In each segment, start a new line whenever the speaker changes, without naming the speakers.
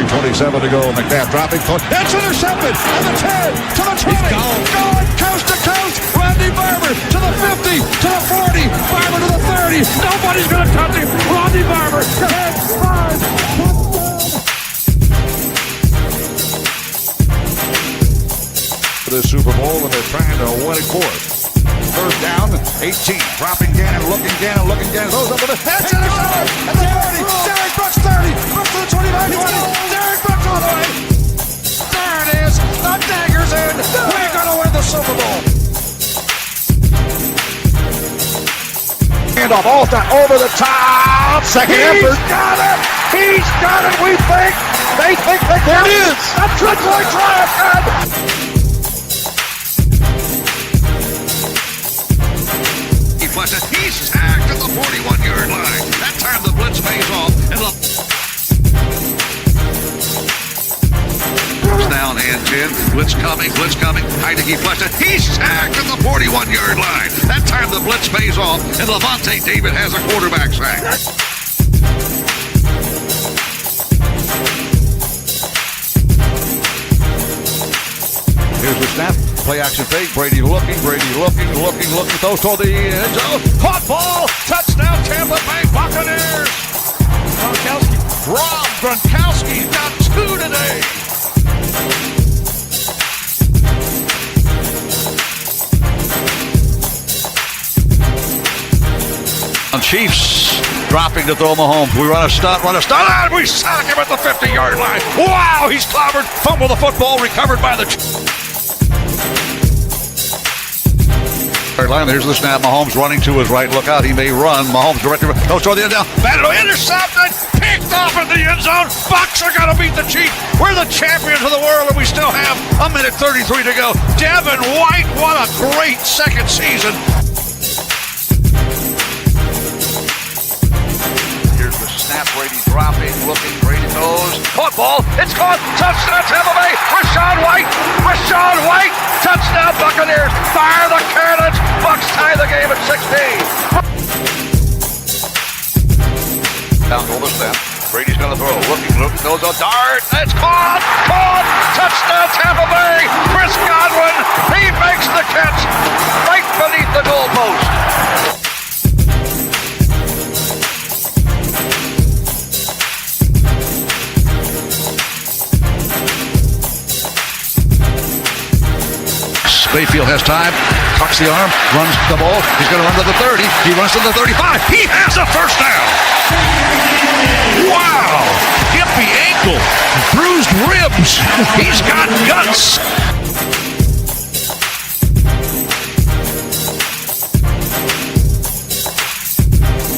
2:27 to go. McNabb dropping. It's intercepted. And the 10 to the 20. Going coast to coast. Randy Barber to the 50, to the 40. Barber to the 30. Nobody's going to touch him. Randy Barber. 10, 5. The Super Bowl, and they're trying to win it for us. Third down, 18. Dropping Gannon, looking Gannon. Goes up to the head. And the 30. Derek Brooks 30. Brooks to the 25, 20. Derek Brooks all the way. There it is. The dagger's in. We're going to win the Super Bowl. Handoff, all time over the top. Second effort. He's got it. He's got it. We think. They think that there it is. A triple triumph. He's tagged at the 41-yard line. That time the blitz pays off. And down and 10. Blitz coming. Heineke flushed it. He's tagged at the 41-yard line. That time the blitz pays off. And Levante David has a quarterback sack. Here's the snap. Play action fake. Brady looking. Throws toward the end zone. Caught ball. Touchdown Tampa Bay Buccaneers. Rob Gronkowski's got 2 today. Chiefs dropping to throw Mahomes. We run a stunt, and we sack him at the 50-yard line. Wow, he's clobbered. Fumble the football, recovered by the line. There's the snap. Mahomes running to his right. Look out, he may run. Mahomes directly goes toward the end down. Battle intercepted. Picked off in the end zone. Bucs are going to beat the Chiefs. We're the champions of the world, and we still have a minute 33 to go. Devin White, what a great second season. Here's the snap. Brady dropping, looking. Brady goes. Caught ball. It's caught. Touchdown Tampa Bay. Rachaad White. Touchdown Buccaneers. Fire the cannons. Bucs tie the game at 16. Down goal to snap. Brady's going to throw. Looking. Goes a dart. It's caught. Touchdown Tampa Bay. Chris Godwin. He makes the catch right beneath the goalpost. Mayfield has time, cocks the arm, runs the ball. He's going to run to the 30. He runs to the 35. He has a first down. Wow. Hippie ankle, bruised ribs. He's got guts.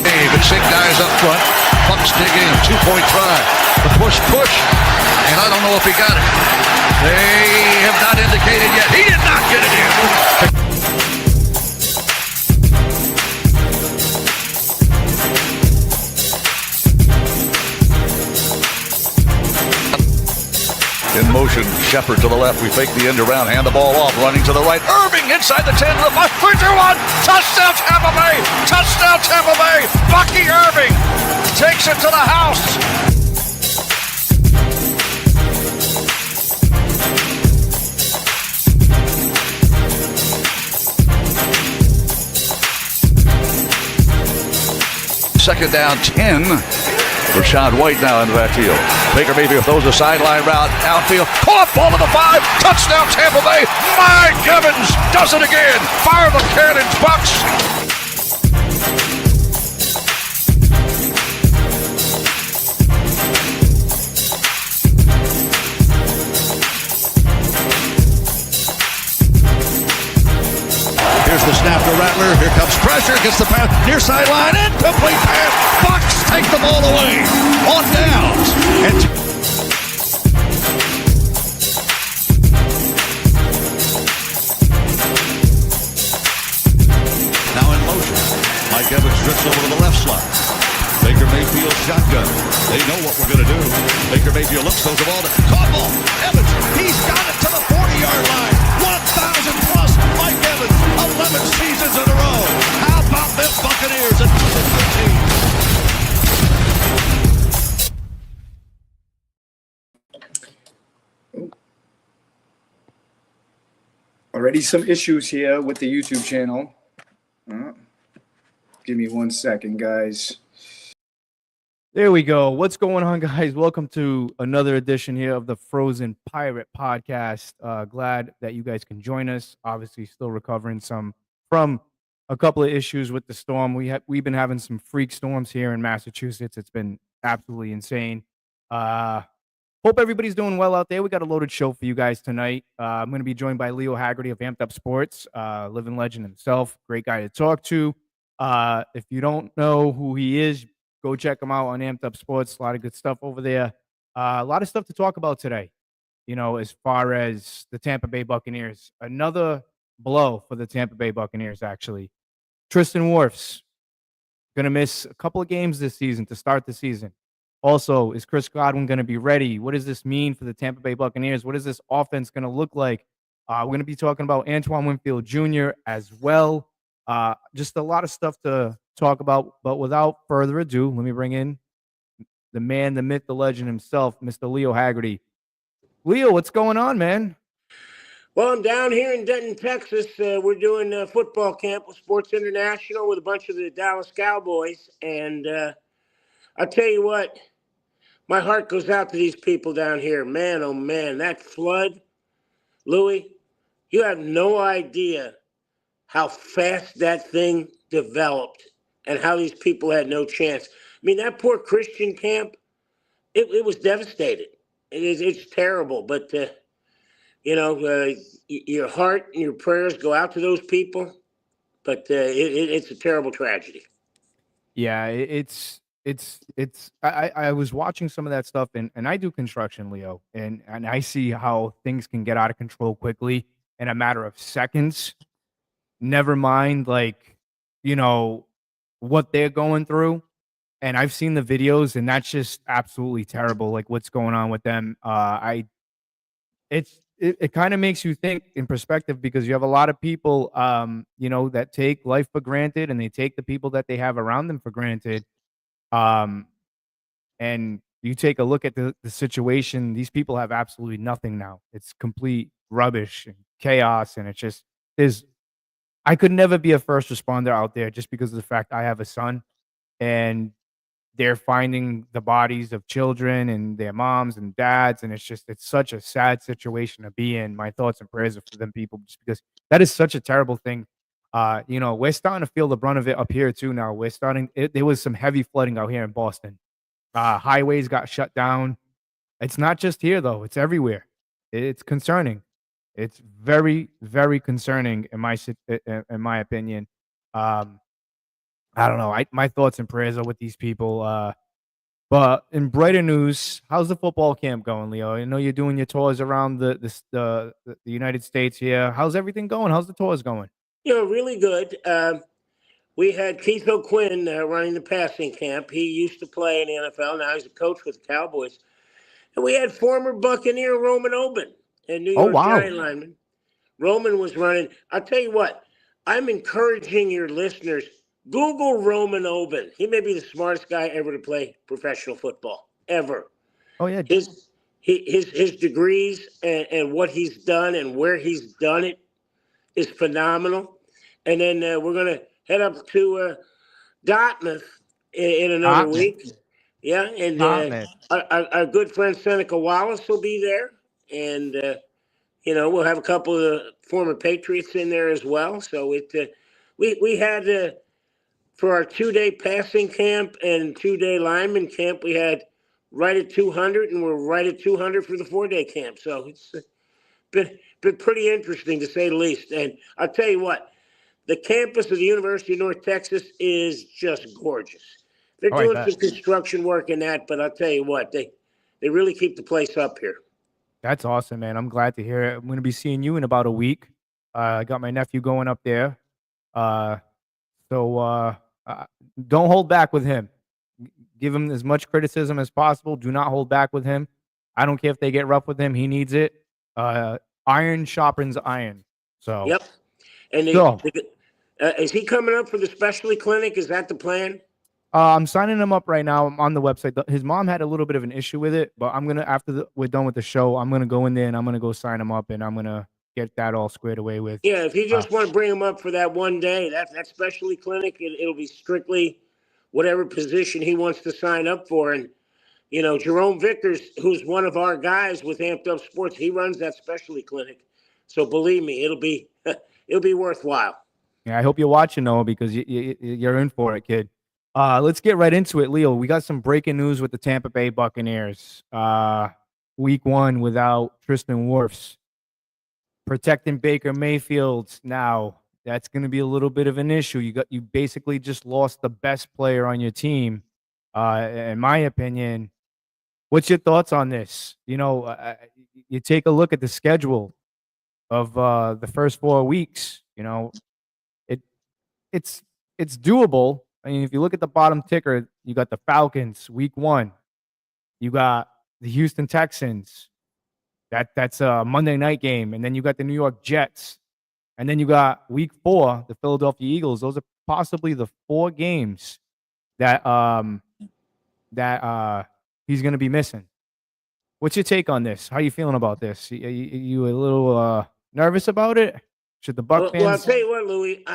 David, 6 guys up front. Bucs dig in, 2-point try. The push. And I don't know if he got it. They have not indicated yet. He did not get it in. In motion, Shepard to the left. We fake the end around, hand the ball off, running to the right. Irving inside the 10 to the 5. 3-2-1. Touchdown Tampa Bay. Bucky Irving takes it to the house. Second down, 10. Rachaad White now in the backfield. Baker Mayfield throws a sideline route outfield. Caught ball to the 5. Touchdown Tampa Bay. Mike Evans does it again. Fire the cannons, Bucs. Here's the snap to Rattler. Here comes pressure. Gets the pass. Near sideline. Incomplete pass. Bucs take the ball away. On downs. And now in motion. Mike Evans drifts over to the left slot. Baker Mayfield shotgun. They know what we're going to do. Baker Mayfield looks, throws the ball to caught ball. Evans. He's got it to the 40-yard line. 1,000 plus. Mike Evans. 11 seasons in a row. How about them Buccaneers at 15?
Already some issues here with the YouTube channel. Give me 1 second, guys.
There we go. What's going on, guys? Welcome to another edition here of the Frozen Pirate Podcast. Glad that you guys can join us. Obviously, still recovering from a couple of issues with the storm. We've been having some freak storms here in Massachusetts. It's been absolutely insane. Hope everybody's doing well out there. We got a loaded show for you guys tonight. I'm going to be joined by Leo Haggerty of Amped Up Sports, living legend himself. Great guy to talk to. If you don't know who he is, go check him out on Amped Up Sports. A lot of good stuff over there. A lot of stuff to talk about today, as far as the Tampa Bay Buccaneers. Another blow for the Tampa Bay Buccaneers, actually. Tristan Wirfs going to miss a couple of games this season to start the season. Also, is Chris Godwin going to be ready? What does this mean for the Tampa Bay Buccaneers? What is this offense going to look like? We're going to be talking about Antoine Winfield Jr. as well. Just a lot of stuff to talk about. But without further ado, let me bring in the man, the myth, the legend himself, Mr. Leo Haggerty. Leo, what's going on, man?
Well, I'm down here in Denton, Texas. We're doing football camp with Sports International with a bunch of the Dallas Cowboys. And I'll tell you what, my heart goes out to these people down here. Man, oh man, that flood, Louis, you have no idea how fast that thing developed and how these people had no chance. I mean, that poor Christian camp, it was devastated. It's terrible, but your heart and your prayers go out to those people, but it's a terrible tragedy.
Yeah, I was watching some of that stuff, and I do construction, Leo, and I see how things can get out of control quickly in a matter of seconds. Never mind, what they're going through. And I've seen the videos, and that's just absolutely terrible. Like what's going on with them. It kind of makes you think in perspective, because you have a lot of people, that take life for granted, and they take the people that they have around them for granted. And you take a look at the situation. These people have absolutely nothing now. It's complete rubbish and chaos, and it's just I could never be a first responder out there just because of the fact I have a son, and they're finding the bodies of children and their moms and dads, and it's such a sad situation to be in. My thoughts and prayers are for them people, just because that is such a terrible thing. We're starting to feel the brunt of it up here too now. There was some heavy flooding out here in Boston. Highways got shut down. It's not just here though, it's everywhere. It's concerning. It's very, very concerning in my opinion. I don't know. My thoughts and prayers are with these people. But in brighter news, how's the football camp going, Leo? I know you're doing your tours around the United States here. How's everything going? How's the tours going?
Really good. We had Keith O'Quinn running the passing camp. He used to play in the NFL. Now he's a coach with the Cowboys. And we had former Buccaneer Roman Oben, a New York Giant lineman. Roman was running. I'll tell you what, I'm encouraging your listeners, Google Roman Oben. He may be the smartest guy ever to play professional football, ever.
Oh, yeah.
His degrees and what he's done and where he's done it is phenomenal. And then we're going to head up to Dartmouth in another week. Yeah, and our good friend Seneca Wallace will be there. And, we'll have a couple of former Patriots in there as well. So we had... for our 2-day passing camp and 2-day lineman camp, we had right at 200, and we're right at 200 for the 4-day camp. So it's been pretty interesting, to say the least. And I'll tell you what, the campus of the University of North Texas is just gorgeous. They're doing some construction work in that, but I'll tell you what, they really keep the place up here.
That's awesome, man. I'm glad to hear it. I'm going to be seeing you in about a week. I got my nephew going up there. So don't hold back with him. Give him as much criticism as possible. Do not hold back with him. I don't care if they get rough with him. He needs it. Iron sharpens iron. So
yep. And is he coming up for the specialty clinic? Is that the plan?
I'm signing him up right now. I'm on the website. His mom had a little bit of an issue with it, but I'm gonna we're done with the show. I'm gonna go in there and I'm gonna go sign him up, and I'm gonna get that all squared away with.
Yeah, if you just want to bring him up for that one day, that specialty clinic, it'll be strictly whatever position he wants to sign up for. And, Jerome Vickers, who's one of our guys with Amped Up Sports, he runs that specialty clinic. So believe me, it'll be worthwhile.
Yeah, I hope you're watching, though, because you're in for it, kid. Let's get right into it, Leo. We got some breaking news with the Tampa Bay Buccaneers. Week 1 without Tristan Wirfs. Protecting Baker Mayfield now. That's going to be a little bit of an issue. You basically just lost the best player on your team. In my opinion, what's your thoughts on this? You take a look at the schedule of the first 4 weeks. It's doable. I mean, if you look at the bottom ticker, you got the Falcons week 1. You got the Houston Texans. That's a Monday night game, and then you got the New York Jets, and then you got week 4, the Philadelphia Eagles. Those are possibly the 4 games that he's going to be missing. What's your take on this? How are you feeling about this? You a little nervous about it? Should the Bucs fans?
Well, I'll tell you what, Louis.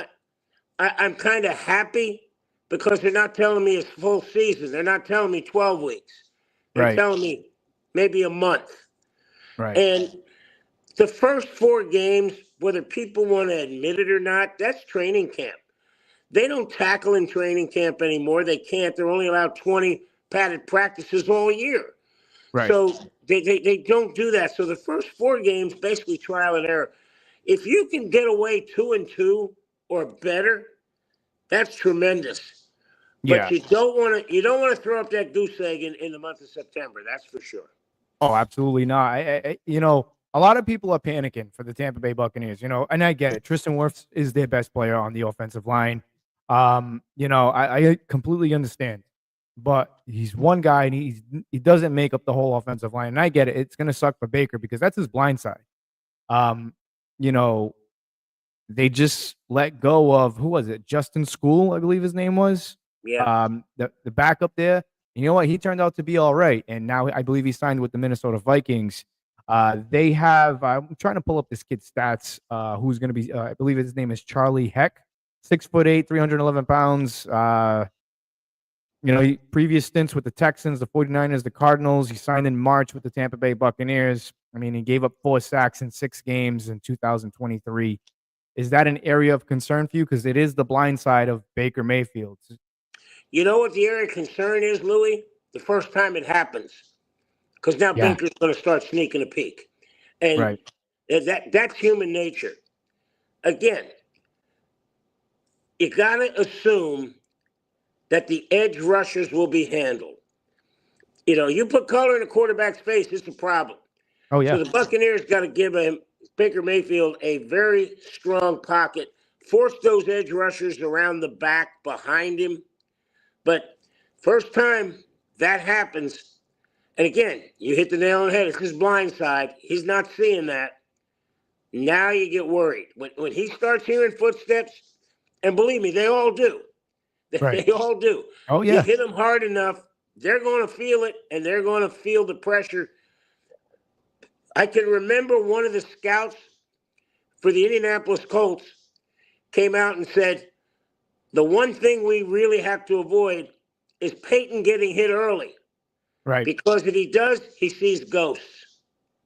I'm kind of happy because they're not telling me it's full season. They're not telling me 12 weeks. They're telling me maybe a month.
Right.
And the first 4 games, whether people want to admit it or not, that's training camp. They don't tackle in training camp anymore. They can't. They're only allowed 20 padded practices all year.
Right.
So they don't do that. So the first 4 games, basically trial and error. If you can get away 2-2 or better, that's tremendous. But you don't want to throw up that goose egg in the month of September. That's for sure.
Oh, absolutely not. A lot of people are panicking for the Tampa Bay Buccaneers, and I get it. Tristan Wirfs is their best player on the offensive line. I completely understand, but he's one guy and he doesn't make up the whole offensive line. And I get it. It's going to suck for Baker because that's his blind side. They just let go of, who was it? Justin School, I believe his name was.
Yeah.
The backup there. You know what? He turned out to be all right. And now I believe he signed with the Minnesota Vikings. They have, I'm trying to pull up this kid's stats, who's going to be, I believe his name is Charlie Heck, 6'8", 311 pounds. Previous stints with the Texans, the 49ers, the Cardinals. He signed in March with the Tampa Bay Buccaneers. I mean, he gave up 4 sacks in 6 games in 2023. Is that an area of concern for you? Because it is the blind side of Baker Mayfield.
You know what the area of concern is, Louis? The first time it happens. Because now Baker's going to start sneaking a peek. And that's human nature. Again, you got to assume that the edge rushers will be handled. You put color in a quarterback's face, it's a problem.
Oh, yeah.
So the Buccaneers got to give Baker Mayfield a very strong pocket, force those edge rushers around the back behind him. But first time that happens, and again, you hit the nail on the head. It's his blind side. He's not seeing that. Now you get worried. When he starts hearing footsteps, and believe me, they all do. They all do.
Oh, yeah.
You hit them hard enough, they're going to feel it, and they're going to feel the pressure. I can remember one of the scouts for the Indianapolis Colts came out and said, the one thing we really have to avoid is Peyton getting hit early.
Right.
Because if he does, he sees ghosts.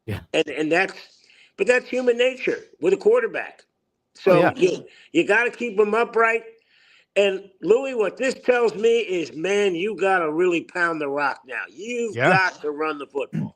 Yeah.
And that's human nature with a quarterback. So you got to keep him upright. And Louis, what this tells me is, man, you got to really pound the rock now. You've got to run the football.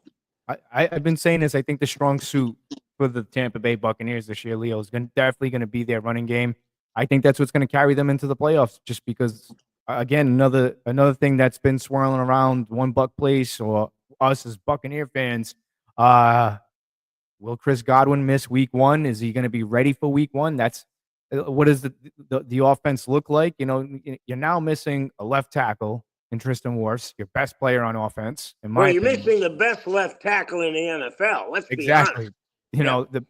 I've been saying this. I think the strong suit for the Tampa Bay Buccaneers this year, Leo, is definitely going to be their running game. I think that's what's going to carry them into the playoffs. Just because, again, another thing that's been swirling around one Buck place or us as Buccaneer fans. Will Chris Godwin miss week 1? Is he going to be ready for week 1? That's what does the offense look like? You're now missing a left tackle in Tristan Wirfs, your best player on offense.
You're missing the best left tackle in the NFL. Let's be honest.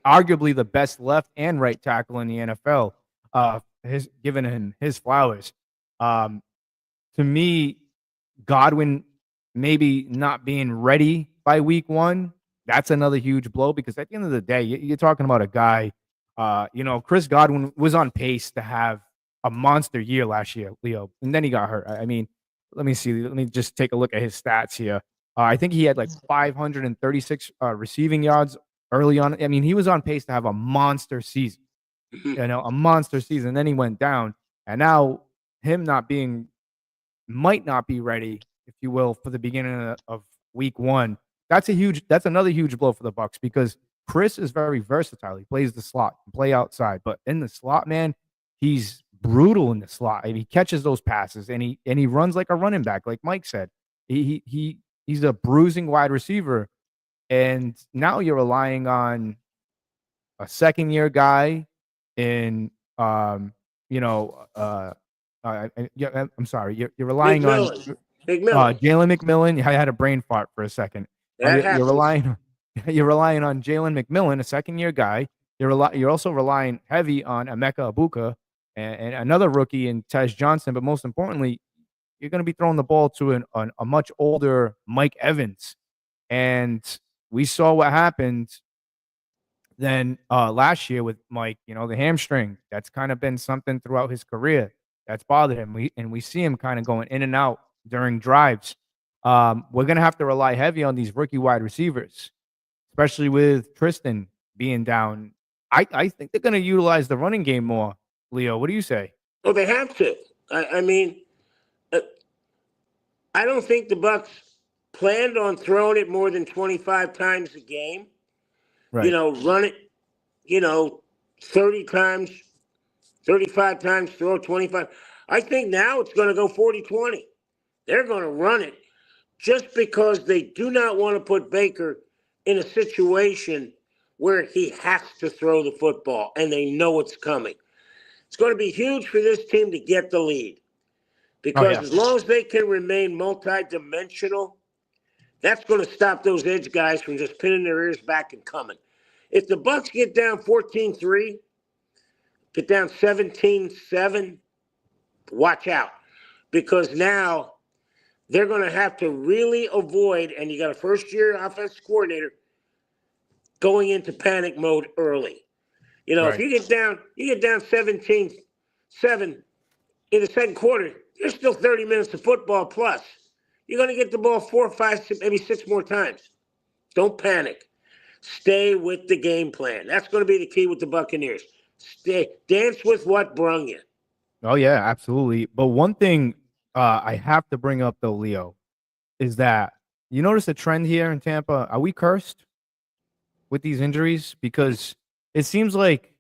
Arguably the best left and right tackle in the NFL. Given him his flowers. To me, Godwin maybe not being ready by week 1 that's another huge blow because at the end of the day, you're talking about a guy. Chris Godwin was on pace to have a monster year last year, Leo, and then he got hurt. I mean, let me see. Let me just take a look at his stats here. I think he had like 536 receiving yards early on. I mean, he was on pace to have a monster season. A monster season. Then he went down, and now him might not be ready, if you will, for the beginning of week one. That's another huge blow for the Bucs because Chris is very versatile. He plays the slot, can play outside, but in the slot, man, he's brutal in the slot. And he catches those passes and he runs like a running back, like Mike said. He's a bruising wide receiver. And now you're relying on a second year guy in I'm sorry. You're relying on
McMillan.
Jalen McMillan. I had a brain fart for a second. You're relying on Jalen McMillan, a second-year guy. You're also relying heavy on Emeka Ibuka and another rookie in Tej Johnson. But most importantly, you're going to be throwing the ball to a much older Mike Evans, and we saw what happened then last year with Mike. The hamstring. That's kind of been something throughout his career that's bothered him. We see him kind of going in and out during drives. We're going to have to rely heavy on these rookie wide receivers, especially with Tristan being down. I think they're going to utilize the running game more. Leo, what do you say?
Well, they have to. I mean, I don't think the Bucs planned on throwing it more than 25 times a game.
Right.
Run it, 30 times, 35 times, throw 25. I think now it's going to go 40-20. They're going to run it just because they do not want to put Baker in a situation where he has to throw the football and they know it's coming. It's going to be huge for this team to get the lead because as long as they can remain multidimensional, that's going to stop those edge guys from just pinning their ears back and coming. If the Bucs get down 14-3, get down 17-7, watch out because now they're going to have to really avoid, and you got a first-year offensive coordinator going into panic mode early. If you get down 17-7 in the second quarter, there's still 30 minutes of football plus. You're going to get the ball 4, 5, 6, maybe 6 more times. Don't panic. Stay with the game plan. That's going to be the key with the Buccaneers. Dance with what brung you.
Oh, yeah, absolutely. But one thing I have to bring up, though, Leo, is that you notice a trend here in Tampa. Are we cursed with these injuries? Because it seems like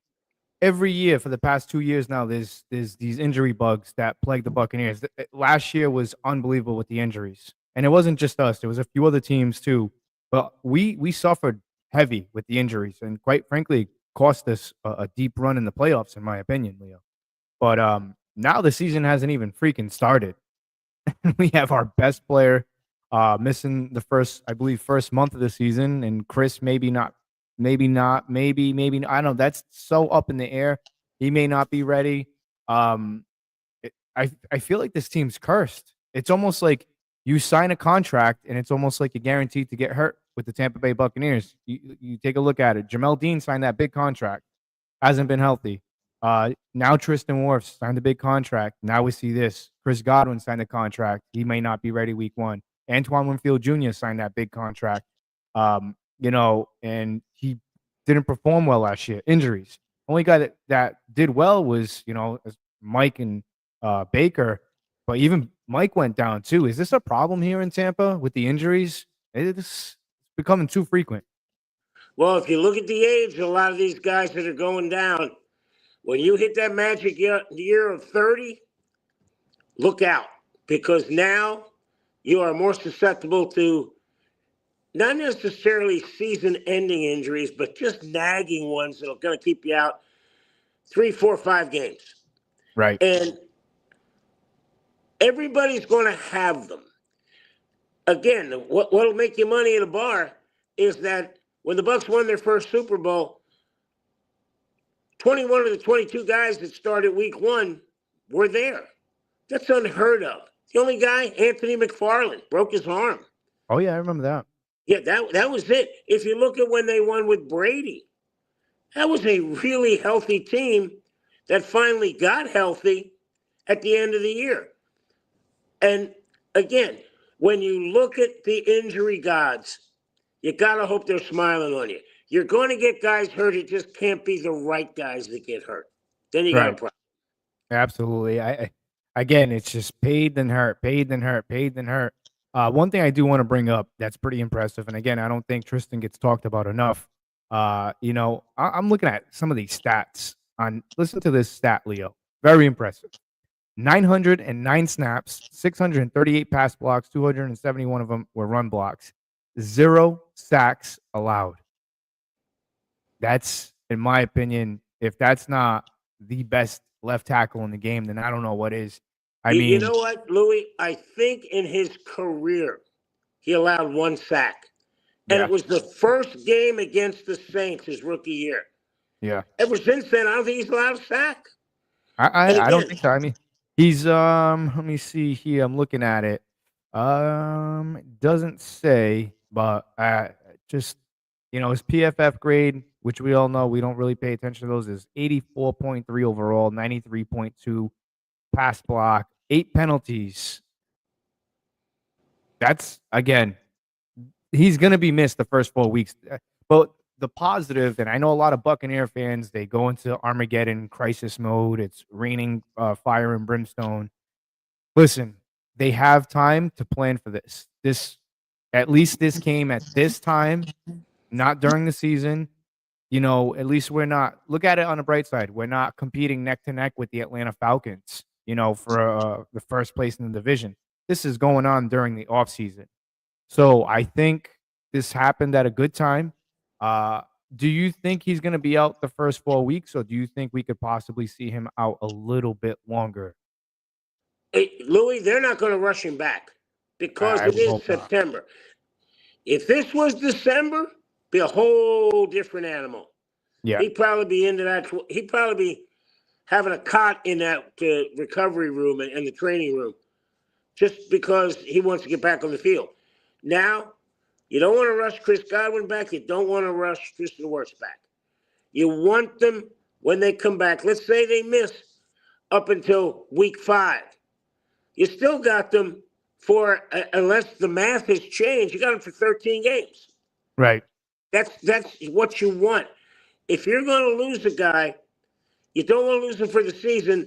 every year for the past 2 years now, there's these injury bugs that plague the Buccaneers. Last year was unbelievable with the injuries. And it wasn't just us. There was a few other teams, too. But we suffered heavy with the injuries. And quite frankly, cost us a deep run in the playoffs, in my opinion, Leo. But now the season hasn't even freaking started. We have our best player missing the first month of the season, and Chris maybe not. I don't know. That's so up in the air. He may not be ready. I feel like this team's cursed. It's almost like you sign a contract, and it's almost like you're guaranteed to get hurt with the Tampa Bay Buccaneers. You take a look at it. Jamel Dean signed that big contract, hasn't been healthy. Now Tristan Wirfs signed a big contract. Now we see this. Chris Godwin signed a contract. He may not be ready week one. Antoine Winfield Jr. signed that big contract. And he didn't perform well last year. Injuries. Only guy that did well was, Mike and Baker. But even Mike went down too. Is this a problem here in Tampa with the injuries? It's becoming too frequent.
Well, if you look at the age of a lot of these guys that are going down, when you hit that magic year of 30, look out, because now you are more susceptible to not necessarily season-ending injuries, but just nagging ones that are going to keep you out 3, 4, 5 games.
Right.
And everybody's going to have them. Again, what'll make you money at a bar is that when the Bucs won their first Super Bowl, 21 of the 22 guys that started week one were there. That's unheard of. The only guy, Anthony McFarland, broke his arm.
Oh, yeah, I remember that.
Yeah, that was it. If you look at when they won with Brady, that was a really healthy team that finally got healthy at the end of the year. And again, when you look at the injury gods, you got to hope they're smiling on you. You're going to get guys hurt. It just can't be the right guys that get hurt. Then you got a
Right.
problem.
Absolutely. Again, it's just paid then hurt, paid then hurt, paid then hurt. One thing I do want to bring up that's pretty impressive, and again, I don't think Tristan gets talked about enough. I'm looking at some of these stats on. Listen to this stat, Leo. Very impressive. 909 snaps, 638 pass blocks, 271 of them were run blocks, 0 sacks allowed. That's, in my opinion, if that's not the best left tackle in the game, then I don't know what is.
You know what, Louis? I think in his career, he allowed 1 sack. And
yeah,
it was the first game against the Saints his rookie year.
yeah.
Ever since then, I don't think he's allowed a sack.
I don't think so. I mean, he's let me see here. I'm looking at it. It doesn't say, but just his PFF grade, which we all know we don't really pay attention to those, is 84.3 overall, 93.2 pass block, 8 penalties. That's again, he's gonna be missed the first 4 weeks. But the positive, and I know a lot of Buccaneer fans, they go into Armageddon crisis mode. It's raining fire and brimstone. Listen, they have time to plan for this. At least this came at this time, not during the season. At least we're not. Look at it on the bright side. We're not competing neck to neck with the Atlanta Falcons. For the first place in the division. This is going on during the offseason. So I think this happened at a good time. Do you think he's going to be out the first 4 weeks, or do you think we could possibly see him out a little bit longer?
Hey, Louis, they're not going to rush him back because
I
it
would
is
hope not.
September. If this was December, be a whole different animal.
Yeah,
He'd probably be into that. He'd probably be having a cot in that recovery room and the training room just because he wants to get back on the field. Now, you don't want to rush Chris Godwin back. You don't want to rush Tristan Wirfs back. You want them when they come back. Let's say they miss up until week 5. You still got them for, unless the math has changed, you got them for 13 games.
right.
That's what you want. If you're going to lose a guy, you don't want to lose him for the season.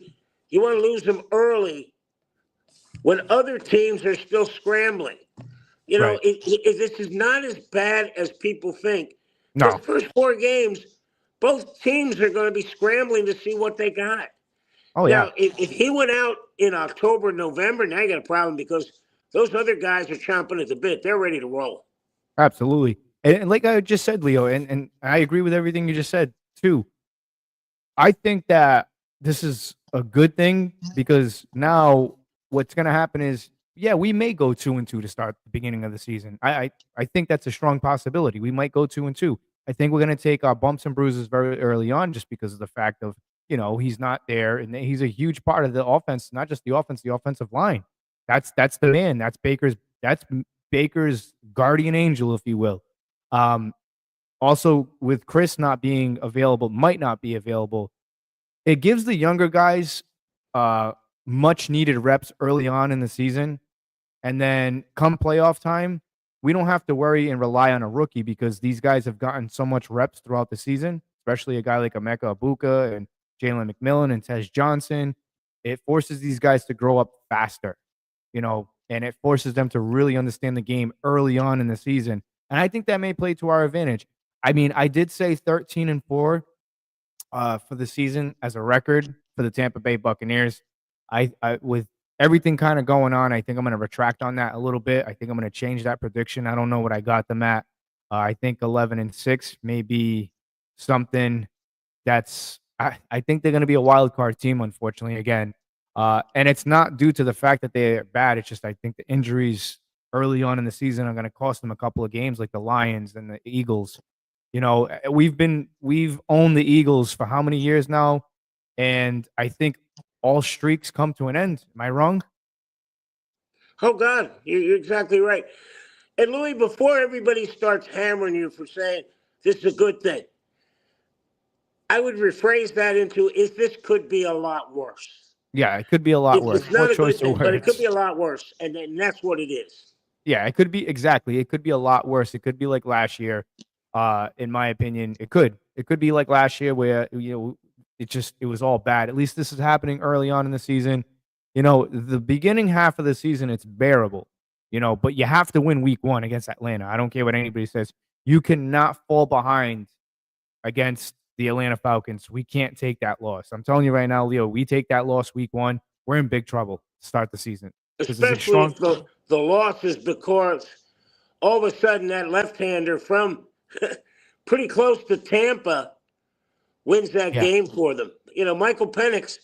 You want to lose him early when other teams are still scrambling.
Right.
This is not as bad as people think.
No.
The first 4 games, both teams are going to be scrambling to see what they got.
Oh yeah.
Now, if he went out in October, November, now you got a problem because those other guys are chomping at the bit. They're ready to roll.
Absolutely. And like I just said, Leo, and I agree with everything you just said too. I think that this is a good thing because now what's going to happen is, yeah, we may go 2-2 to start the beginning of the season. I think that's a strong possibility. We might go 2-2. I think we're going to take our bumps and bruises very early on just because of the fact of, he's not there and he's a huge part of the offense, not just the offense, the offensive line. That's the man. That's Baker's guardian angel, if you will. Also, with Chris not being available, might not be available, it gives the younger guys much needed reps early on in the season. And then come playoff time, we don't have to worry and rely on a rookie because these guys have gotten so much reps throughout the season, especially a guy like Emeka Ibuka and Jalen McMillan and Tej Johnson. It forces these guys to grow up faster, and it forces them to really understand the game early on in the season. And I think that may play to our advantage. I mean, I did say 13-4 for the season as a record for the Tampa Bay Buccaneers. I with everything kind of going on, I think I'm going to retract on that a little bit. I think I'm going to change that prediction. I don't know what I got them at. I think 11-6 may be something that's. I think they're going to be a wild card team, unfortunately. Again, and it's not due to the fact that they're bad. It's just I think the injuries early on in the season are going to cost them a couple of games, like the Lions and the Eagles. We've owned the Eagles for how many years now, and I think all streaks come to an end. Am I wrong?
Oh God, you're exactly right. And Louis, before everybody starts hammering you for saying this is a good thing, I would rephrase that into if this could be a lot worse.
Yeah, it could be a lot worse.
It's
No
not a good
choice of
thing, but it could
words.
be a lot worse, and that's what it is.
Yeah, it could be exactly. It could be a lot worse. It could be like last year. In my opinion, it could. It could be like last year where it was all bad. At least this is happening early on in the season. The beginning half of the season it's bearable. But you have to win week 1 against Atlanta. I don't care what anybody says. You cannot fall behind against the Atlanta Falcons. We can't take that loss. I'm telling you right now, Leo, we take that loss week 1, we're in big trouble to start the season.
Especially if the loss is because all of a sudden that left-hander from pretty close to Tampa wins that game for them. Michael Penix,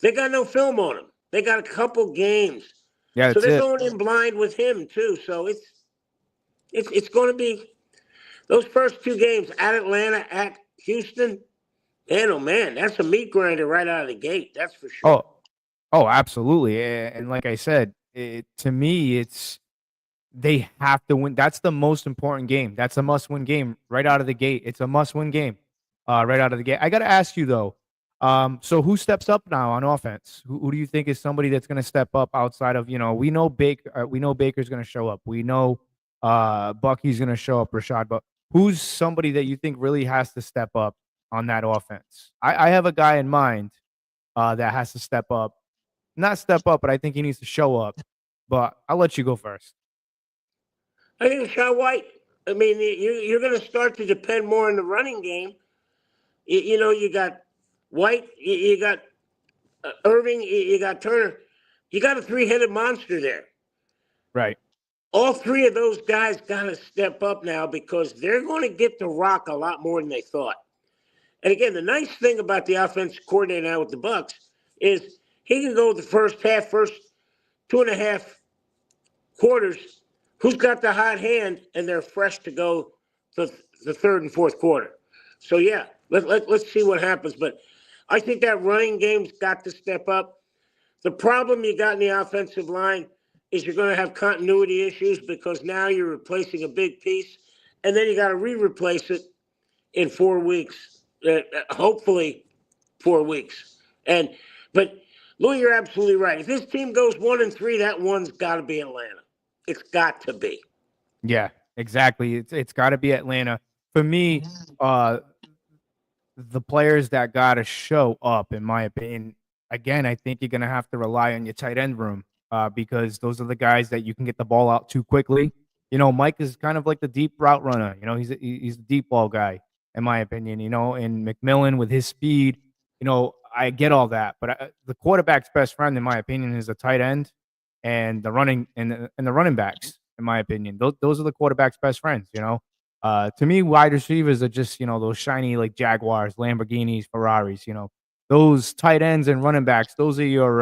they got no film on him. They got a couple games.
Yeah,
so they're going in blind with him too. So it's going to be those first 2 games at Atlanta, at Houston. Man, oh man, that's a meat grinder right out of the gate. That's for sure.
Oh, absolutely. And like I said, to me, they have to win. That's the most important game. That's a must-win game right out of the gate. It's a must-win game right out of the gate. I got to ask you, though, so who steps up now on offense? Who do you think is somebody that's going to step up outside of, we know Baker's going to show up. We know Bucky's going to show up, Rashad. But who's somebody that you think really has to step up on that offense? I have a guy in mind that has to step up. Not step up, but I think he needs to show up. But I'll let you go first.
I think Rashad White. I mean, you're going to start to depend more on the running game. You got White, you got Irving, you got Turner. You got a 3-headed monster there.
Right.
All 3 of those guys got to step up now because they're going to get the rock a lot more than they thought. And again, the nice thing about the offensive coordinator now with the Bucs is he can go the first 2.5 quarters. Who's got the hot hand, and they're fresh to go the 3rd and 4th quarter. So, yeah, let's see what happens. But I think that running game's got to step up. The problem you got in the offensive line is you're going to have continuity issues because now you're replacing a big piece, and then you got to re-replace it in 4 weeks, hopefully 4 weeks. But, Lou, you're absolutely right. If this team goes 1-3, that one's got to be Atlanta. It's got to be.
Yeah, exactly. It's got to be Atlanta. For me, the players that got to show up, in my opinion, again, I think you're going to have to rely on your tight end room because those are the guys that you can get the ball out too quickly. Mike is kind of like the deep route runner. He's a deep ball guy, in my opinion, and McMillan with his speed, I get all that. But the quarterback's best friend, in my opinion, is a tight end. And the running backs, in my opinion, those are the quarterback's best friends. To me, wide receivers are just those shiny like Jaguars, Lamborghinis, Ferraris. Those tight ends and running backs. Those are your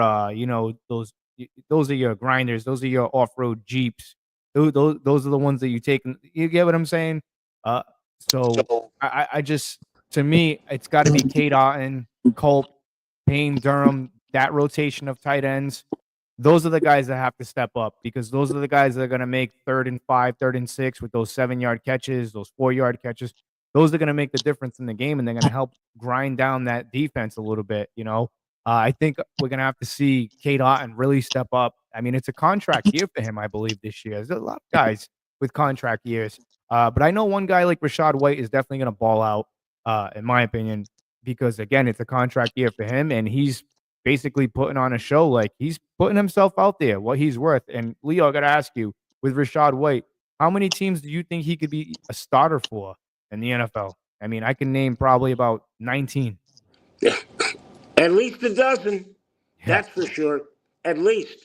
those are your grinders. Those are your off-road Jeeps. Those are the ones that you take. You get what I'm saying? So I just, to me, it's got to be Kate Otten, Culp, Payne, Durham. That rotation of tight ends. Those are the guys that have to step up because those are the guys that are going to make 3rd and 5, 3rd and 6 with those 7-yard catches, those 4-yard catches. Those are going to make the difference in the game, and they're going to help grind down that defense a little bit. I think we're going to have to see Kate Otten really step up. I mean, it's a contract year for him, I believe, this year. There's a lot of guys with contract years. But I know one guy like Rashad White is definitely going to ball out, in my opinion, because, again, it's a contract year for him, and he's basically putting on a show. Like, he's putting himself out there, what he's worth. And, Leo, I got to ask you, with Rashad White, how many teams do you think he could be a starter for in the NFL? I mean, I can name probably about 19.
At least a dozen. Yeah. That's for sure. At least.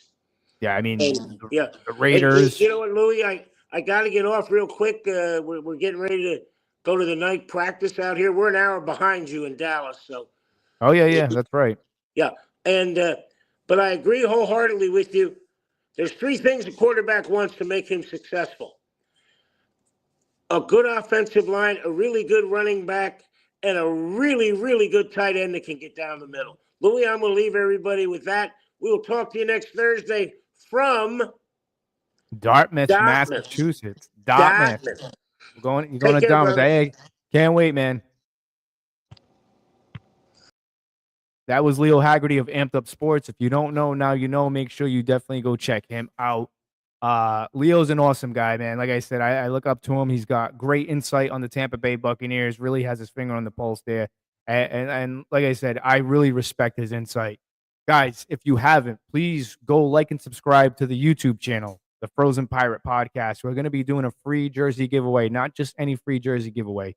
Yeah, I mean,
the
Raiders.
You know what, Louis? I got to get off real quick. We're getting ready to go to the night practice out here. We're an hour behind you in Dallas. So.
Oh, yeah, that's right.
Yeah, and but I agree wholeheartedly with you. There's 3 things a quarterback wants to make him successful. A good offensive line, a really good running back, and a really, really good tight end that can get down the middle. Louis, I'm going to leave everybody with that. We will talk to you next Thursday from
Dartmouth,
Dartmouth.
Massachusetts. Dartmouth.
Dartmouth.
You're going
Take
to
care,
Dartmouth.
brother.
Hey, can't wait, man. That was Leo Haggerty of Amped Up Sports. If you don't know, now you know. Make sure you definitely go check him out. Leo's an awesome guy, man. Like I said, I look up to him. He's got great insight on the Tampa Bay Buccaneers, really has his finger on the pulse there. And like I said, I really respect his insight. Guys, if you haven't, please go like and subscribe to the YouTube channel, the Frozen Pirate Podcast. We're going to be doing a free jersey giveaway, not just any free jersey giveaway.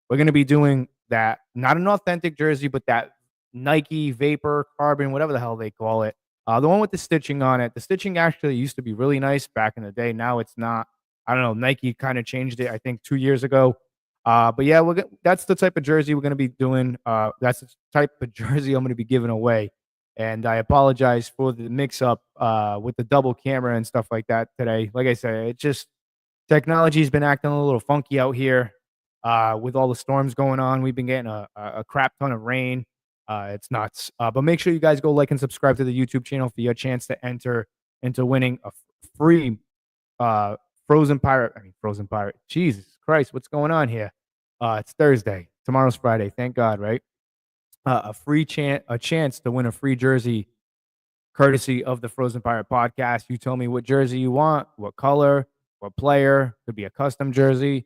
We're going to be doing that, not an authentic jersey, but that Nike Vapor Carbon, whatever the hell they call it. The one with the stitching on it. The stitching actually used to be really nice back in the day. Now it's not. I don't know. Nike kind of changed it, I think, 2 years ago. But yeah, that's the type of jersey we're going to be doing. That's the type of jersey I'm going to be giving away. And I apologize for the mix-up with the double camera and stuff like that today. Like I said, it just technology's been acting a little funky out here with all the storms going on. We've been getting a crap ton of rain. It's nuts. But make sure you guys go like and subscribe to the YouTube channel for your chance to enter into winning a free Frozen Pirate. Jesus Christ, what's going on here? It's Thursday. Tomorrow's Friday. Thank God, right? A chance to win a free jersey courtesy of the Frozen Pirate Podcast. You tell me what jersey you want, what color, what player. Could be a custom jersey.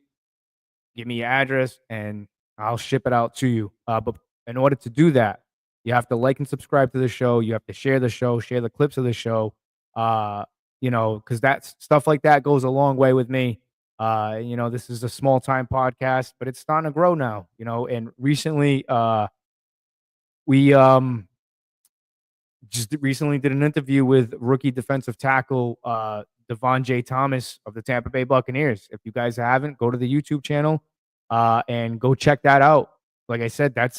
Give me your address, and I'll ship it out to you. But in order to do that, you have to like and subscribe to the show. You have to share the show, share the clips of the show. Because that's stuff like that goes a long way with me. This is a small time podcast, but it's starting to grow now. And recently, we just recently did an interview with rookie defensive tackle Devon J. Thomas of the Tampa Bay Buccaneers. If you guys haven't, go to the YouTube channel and go check that out. Like I said, that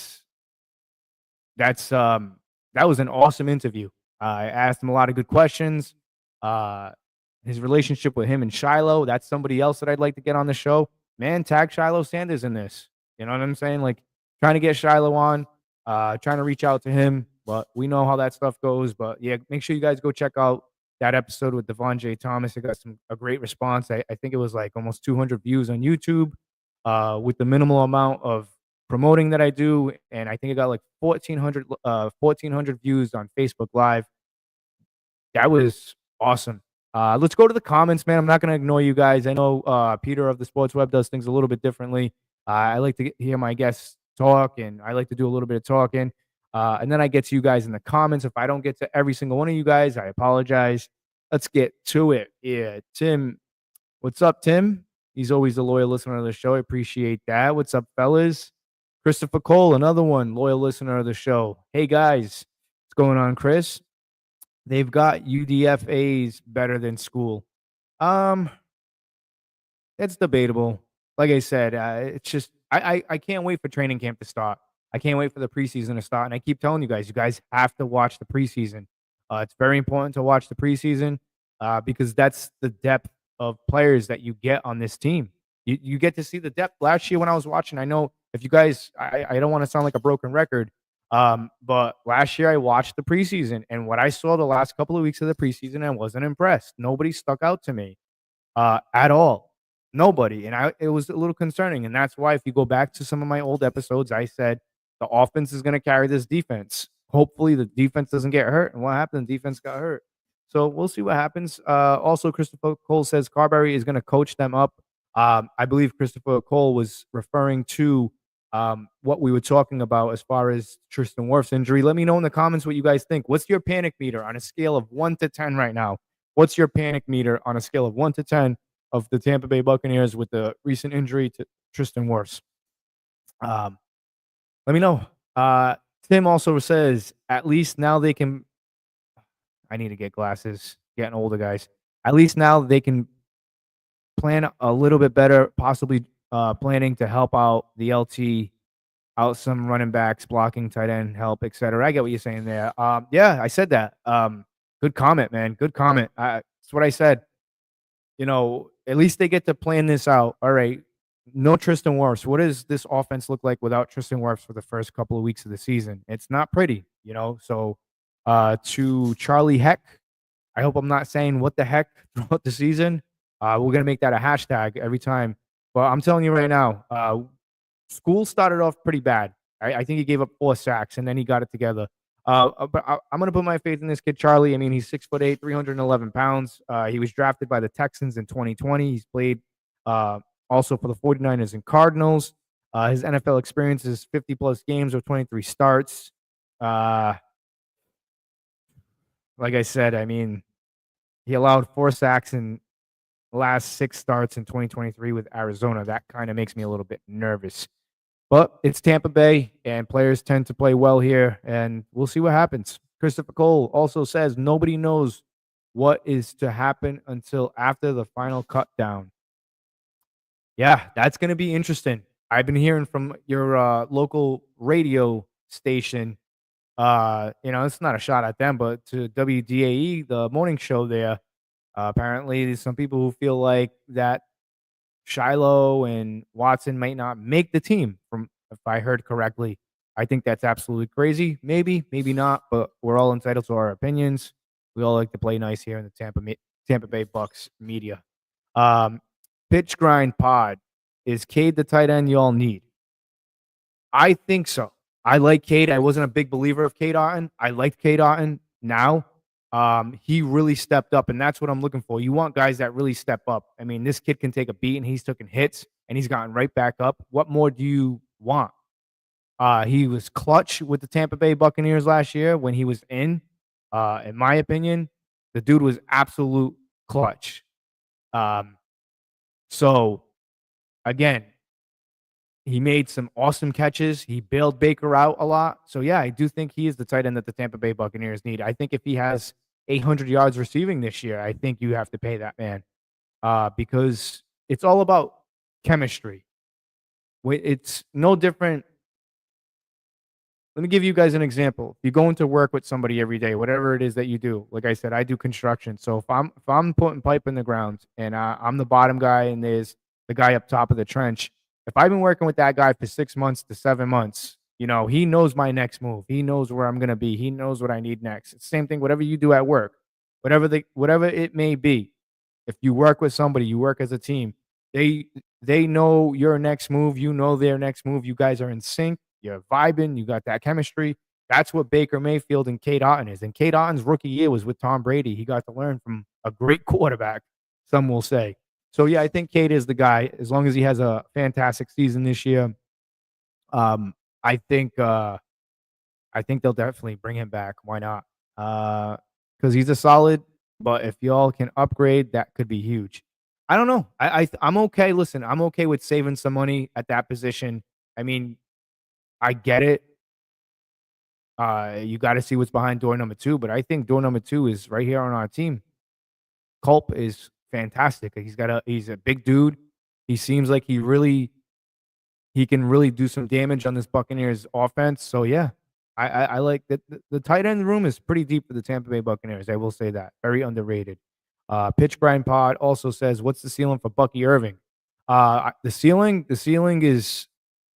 was an awesome interview. I asked him a lot of good questions. His relationship with him and Shiloh, that's somebody else that I'd like to get on the show. Man, tag Shiloh Sanders in this. You know what I'm saying? Like, trying to get Shiloh on, trying to reach out to him, but we know how that stuff goes. But yeah, make sure you guys go check out that episode with Devon J. Thomas. It got a great response. I think it was like almost 200 views on YouTube with the minimal amount of promoting that I do. And I think it got like 1,400 views on Facebook Live. That was awesome. Let's go to the comments, man. I'm not going to ignore you guys. I know Peter of the Sports Web does things a little bit differently. I like to hear my guests talk, and I like to do a little bit of talking. And then I get to you guys in the comments. If I don't get to every single one of you guys, I apologize. Let's get to it. Yeah, Tim. What's up, Tim? He's always a loyal listener of the show. I appreciate that. What's up, fellas? Christopher Cole, another one, loyal listener of the show. Hey, guys. What's going on, Chris? They've got UDFAs better than school. It's debatable. Like I said, it's just I can't wait for training camp to start. I can't wait for the preseason to start. And I keep telling you guys have to watch the preseason. It's very important to watch the preseason because that's the depth of players that you get on this team. You get to see the depth. Last year when I was watching, I know if you guys, I don't want to sound like a broken record, but last year I watched the preseason, and what I saw the last couple of weeks of the preseason, I wasn't impressed. Nobody stuck out to me at all. Nobody. And it was a little concerning. And that's why if you go back to some of my old episodes, I said the offense is going to carry this defense. Hopefully the defense doesn't get hurt. And what happened? The defense got hurt. So we'll see what happens. Also, Christopher Cole says Carberry is going to coach them up. I believe Christopher Cole was referring to what we were talking about as far as Tristan Wirfs' injury. Let me know in the comments what you guys think. What's your panic meter on a scale of 1 to 10 right now? What's your panic meter on a scale of 1 to 10 of the Tampa Bay Buccaneers with the recent injury to Tristan Wirfs? Let me know. Tim also says, at least now they can. I need to get glasses. Getting older, guys. At least now they can plan a little bit better, possibly planning to help out the LT, out some running backs, blocking, tight end help, etc. I get what you're saying there. Yeah, I said that. Good comment, man. Good comment. That's what I said. At least they get to plan this out. All right. No Tristan Wirfs. What does this offense look like without Tristan Wirfs for the first couple of weeks of the season? It's not pretty, So to Charlie Heck, I hope I'm not saying what the heck throughout the season. We're going to make that a hashtag every time. But I'm telling you right now, school started off pretty bad. I think he gave up 4 sacks, and then he got it together. But I'm going to put my faith in this kid, Charlie. I mean, he's 6'8", 311 pounds. He was drafted by the Texans in 2020. He's played also for the 49ers and Cardinals. His NFL experience is 50-plus games with 23 starts. Like I said, I mean, he allowed 4 sacks in the last 6 starts in 2023 with Arizona. That kind of makes me a little bit nervous. But it's Tampa Bay, and players tend to play well here, and we'll see what happens. Christopher Cole also says nobody knows what is to happen until after the final cut down. Yeah, that's going to be interesting. I've been hearing from your local radio station. It's not a shot at them, but to WDAE, the morning show there. Apparently, there's some people who feel like that Shiloh and Watson might not make the team, from if I heard correctly. I think that's absolutely crazy. Maybe, maybe not, but we're all entitled to our opinions. We all like to play nice here in the Tampa Bay Bucs media. Pitch Grind Pod. Is Cade the tight end you all need? I think so. I like Cade. I wasn't a big believer of Cade Otton. I liked Cade Otton. Now, he really stepped up, and that's what I'm looking for. You want guys that really step up. I mean, this kid can take a beat, and he's taken hits, and he's gotten right back up. What more do you want? He was clutch with the Tampa Bay Buccaneers last year when he was in. In my opinion, the dude was absolute clutch. So, again, he made some awesome catches. He bailed Baker out a lot. So, yeah, I do think he is the tight end that the Tampa Bay Buccaneers need. I think if he has 800 yards receiving this year, I think you have to pay that man because it's all about chemistry. It's no different. Let me give you guys an example. If you go into work with somebody every day, whatever it is that you do, like I said, I do construction. So if I'm putting pipe in the ground and I'm the bottom guy and there's the guy up top of the trench, if I've been working with that guy for 6 months to 7 months, he knows my next move. He knows where I'm gonna be. He knows what I need next. It's the same thing. Whatever you do at work, whatever it may be, if you work with somebody, you work as a team. They know your next move. You know their next move. You guys are in sync. You're vibing. You got that chemistry. That's what Baker Mayfield and Cade Otton is. And Cade Otton's rookie year was with Tom Brady. He got to learn from a great quarterback, some will say. So, yeah, I think Cade is the guy. As long as he has a fantastic season this year, I think they'll definitely bring him back. Why not? Because he's a solid. But if y'all can upgrade, that could be huge. I don't know. I'm okay. Listen, I'm okay with saving some money at that position. I mean, I get it. You got to see what's behind door number 2, but I think door number 2 is right here on our team. Culp is fantastic. He's a big dude. He seems like he can really do some damage on this Buccaneers offense. So yeah, I like that. The tight end room is pretty deep for the Tampa Bay Buccaneers. I will say that. Very underrated. Pitch Grind Pod also says, what's the ceiling for Bucky Irving? The ceiling is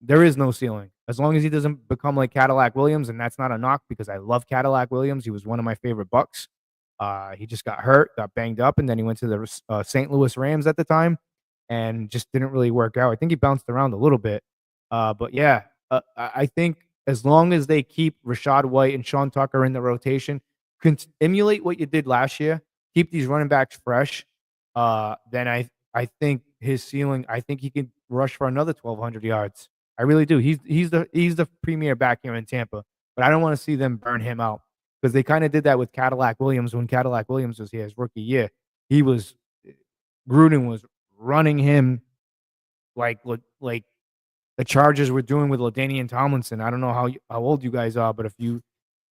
there is no ceiling. As long as he doesn't become like Cadillac Williams, and that's not a knock because I love Cadillac Williams. He was one of my favorite Bucs. He just got hurt, got banged up, and then he went to the St. Louis Rams at the time and just didn't really work out. I think he bounced around a little bit. But yeah, I think as long as they keep Rashad White and Sean Tucker in the rotation, emulate what you did last year, keep these running backs fresh, then I think his ceiling, I think he can rush for another 1,200 yards. I really do. He's the premier back here in Tampa, but I don't want to see them burn him out because they kind of did that with Cadillac Williams when Cadillac Williams was here his rookie year. Gruden was running him like the Chargers were doing with LaDainian Tomlinson. I don't know how old you guys are, but if you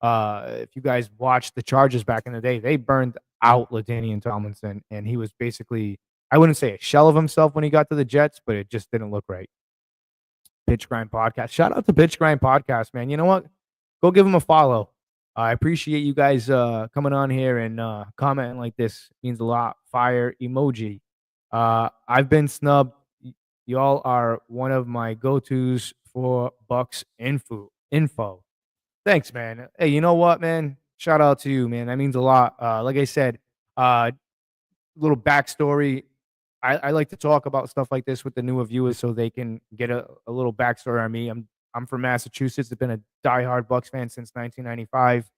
guys watched the Chargers back in the day, they burned out LaDainian Tomlinson, and he was basically, I wouldn't say a shell of himself when he got to the Jets, but it just didn't look right. Pitch Grind Podcast. Shout out to Pitch Grind Podcast, man. You know what? Go give him a follow. I appreciate you guys coming on here and commenting like this. It means a lot. Fire emoji. I've been snubbed. Y'all are one of my go-tos for Bucs info. Thanks, man. Hey, you know what, man? Shout out to you, man. That means a lot. Like I said, Little backstory. I like to talk about stuff like this with the newer viewers so they can get a little backstory on me. I'm from Massachusetts. I've been a diehard Bucs fan since 1995.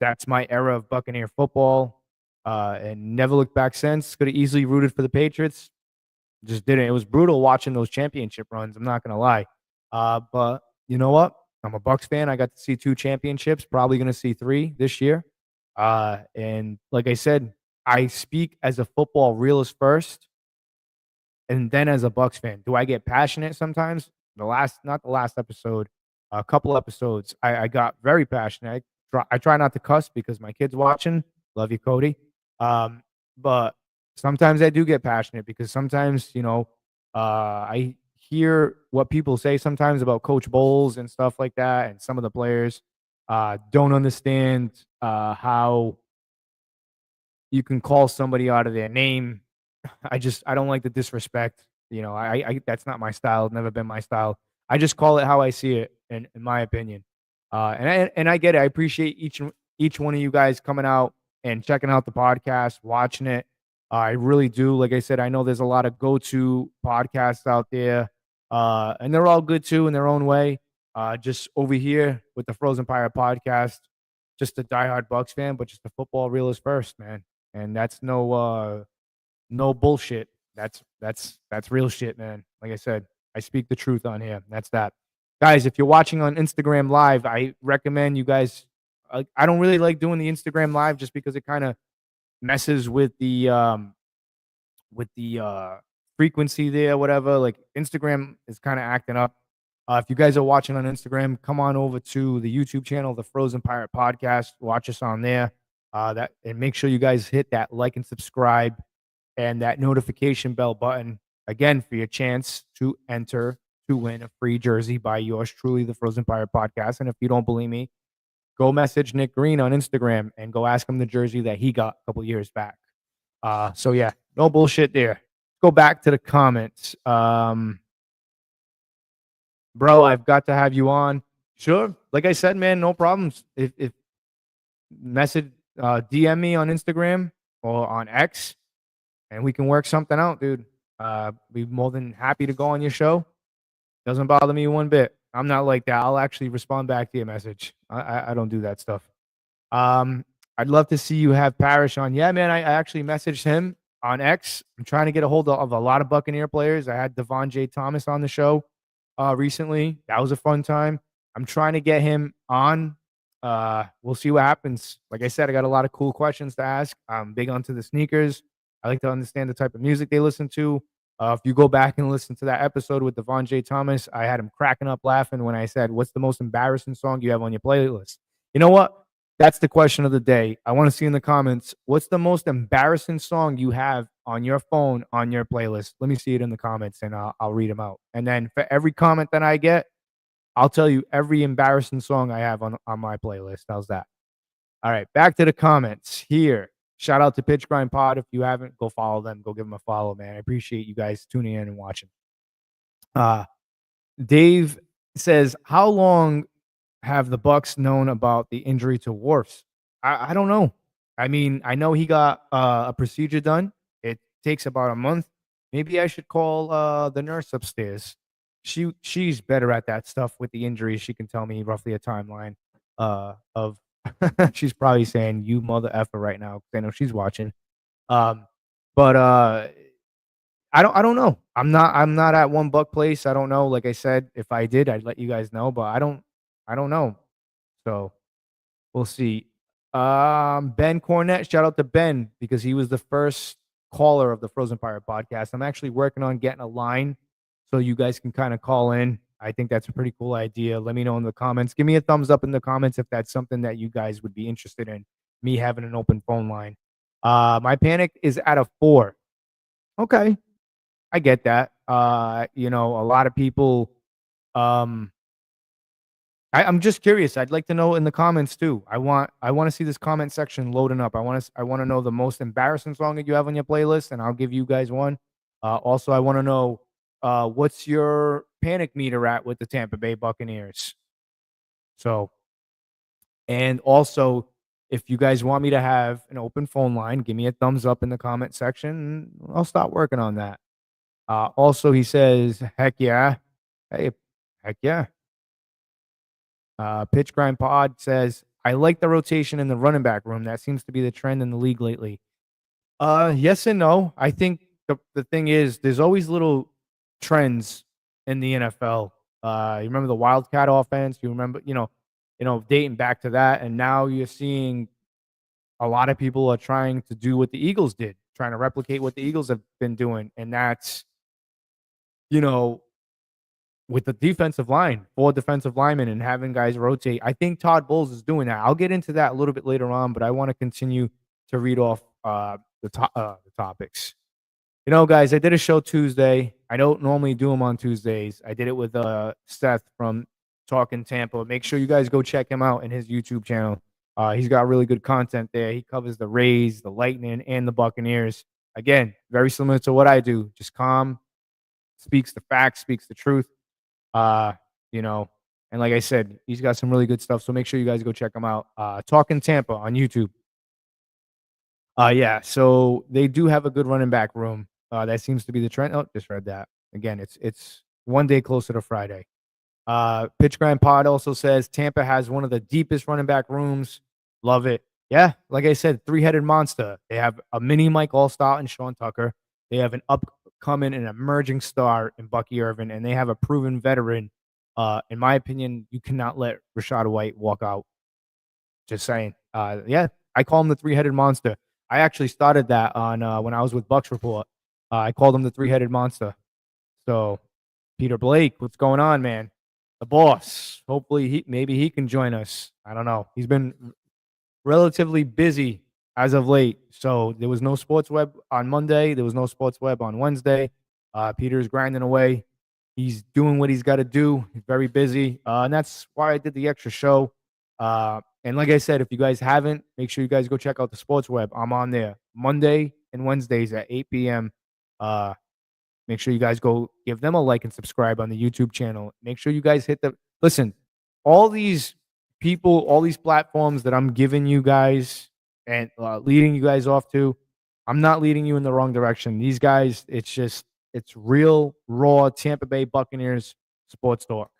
That's my era of Buccaneer football, and never looked back since. Could have easily rooted for the Patriots, just didn't. It was brutal watching those championship runs. I'm not gonna lie, but you know what? I'm a Bucs fan. I got to see 2 championships. Probably gonna see 3 this year. And like I said, I speak as a football realist first, and then as a Bucs fan. Do I get passionate sometimes? Not the last episode, a couple episodes, I got very passionate. I try not to cuss because my kid's watching. Love you, Cody. But sometimes I do get passionate because sometimes, I hear what people say sometimes about Coach Bowles and stuff like that, and some of the players don't understand how you can call somebody out of their name. I don't like the disrespect. I that's not my style. It's never been my style. I just call it how I see it, in my opinion. And I get it. I appreciate each one of you guys coming out and checking out the podcast, watching it. I really do. Like I said, I know there's a lot of go-to podcasts out there, and they're all good too in their own way. Just over here with the Frozen Pirate podcast, just a diehard Bucks fan, but just a football realist first, man. And that's no bullshit. That's real shit, man. Like I said, I speak the truth on here. That's that. Guys, if you're watching on Instagram Live, I recommend you guys. I don't really like doing the Instagram Live just because it kind of messes with the frequency there, whatever. Like Instagram is kind of acting up. If you guys are watching on Instagram, come on over to the YouTube channel, the Frozen Pirate Podcast. Watch us on there. And make sure you guys hit that like and subscribe and that notification bell button again for your chance to enter to win a free jersey by yours truly, the Frozen Pirate Podcast. And if you don't believe me, go message Nick Green on Instagram and go ask him the jersey that he got a couple years back. So yeah, no bullshit there. Go back to the comments. Bro, I've got to have you on. Sure. Like I said, man, no problems. If message, DM me on Instagram or on X, and we can work something out, dude. Be more than happy to go on your show. Doesn't bother me one bit. I'm not like that. I'll actually respond back to your message. I don't do that stuff. I'd love to see you have Parrish on. Yeah, man, I actually messaged him on X. I'm trying to get a hold of a lot of Buccaneer players. I had Devon J. Thomas on the show recently. That was a fun time. I'm trying to get him on. We'll see what happens. Like I said, I got a lot of cool questions to ask. I'm big onto the sneakers. I like to understand the type of music they listen to. If you go back and listen to that episode with Devon J. Thomas, I had him cracking up laughing when I said, "What's the most embarrassing song you have on your playlist?" You know what? That's the question of the day. I want to see in the comments, what's the most embarrassing song you have on your phone on your playlist? Let me see it in the comments, and I'll read them out. And then for every comment that I get, I'll tell you every embarrassing song I have on my playlist. How's that? All right, back to the comments here. Shout out to Pitch Grind Pod. If you haven't, go follow them. Go give them a follow, man. I appreciate you guys tuning in and watching. Dave says, how long have the Bucs known about the injury to Wirfs? I don't know. I mean, I know he got a procedure done. It takes about a month. Maybe I should call the nurse upstairs. She's better at that stuff with the injuries. She can tell me roughly a timeline of she's probably saying you mother effer right now because I know she's watching. But I don't know. I'm not at one Buck place. I don't know. Like I said, if I did, I'd let you guys know. But I don't know. So we'll see. Ben Cornett, shout out to Ben because he was the first caller of the Frozen Pirate podcast. I'm actually working on getting a line so you guys can kind of call in. I think that's a pretty cool idea. Let me know in the comments. Give me a thumbs up in the comments if that's something that you guys would be interested in, me having an open phone line. My panic is at a 4. Okay. I get that. A lot of people, I'm just curious. I'd like to know in the comments too. I want to see this comment section loading up. I want to know the most embarrassing song that you have on your playlist, and I'll give you guys one. Also, I want to know what's your panic meter at with the Tampa Bay Buccaneers. So, and also, if you guys want me to have an open phone line, give me a thumbs up in the comment section, and I'll start working on that. Also, he says, heck yeah. Hey, heck yeah. Pitch Grind Pod says, I like the rotation in the running back room. That seems to be the trend in the league lately. Yes and no. I think the thing is, there's always little trends in the NFL. You remember the Wildcat offense? You remember, dating back to that, and now you're seeing a lot of people are trying to do what the Eagles did, trying to replicate what the Eagles have been doing, and that's, with the defensive line, 4 defensive linemen, and having guys rotate. I think Todd Bowles is doing that. I'll get into that a little bit later on, but I want to continue to read off the topics. Guys, I did a show Tuesday. I don't normally do them on Tuesdays. I did it with Seth from Talking Tampa. Make sure you guys go check him out in his YouTube channel. He's got really good content there. He covers the Rays, the Lightning, and the Buccaneers. Again, very similar to what I do. Just calm, speaks the facts, speaks the truth. And like I said, he's got some really good stuff. So make sure you guys go check him out. Talking Tampa on YouTube. Yeah, so they do have a good running back room. That seems to be the trend. Oh, just read that. Again, it's one day closer to Friday. Pitch Grind Pod also says Tampa has one of the deepest running back rooms. Love it. Yeah, like I said, 3-headed monster. They have a mini Mike Allstott and Sean Tucker. They have an upcoming and emerging star in Bucky Irvin, and they have a proven veteran. In my opinion, you cannot let Rashad White walk out. Just saying. Yeah, I call him the 3-headed monster. I actually started that on when I was with Bucs Report. I called him the 3-headed monster. So, Peter Blake, what's going on, man? The boss. Hopefully, maybe he can join us. I don't know. He's been relatively busy as of late. So there was no Sports Web on Monday. There was no Sports Web on Wednesday. Peter's grinding away. He's doing what he's got to do. He's very busy. And that's why I did the extra show. And like I said, if you guys haven't, make sure you guys go check out the Sports Web. I'm on there Monday and Wednesdays at 8 p.m. Make sure you guys go give them a like and subscribe on the YouTube channel. Make sure you guys listen, all these people, all these platforms that I'm giving you guys and leading you guys off to, I'm not leading you in the wrong direction. These guys, it's real, raw Tampa Bay Buccaneers sports talk.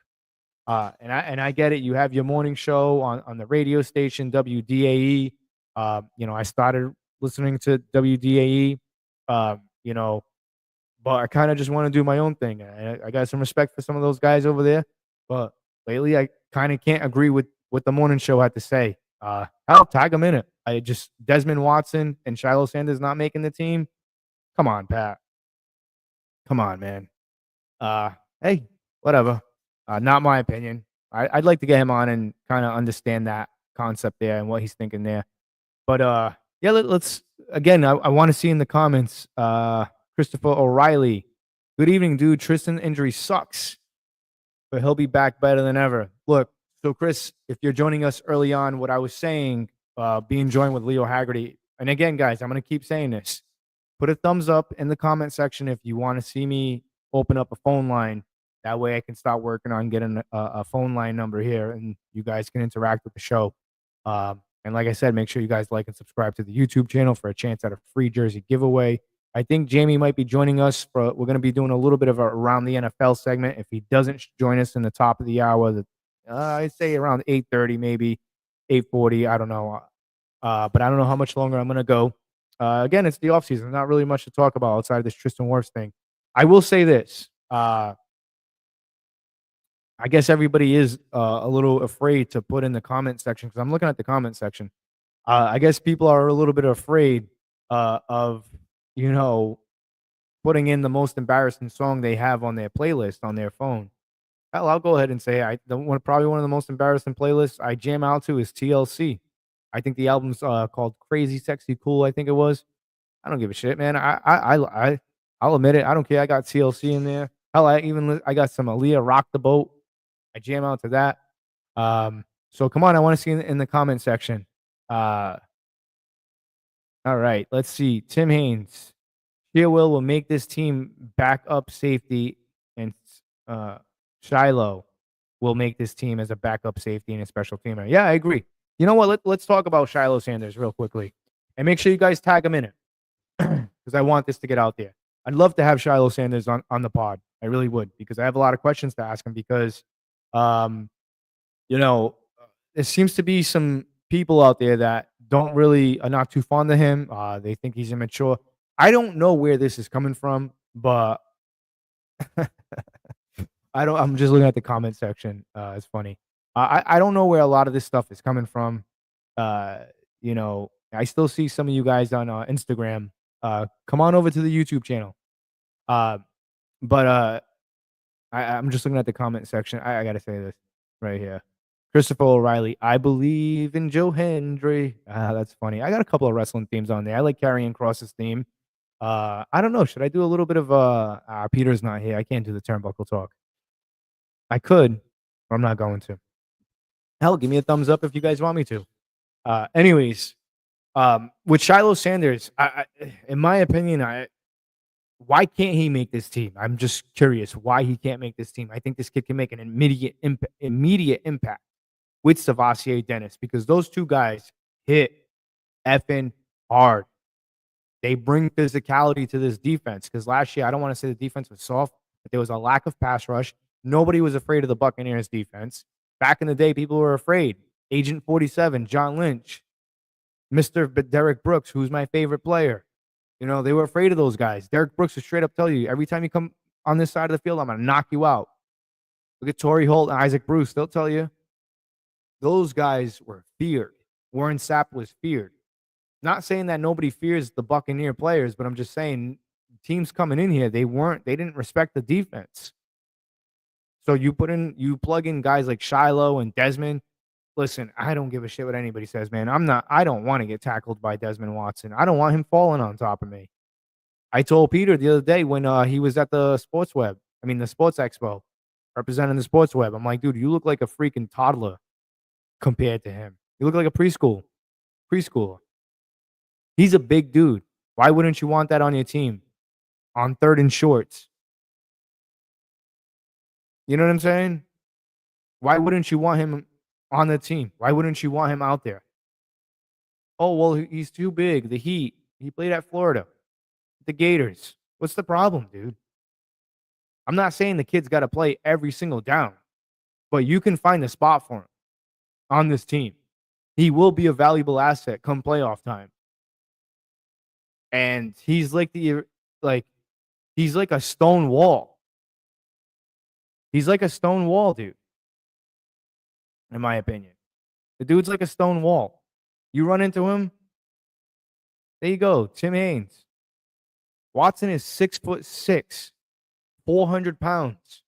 And I get it. You have your morning show on the radio station, WDAE. I started listening to WDAE, but I kind of just want to do my own thing. I got some respect for some of those guys over there, but lately I kind of can't agree with what the morning show had to say. Hell, tag them in it. Desmond Watson and Shiloh Sanders not making the team. Come on, Pat. Come on, man. Hey, whatever. Not my opinion. I'd like to get him on and kind of understand that concept there and what he's thinking there. But yeah, let's again. I want to see in the comments. Christopher O'Reilly. Good evening, dude. Tristan injury sucks, but he'll be back better than ever. Look, so Chris, if you're joining us early on, what I was saying, being joined with Leo Haggerty, and again, guys, I'm going to keep saying this. Put a thumbs up in the comment section if you want to see me open up a phone line. That way I can start working on getting a phone line number here, and you guys can interact with the show. And like I said, make sure you guys like and subscribe to the YouTube channel for a chance at a free jersey giveaway. I think Jamie might be joining us. We're going to be doing a little bit of a Around the NFL segment. If he doesn't join us in the top of the hour, I'd say around 8:30, maybe 8:40. I don't know. But I don't know how much longer I'm going to go. Again, it's the offseason. Not really much to talk about outside of this Tristan Wirfs thing. I will say this. I guess everybody is a little afraid to put in the comment section because I'm looking at the comment section. I guess people are a little bit afraid of putting in the most embarrassing song they have on their playlist on their phone. Hell, I'll go ahead and say probably one of the most embarrassing playlists I jam out to is TLC. I think the album's called Crazy Sexy Cool. I think it was. I don't give a shit, man. I'll admit it. I don't care. I got TLC in there. Hell, I got some Aaliyah Rock the Boat. I jam out to that. So come on, I want to see in the comment section. All right, let's see. Tim Haynes. Shearwill will make this team backup safety, and Shiloh will make this team as a backup safety and a special teamer. Yeah, I agree. You know what? Let's talk about Shiloh Sanders real quickly, and make sure you guys tag him in it because I want this to get out there. I'd love to have Shiloh Sanders on the pod. I really would because I have a lot of questions to ask him because, um, you know, there seems to be some people out there that don't really are not too fond of him. They think he's immature. I don't know where this is coming from, but I don't. I'm just looking at the comment section. It's funny. I don't know where a lot of this stuff is coming from. Uh, I still see some of you guys on Instagram. Come on over to the YouTube channel. Uh, but I'm just looking at the comment section. I gotta say this right here. Christopher O'Reilly. I believe in Joe Hendry. That's funny. I got a couple of wrestling themes on there. I like Karrion Cross's theme. I don't know. Should I do a little bit of Peter's not here. I can't do the turnbuckle talk. I could, but I'm not going to. Hell, give me a thumbs up if you guys want me to. Anyways, with Shiloh Sanders, in my opinion, why can't he make this team? I'm just curious why he can't make this team. I think this kid can make an immediate impact with Savasier Dennis because those two guys hit effing hard. They bring physicality to this defense because last year, I don't want to say the defense was soft, but there was a lack of pass rush. Nobody was afraid of the Buccaneers defense. Back in the day, people were afraid. Agent 47, John Lynch, Mr. Derek Brooks, who's my favorite player. They were afraid of those guys. Derek Brooks would straight up tell you, every time you come on this side of the field, I'm going to knock you out. Look at Torrey Holt and Isaac Bruce. They'll tell you. Those guys were feared. Warren Sapp was feared. Not saying that nobody fears the Buccaneer players, but I'm just saying teams coming in here, they didn't respect the defense. So you plug in guys like Shiloh and Desmond. Listen, I don't give a shit what anybody says, man. I don't want to get tackled by Desmond Watson. I don't want him falling on top of me. I told Peter the other day when he was at the Sports Expo, representing the Sports Web. I'm like, dude, you look like a freaking toddler compared to him. You look like a preschooler. He's a big dude. Why wouldn't you want that on your team? On 3rd and shorts. You know what I'm saying? Why wouldn't you want him on the team? Why wouldn't you want him out there? Oh, well, he's too big. The Heat. He played at Florida. The Gators. What's the problem, dude? I'm not saying the kid's got to play every single down, but you can find a spot for him on this team. He will be a valuable asset come playoff time. And he's like he's like a stone wall. He's like a stone wall, dude. In my opinion. The dude's like a stone wall. You run into him, there you go. Tim Haynes. Watson is 6'6", 400 pounds.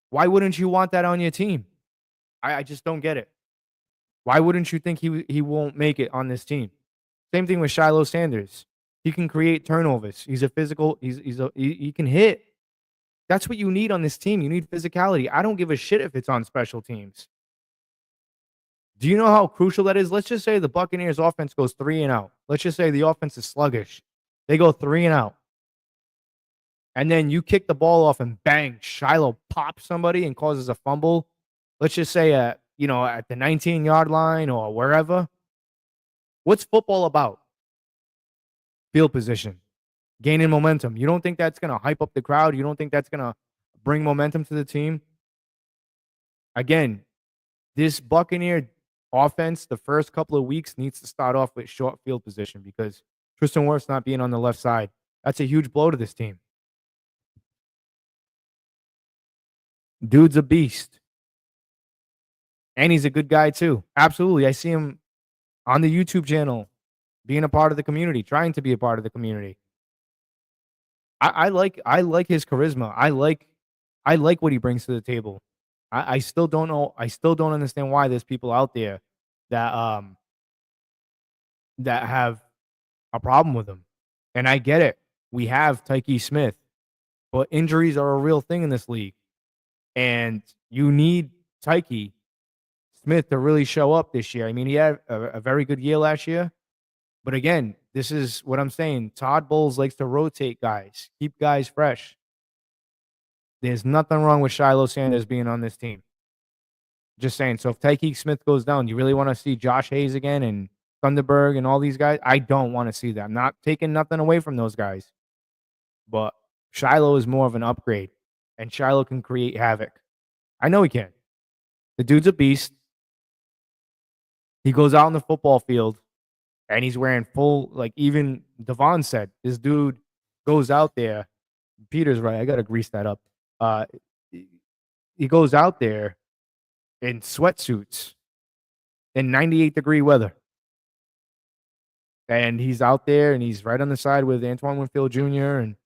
Why wouldn't you want that on your team? I just don't get it. Why wouldn't you think he won't make it on this team? Same thing with Shiloh Sanders. He can create turnovers. He's a physical. He can hit. That's what you need on this team. You need physicality. I don't give a shit if it's on special teams. Do you know how crucial that is? Let's just say the Buccaneers offense goes 3 and out. Let's just say the offense is sluggish. They go 3 and out. And then you kick the ball off and bang, Shiloh pops somebody and causes a fumble. Let's just say at the 19-yard line or wherever. What's football about? Field position. Gaining momentum. You don't think that's going to hype up the crowd? You don't think that's going to bring momentum to the team? Again, this Buccaneer offense, the first couple of weeks, needs to start off with short field position because Tristan Wirfs not being on the left side. That's a huge blow to this team. Dude's a beast. And he's a good guy too. Absolutely. I see him on the YouTube channel being a part of the community, trying to be a part of the community. I like his charisma. I like what he brings to the table. I still don't know. I still don't understand why there's people out there that have a problem with him. And I get it. We have Tyke Smith, but injuries are a real thing in this league. And you need Tyke Smith to really show up this year. I mean, he had a very good year last year. But again, this is what I'm saying. Todd Bowles likes to rotate guys, keep guys fresh. There's nothing wrong with Shiloh Sanders being on this team. Just saying. So if Tykeek Smith goes down, you really want to see Josh Hayes again and Thunderberg and all these guys? I don't want to see that. I'm not taking nothing away from those guys. But Shiloh is more of an upgrade, and Shiloh can create havoc. I know he can. The dude's a beast. He goes out on the football field, and he's wearing full, like even Devon said, this dude goes out there. Peter's right. I got to grease that up. He goes out there in sweatsuits in 98-degree weather. And he's out there, and he's right on the side with Antoine Winfield Jr., and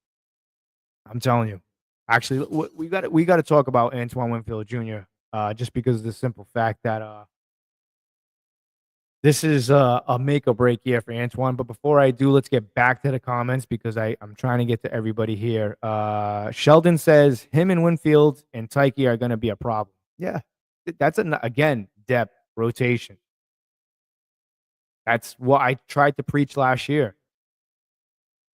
I'm telling you, actually, we got to talk about Antoine Winfield Jr. Just because of the simple fact that this is a make or break year for Antoine. But before I do, let's get back to the comments because I'm trying to get to everybody here. Sheldon says him and Winfield and Tyke are going to be a problem. Yeah, that's again depth rotation. That's what I tried to preach last year.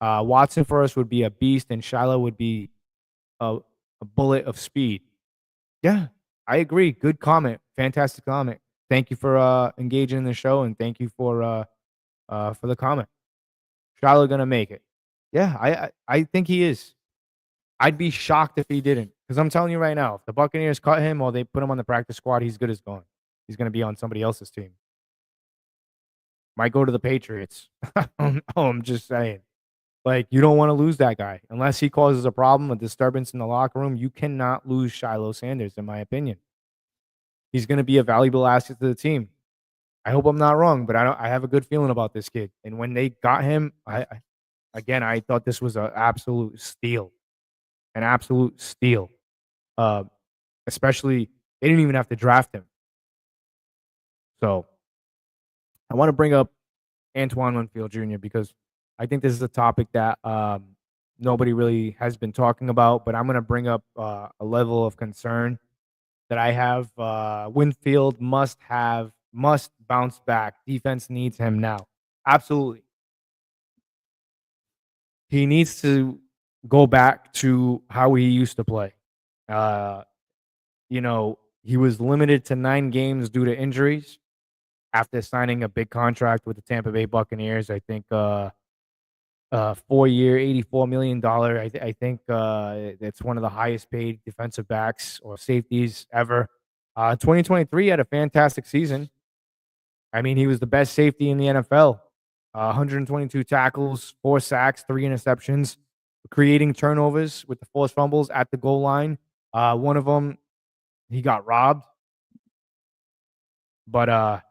Watson for us would be a beast, and Shiloh would be a bullet of speed. Yeah, I agree. Good comment. Fantastic comment. Thank you for engaging in the show, and thank you for the comment. Shiloh gonna make it. Yeah, I think he is. I'd be shocked if he didn't, because I'm telling you right now, if the Buccaneers cut him or they put him on the practice squad, he's good as gone. He's gonna be on somebody else's team. Might go to the Patriots. I'm just saying. Like, you don't want to lose that guy. Unless he causes a problem, a disturbance in the locker room, you cannot lose Shiloh Sanders, in my opinion. He's going to be a valuable asset to the team. I hope I'm not wrong, but I have a good feeling about this kid. And when they got him, I thought this was an absolute steal. An absolute steal. Especially, they didn't even have to draft him. So, I want to bring up Antoine Winfield Jr. because I think this is a topic that nobody really has been talking about, but I'm going to bring up a level of concern that I have. Winfield must bounce back. Defense needs him now. Absolutely. He needs to go back to how he used to play. He was limited to 9 games due to injuries after signing a big contract with the Tampa Bay Buccaneers. I think 4-year, $84 million. I think that's one of the highest paid defensive backs or safeties ever. 2023 had a fantastic season. I mean, he was the best safety in the NFL. 122 tackles, 4 sacks, 3 interceptions, creating turnovers with the forced fumbles at the goal line. One of them, he got robbed. But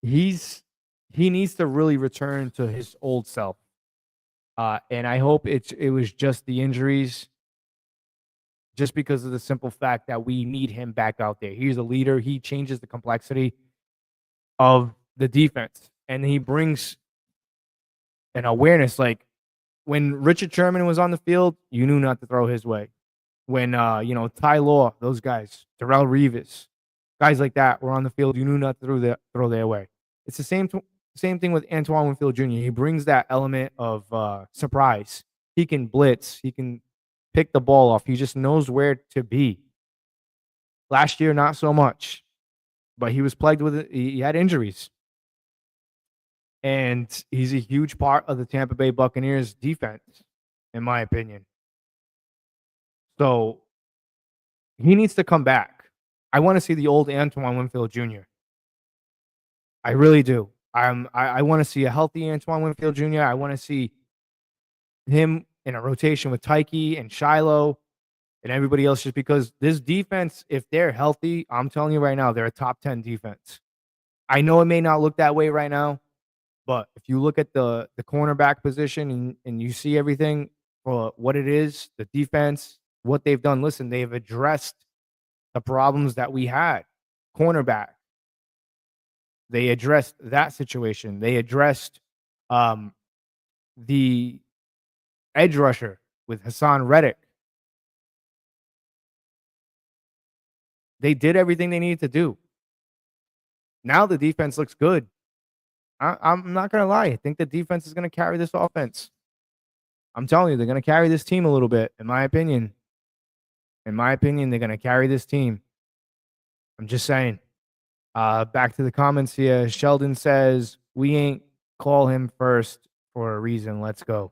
he needs to really return to his old self. And I hope it was just the injuries, just because of the simple fact that we need him back out there. He's a leader. He changes the complexity of the defense, and he brings an awareness. Like when Richard Sherman was on the field, you knew not to throw his way. When Ty Law, those guys, Darrell Revis, guys like that were on the field, you knew not to throw their way. It's the same thing with Antoine Winfield Jr. He brings that element of surprise. He can blitz. He can pick the ball off. He just knows where to be. Last year, not so much, but he was plagued with it. He had injuries. And he's a huge part of the Tampa Bay Buccaneers defense, in my opinion. So he needs to come back. I want to see the old Antoine Winfield Jr. I really do. I want to see a healthy Antoine Winfield Jr. I want to see him in a rotation with Tyke and Shiloh and everybody else, just because this defense, if they're healthy, I'm telling you right now, they're a top 10 defense. I know it may not look that way right now, but if you look at the cornerback position and you see everything for what it is, the defense, what they've done, listen, they've addressed the problems that we had. Cornerback. They addressed that situation. They addressed the edge rusher with Hassan Reddick. They did everything they needed to do. Now the defense looks good. I'm not going to lie. I think the defense is going to carry this offense. I'm telling you, they're going to carry this team a little bit, in my opinion. In my opinion, they're going to carry this team. I'm just saying. Back to the comments here. Sheldon says, we ain't call him first for a reason. Let's go.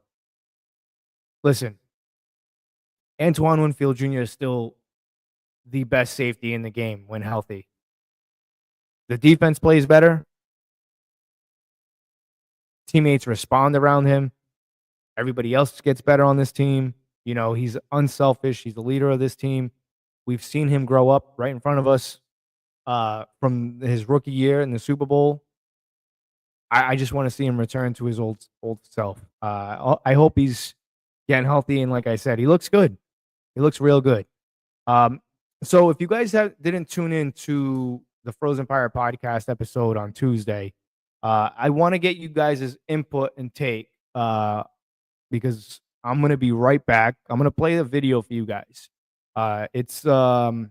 Listen, Antoine Winfield Jr. is still the best safety in the game when healthy. The defense plays better. Teammates respond around him. Everybody else gets better on this team. You know, he's unselfish. He's the leader of this team. We've seen him grow up right in front of us from his rookie year in the Super Bowl. I just want to see him return to his old self. I hope he's getting healthy. And like I said, he looks good. He looks real good. So if you guys didn't tune in to the Frozen Pirate podcast episode on Tuesday, I want to get you guys' input and take because I'm going to be right back. I'm going to play the video for you guys. It's I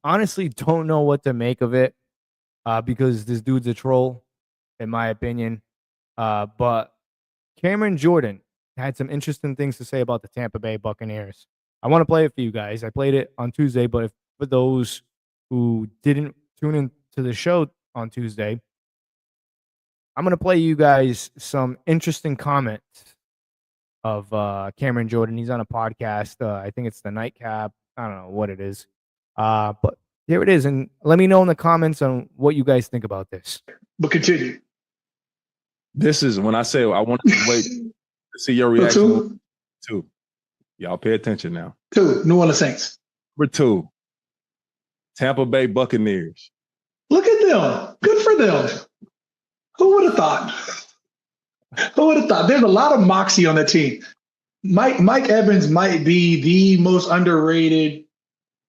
honestly don't know what to make of it because this dude's a troll, in my opinion. But Cameron Jordan had some interesting things to say about the Tampa Bay Buccaneers. I want to play it for you guys. I played it on Tuesday, but for those who didn't tune in to the show on Tuesday, I'm going to play you guys some interesting comments of Cameron Jordan. He's on a podcast. I think it's the Nightcap. I don't know what it is. But here it is. And let me know in the comments on what you guys think about this.
But continue.
This is when I say I want to wait to see your reaction. Two. Y'all pay attention now.
2, New Orleans Saints.
Number 2, Tampa Bay Buccaneers.
Look at them. Good for them. Who would have thought? Who would have thought? There's a lot of moxie on the team. Mike Evans might be the most underrated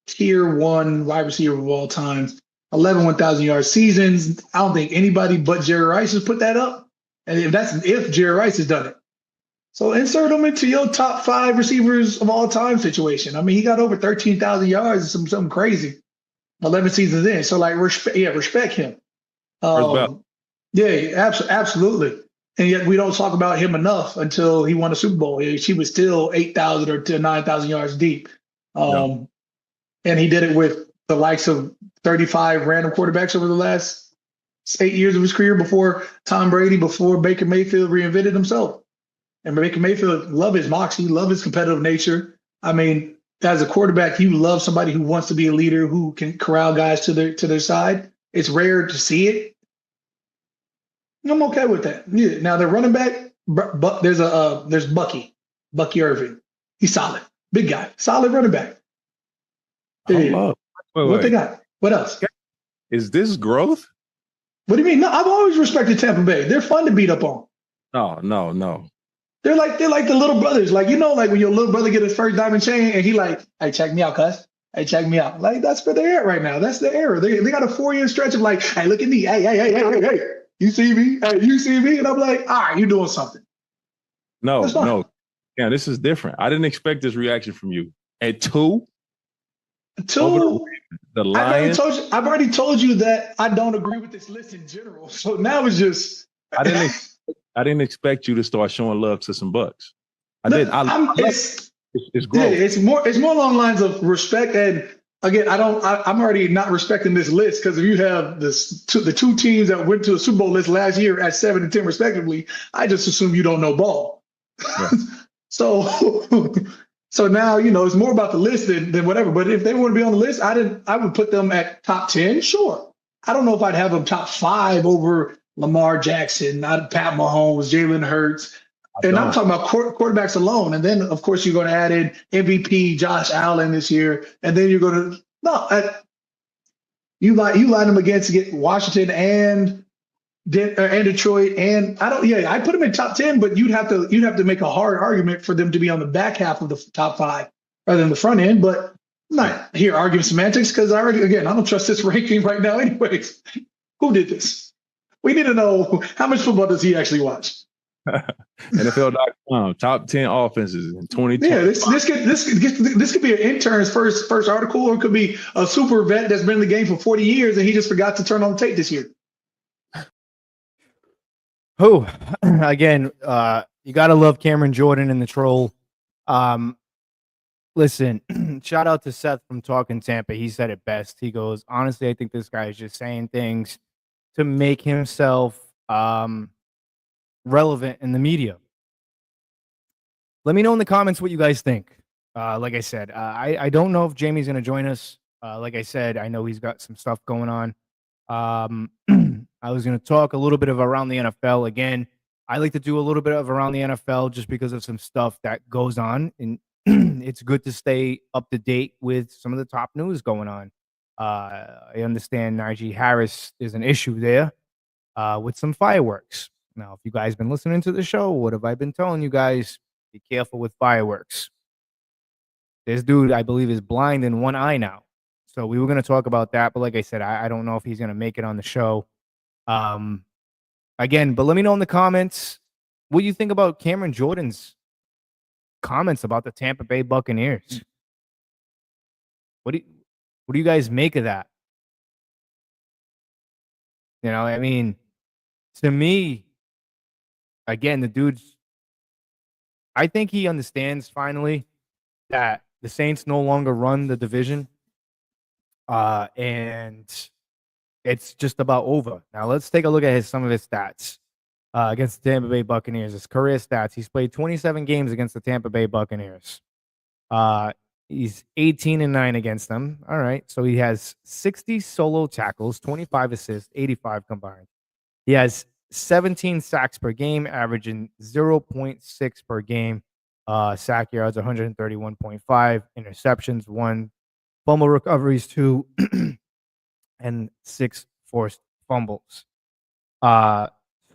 tier 1 wide receiver of all time. 11 1,000-yard seasons. I don't think anybody but Jerry Rice has put that up. And if Jerry Rice has done it. So insert him into your top 5 receivers of all time situation. I mean, he got over 13,000 yards, something crazy. 11 seasons in. So like, respect him. Yeah, absolutely. And yet we don't talk about him enough until he won a Super Bowl. He was still 8,000 or 9,000 yards deep. And he did it with the likes of 35 random quarterbacks over the last 8 years of his career before Tom Brady, before Baker Mayfield reinvented himself. And Baker Mayfield, love his moxie, love his competitive nature. I mean, as a quarterback, you love somebody who wants to be a leader, who can corral guys to their side. It's rare to see it. I'm okay with that. Yeah. Now the running back, there's Bucky Irving. He's solid, big guy, solid running back. Yeah. What they got? What else?
Is this growth?
What do you mean? No, I've always respected Tampa Bay. They're fun to beat up on.
No.
They're like the little brothers. Like, you know, like when your little brother get his first diamond chain and he like, hey, check me out, cuz. Hey, check me out. Like, that's where they're at right now. That's the era. They got a 4-year stretch of like, hey, look at me. Hey. You see me? Hey, you see me? And I'm like, all right, you're doing something.
No. Yeah, this is different. I didn't expect this reaction from you. At 2? The Lions.
I've already told you that I don't agree with this list in general. So now it's just
I didn't expect you to start showing love to some Bucs. It's growth.
Yeah, it's more along the lines of respect. And again, I'm already not respecting this list because if you have the 2 teams that went to a Super Bowl list last year at 7 and 10 respectively, I just assume you don't know ball. Yeah. So now, you know, it's more about the list than whatever. But if they want to be on the list, I would put them at top 10. Sure. I don't know if I'd have them top 5 over Lamar Jackson, not Pat Mahomes, Jalen Hurts. And I'm talking about quarterbacks alone. And then, of course, you're going to add in MVP Josh Allen this year. And then you're going to you line them against Washington and Detroit. And I put them in top 10, but you'd have to make a hard argument for them to be on the back half of the top 5 rather than the front end. But I'm not here arguing semantics because I don't trust this ranking right now anyways. Who did this? We need to know how much football does he actually watch?
NFL.com, top 10 offenses in 2020.
Yeah, this could be an intern's first article, or it could be a super vet that's been in the game for 40 years and he just forgot to turn on the tape this year.
Again, you gotta love Cameron Jordan and the troll. Listen, shout out to Seth from Talking Tampa. He said it best. He goes, honestly, I think this guy is just saying things to make himself relevant in the media. Let me know in the comments what you guys think. Like I said, I don't know if Jamie's going to join us. Like I said, I know he's got some stuff going on. I was going to talk a little bit of around the NFL again. I like to do a little bit of around the NFL just because of some stuff that goes on, and it's good to stay up to date with some of the top news going on. I understand Najee Harris is an issue there with some fireworks. Now, if you guys been listening to the show, what have I been telling you guys? Be careful with fireworks. This dude, I believe, is blind in one eye now. So we were going to talk about that, but like I said, I don't know if he's going to make it on the show. Again, but let me know in the comments what you think about Cameron Jordan's comments about the Tampa Bay Buccaneers. What do you guys make of that? You know, I mean, to me, again, the dude's, I think he understands finally that the Saints no longer run the division. And it's just about over. Now let's take a look at some of his stats against the Tampa Bay Buccaneers. His career stats. He's played 27 games against the Tampa Bay Buccaneers. He's 18-9 against them. All right. So he has 60 solo tackles, 25 assists, 85 combined. He has 17 sacks per game, averaging 0.6 per game. Sack yards, 131.5. Interceptions, 1. Fumble recoveries, 2. And 6 forced fumbles.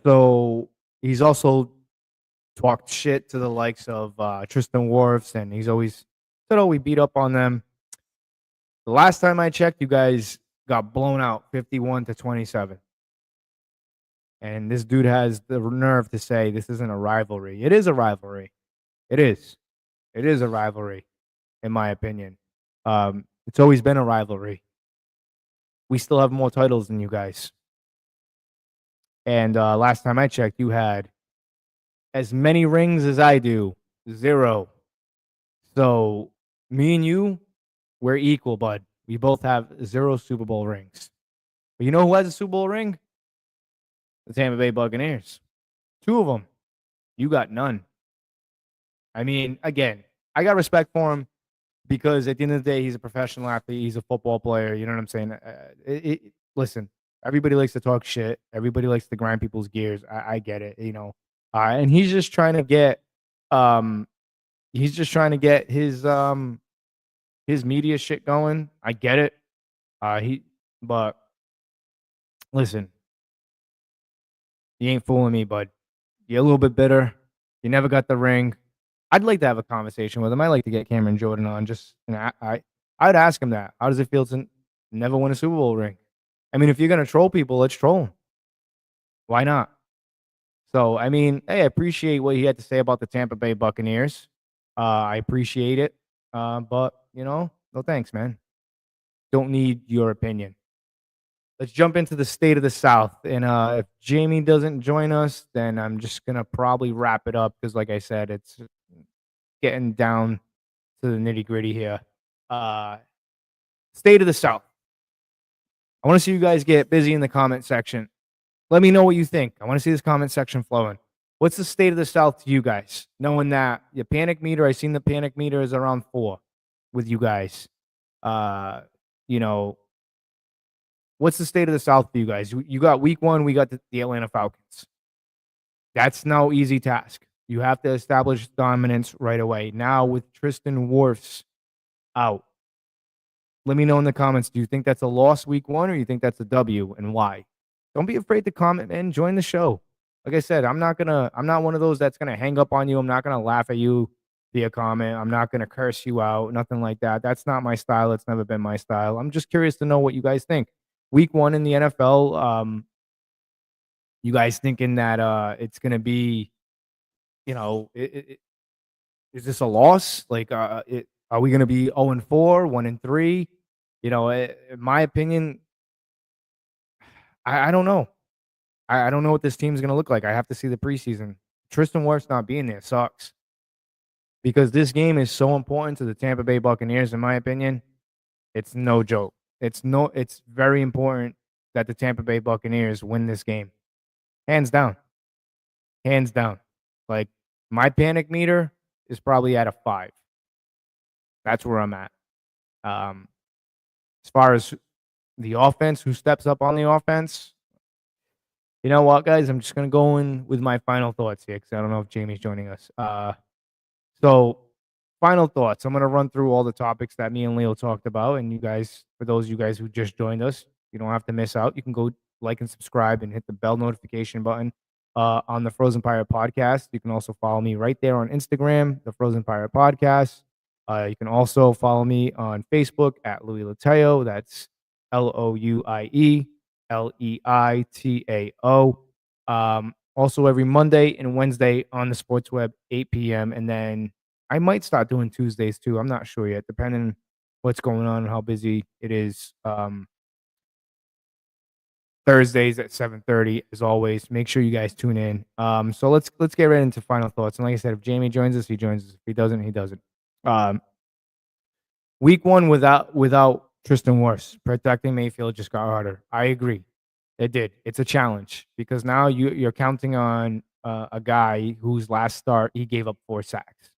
So he's also talked shit to the likes of Tristan Wirfs, and he's always said, "Oh, we beat up on them." The last time I checked, you guys got blown out 51-27. And this dude has the nerve to say this isn't a rivalry. It is a rivalry. It is. It is a rivalry, in my opinion. It's always been a rivalry. We still have more titles than you guys. And last time I checked, you had as many rings as I do. 0. So me and you, we're equal, bud. We both have 0 Super Bowl rings. But you know who has a Super Bowl ring? The Tampa Bay Buccaneers. 2 of them. You got none. I mean, again, I got respect for him because at the end of the day, he's a professional athlete. He's a football player. You know what I'm saying? Listen, everybody likes to talk shit. Everybody likes to grind people's gears. I get it, you know. And he's just trying to get his media shit going. I get it. But listen, you ain't fooling me, bud. You're a little bit bitter. You never got the ring. I'd like to have a conversation with him. I like to get Cameron Jordan on. Just, you know, I'd ask him that. How does it feel to never win a Super Bowl ring? I mean, if you're gonna troll people, let's troll them. Why not? So, I mean, hey, I appreciate what he had to say about the Tampa Bay Buccaneers. I appreciate it. But you know, no thanks, man. Don't need your opinion. Let's jump into the state of the South. And if Jamie doesn't join us, then I'm just gonna probably wrap it up because, like I said, it's getting down to the nitty gritty here. State of the South. I want to see you guys get busy in the comment section. Let me know what you think. I want to see this comment section flowing. What's the state of the South to you guys? Knowing that your panic meter, I seen the panic meter is around 4 with you guys. You know, what's the state of the South for you guys? You got week 1, we got the Atlanta Falcons. That's no easy task. You have to establish dominance right away. Now with Tristan Wirfs out, let me know in the comments. Do you think that's a loss week 1 or you think that's a W and why? Don't be afraid to comment and join the show. Like I said, I'm not one of those that's gonna hang up on you. I'm not gonna laugh at you via comment. I'm not gonna curse you out, nothing like that. That's not my style. It's never been my style. I'm just curious to know what you guys think. Week 1 in the NFL, you guys thinking that it's gonna be, you know, is this a loss? Like, are we gonna be 0-4, 1-3? You know, in my opinion, I don't know. I don't know what this team's gonna look like. I have to see the preseason. Tristan Wirfs not being there sucks because this game is so important to the Tampa Bay Buccaneers, in my opinion. It's no joke. It's very important that the Tampa Bay Buccaneers win this game. Hands down. Hands down. Like, my panic meter is probably at a 5. That's where I'm at. As far as the offense, who steps up on the offense, you know what, guys? I'm just going to go in with my final thoughts here because I don't know if Jamie's joining us. So, final thoughts. I'm going to run through all the topics that me and Leo talked about. And you guys, for those of you guys who just joined us, you don't have to miss out. You can go like and subscribe and hit the bell notification button on the Frozen Pirate Podcast. You can also follow me right there on Instagram, the Frozen Pirate Podcast. You can also follow me on Facebook at Louis Lateo. That's LouiLeitao. Also every Monday and Wednesday on the Sports Web, 8 p.m. And then I might start doing Tuesdays too. I'm not sure yet, depending what's going on and how busy it is. Thursdays at 7:30, as always. Make sure you guys tune in. So let's get right into final thoughts. And like I said, if Jamie joins us, he joins us. If he doesn't, he doesn't. Week 1 without Tristan Wirfs, protecting Mayfield just got harder. I agree. It did. It's a challenge because now you're counting on a guy whose last start he gave up 4 sacks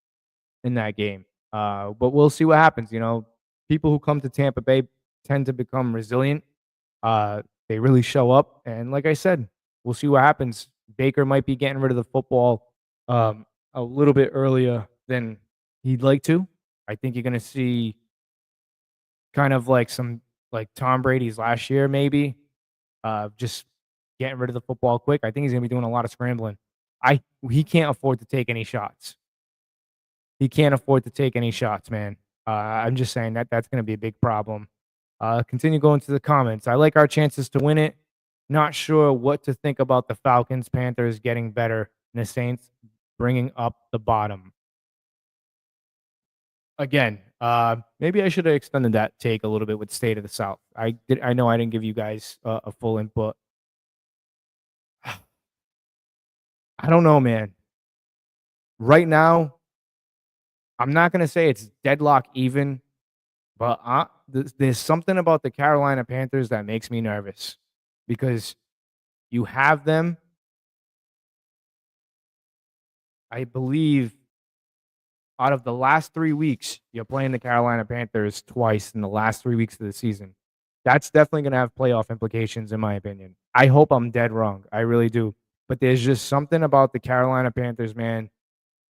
in that game. But we'll see what happens. You know, people who come to Tampa Bay tend to become resilient. They really show up, and like I said, we'll see what happens. Baker might be getting rid of the football a little bit earlier than he'd like to. I think you're going to see kind of like some like Tom Brady's last year, maybe. Just getting rid of the football quick. I think he's going to be doing a lot of scrambling. He can't afford to take any shots. He can't afford to take any shots, man. I'm just saying that's going to be a big problem. Continue going to the comments. I like our chances to win it. Not sure what to think about the Falcons, Panthers getting better, and the Saints bringing up the bottom. Again, maybe I should have extended that take a little bit with State of the South. I know I didn't give you guys a full input. I don't know, man. Right now, I'm not going to say it's deadlock even, but there's something about the Carolina Panthers that makes me nervous because you have them, I believe, out of the last 3 weeks, you're playing the Carolina Panthers twice in the last 3 weeks of the season. That's definitely going to have playoff implications, in my opinion. I hope I'm dead wrong. I really do. But there's just something about the Carolina Panthers, man.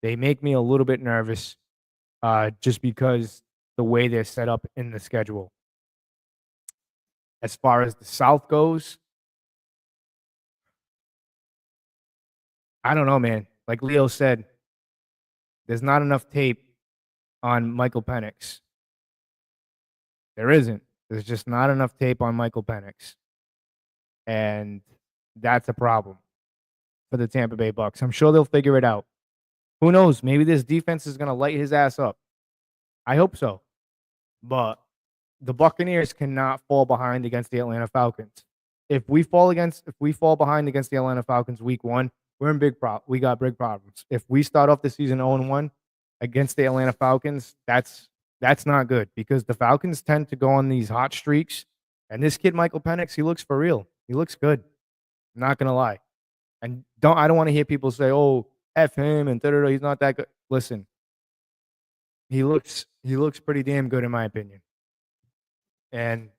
They make me a little bit nervous just because the way they're set up in the schedule. As far as the South goes, I don't know, man. Like Leo said, there's not enough tape on Michael Penix. There isn't. There's just not enough tape on Michael Penix. And that's a problem for the Tampa Bay Bucs. I'm sure they'll figure it out. Who knows? Maybe this defense is going to light his ass up. I hope so. But the Buccaneers cannot fall behind against the Atlanta Falcons. If we fall behind against the Atlanta Falcons week 1, we're in we got big problems. If we start off the season 0-1 against the Atlanta Falcons, that's not good because the Falcons tend to go on these hot streaks. And this kid, Michael Penix, he looks for real. He looks good. I'm not gonna lie. And I don't want to hear people say, "Oh, F him," and he's not that good. Listen, he looks pretty damn good in my opinion. And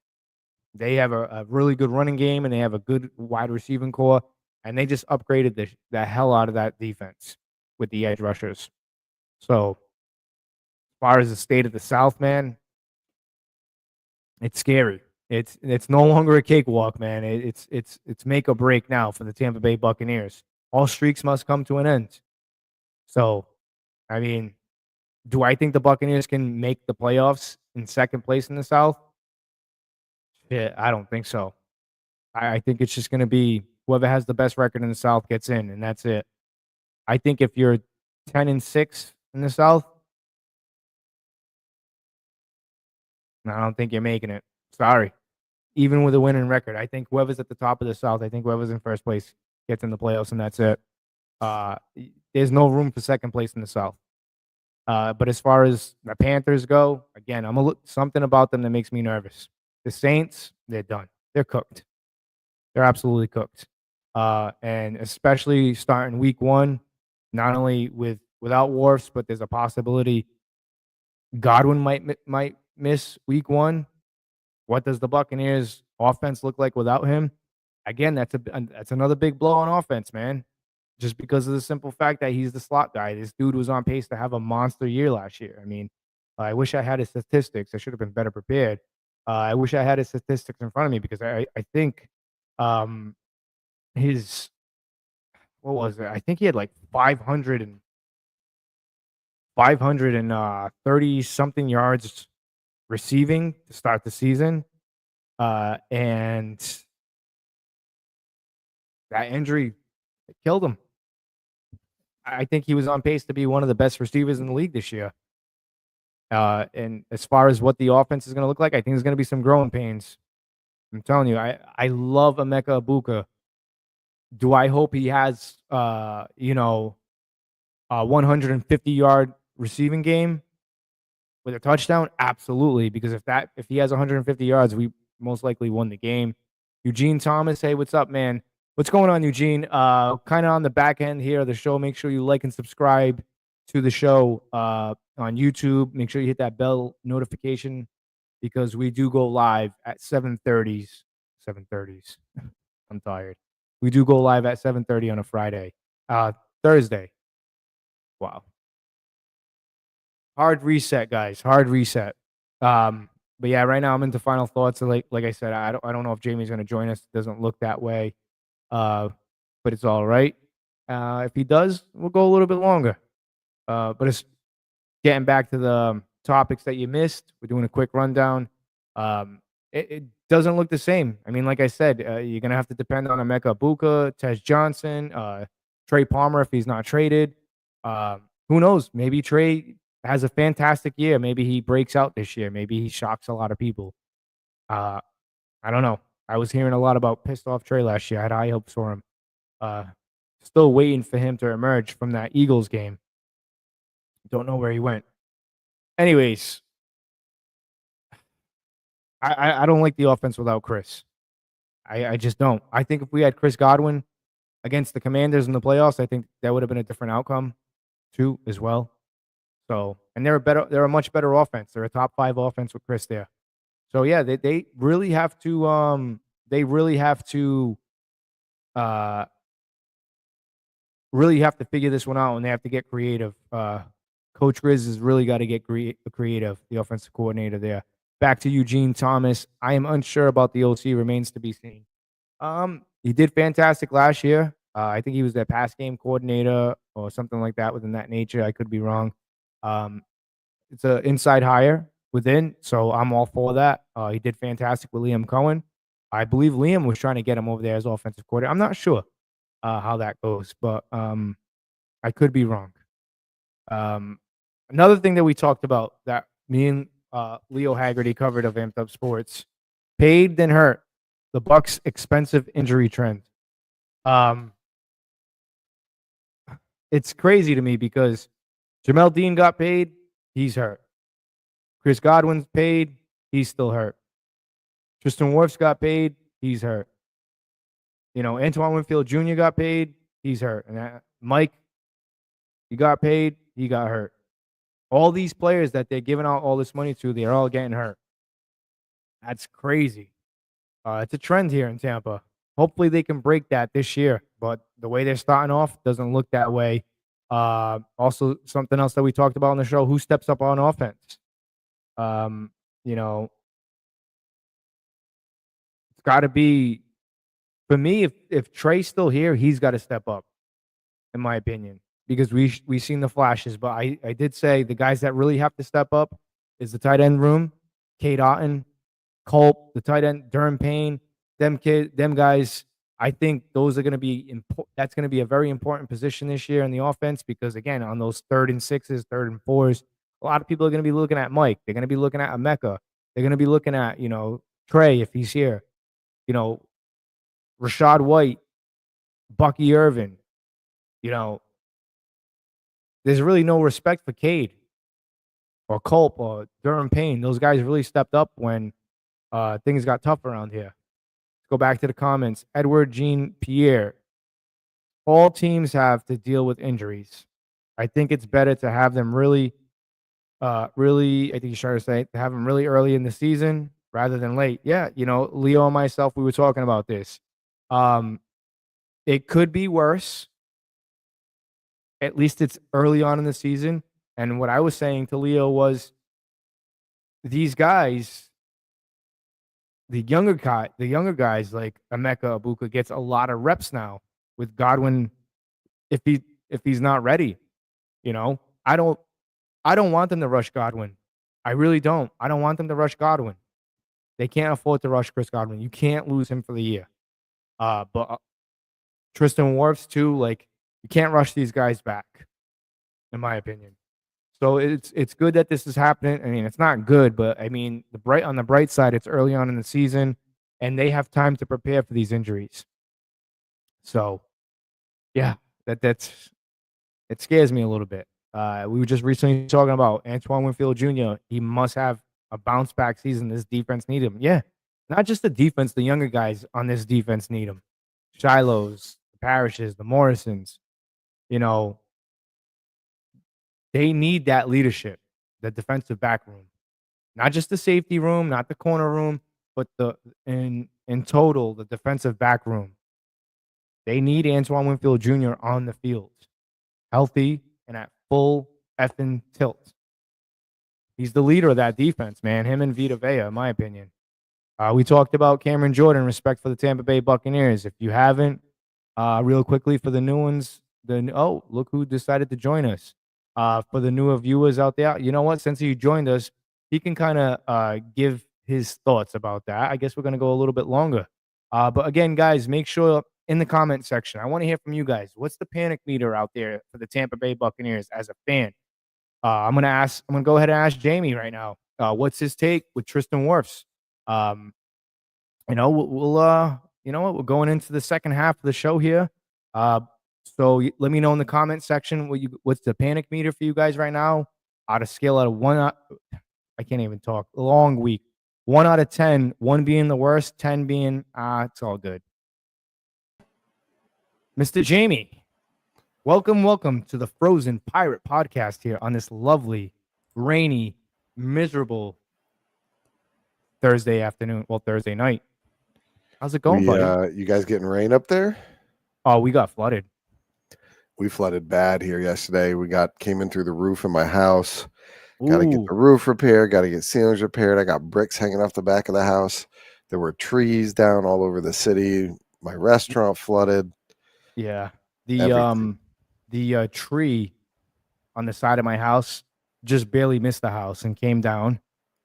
they have a really good running game, and they have a good wide receiving core, and they just upgraded the hell out of that defense with the edge rushers. So, as far as the state of the South, man, it's scary. It's no longer a cakewalk, man. It's make or break now for the Tampa Bay Buccaneers. All streaks must come to an end. So, I mean, do I think the Buccaneers can make the playoffs in second place in the South? Yeah, I don't think so. I think it's just going to be whoever has the best record in the South gets in, and that's it. I think if you're 10-6 in the South, I don't think you're making it. Sorry. Even with a winning record, I think whoever's at the top of the South, I think whoever's in first place gets in the playoffs, and that's it. There's no room for second place in the South. But as far as the Panthers go, again, I'm something about them that makes me nervous. The Saints, they're done. They're cooked. They're absolutely cooked. And especially starting week 1, not only without Wirfs, but there's a possibility Godwin might miss week 1. What does the Buccaneers offense look like without him? Again, that's another big blow on offense, man. Just because of the simple fact that he's the slot guy. This dude was on pace to have a monster year last year. I mean, I wish I had his statistics. I should have been better prepared. I wish I had his statistics in front of me because I think his what was it? I think he had like 530 something yards receiving to start the season. And that injury killed him. I think he was on pace to be one of the best receivers in the league this year. And as far as what the offense is going to look like, I think there's going to be some growing pains. I'm telling you, I love Emeka Ibuka. Do I hope he has, a 150-yard receiving game with a touchdown? Absolutely, because if he has 150 yards, we most likely won the game. Eugene Thomas, hey, what's up, man? What's going on, Eugene? Kind of on the back end here of the show. Make sure you like and subscribe to the show on YouTube. Make sure you hit that bell notification because we do go live at 7:30s. 7:30s. I'm tired. We do go live at 7:30 on a Friday. Thursday. Wow. Hard reset, guys. Hard reset. But yeah, right now I'm into final thoughts. Like I said, I don't know if Jamie's going to join us. It doesn't look that way. But it's all right. If he does, we'll go a little bit longer. But it's getting back to the topics that you missed. We're doing a quick rundown. It doesn't look the same. I mean, like I said, you're going to have to depend on Emeka Ibuka, Tej Johnson, Trey Palmer if he's not traded. Who knows? Maybe Trey has a fantastic year. Maybe he breaks out this year. Maybe he shocks a lot of people. I don't know. I was hearing a lot about pissed off Trey last year. I had high hopes for him. Still waiting for him to emerge from that Eagles game. Don't know where he went. Anyways, I don't like the offense without Chris. I just don't. I think if we had Chris Godwin against the Commanders in the playoffs, I think that would have been a different outcome too, as well. So, and they're a much better offense. They're a top 5 offense with Chris there. So yeah, they really have to figure this one out, and they have to get creative. Coach Grizz has really got to get creative, the offensive coordinator there. Back to Eugene Thomas. I am unsure about the OC, remains to be seen. He did fantastic last year. I think he was their pass game coordinator or something like that within that nature. I could be wrong. It's an inside hire within, so I'm all for that. He did fantastic with Liam Cohen. I believe Liam was trying to get him over there as offensive coordinator. I'm not sure how that goes, but I could be wrong. Another thing that we talked about that me and Leo Haggerty covered of Amped Up Sports, paid then hurt. The Bucs' expensive injury trend. It's crazy to me because Jamel Dean got paid, he's hurt. Chris Godwin's paid, he's still hurt. Tristan Wirfs got paid, he's hurt. Antoine Winfield Jr. got paid, he's hurt. And Mike, he got paid, he got hurt. All these players that they're giving out all this money to, they're all getting hurt. That's crazy. It's a trend here in Tampa. Hopefully they can break that this year, but the way they're starting off doesn't look that way. Also, something else that we talked about on the show, who steps up on offense? It's got to be, for me, if Trey's still here, he's got to step up, in my opinion, because we've seen the flashes. But I did say the guys that really have to step up is the tight end room, Cade Otton, Culp, the tight end, Durham Payne, them guys. I think those are going to be that's going to be a very important position this year in the offense because, again, on those 3rd and 6s, 3rd and 4s, a lot of people are going to be looking at Mike. They're going to be looking at Emeka. They're going to be looking at, Trey if he's here. Rashad White, Bucky Irvin. There's really no respect for Cade. or Culp or Durham Payne. Those guys really stepped up when things got tough around here. Let's go back to the comments. Edward Jean Pierre. All teams have to deal with injuries. I think it's better to have them really, I think he's trying to say, to have them really early in the season rather than late. Yeah, Leo and myself, we were talking about this. It could be worse. At least it's early on in the season. And what I was saying to Leo was these guys, the younger guys like Emeka Ibuka gets a lot of reps now with Godwin if he's not ready. I don't want them to rush Godwin. I really don't. I don't want them to rush Godwin. They can't afford to rush Chris Godwin. You can't lose him for the year. But Tristan Wirfs too, like you can't rush these guys back, in my opinion. So it's good that this is happening. I mean, it's not good, but I mean, on the bright side, it's early on in the season, and they have time to prepare for these injuries. So, yeah, it scares me a little bit. We were just recently talking about Antoine Winfield Jr. He must have a bounce back season. This defense need him. Yeah, not just the defense. The younger guys on this defense need him. Shiloh's, the Parishes, the Morrisons. They need that leadership, the defensive back room, not just the safety room, not the corner room, but in total the defensive back room. They need Antoine Winfield Jr. on the field, healthy and at full effing tilt. He's the leader of that defense, man. Him and Vita Vea, in my opinion. We talked about Cameron Jordan, respect for the Tampa Bay Buccaneers. If you haven't, real quickly for the new ones, look who decided to join us. For the newer viewers out there, you know what? Since he joined us, he can kind of give his thoughts about that. I guess we're going to go a little bit longer. But again, guys, make sure in the comment section, I want to hear from you guys. What's the panic meter out there for the Tampa Bay Buccaneers as a fan? I'm going to go ahead and ask Jamie right now. What's his take with Tristan Wirfs? We're going into the second half of the show here. So let me know in the comment section what's the panic meter for you guys right now. Out of scale out of 1, I can't even talk. Long week. 1 out of 10. 1 being the worst, 10 being it's all good. Mr. Jamie, welcome to the Frozen Pirate Podcast here on this lovely, rainy, miserable Thursday afternoon. Well, Thursday night. How's it going, buddy?
You guys getting rain up there?
Oh, we got flooded.
We flooded bad here yesterday. Came in through the roof of my house. Got to get the roof repaired. Got to get ceilings repaired. I got bricks hanging off the back of the house. There were trees down all over the city. My restaurant flooded.
Yeah, the tree on the side of my house just barely missed the house and came down.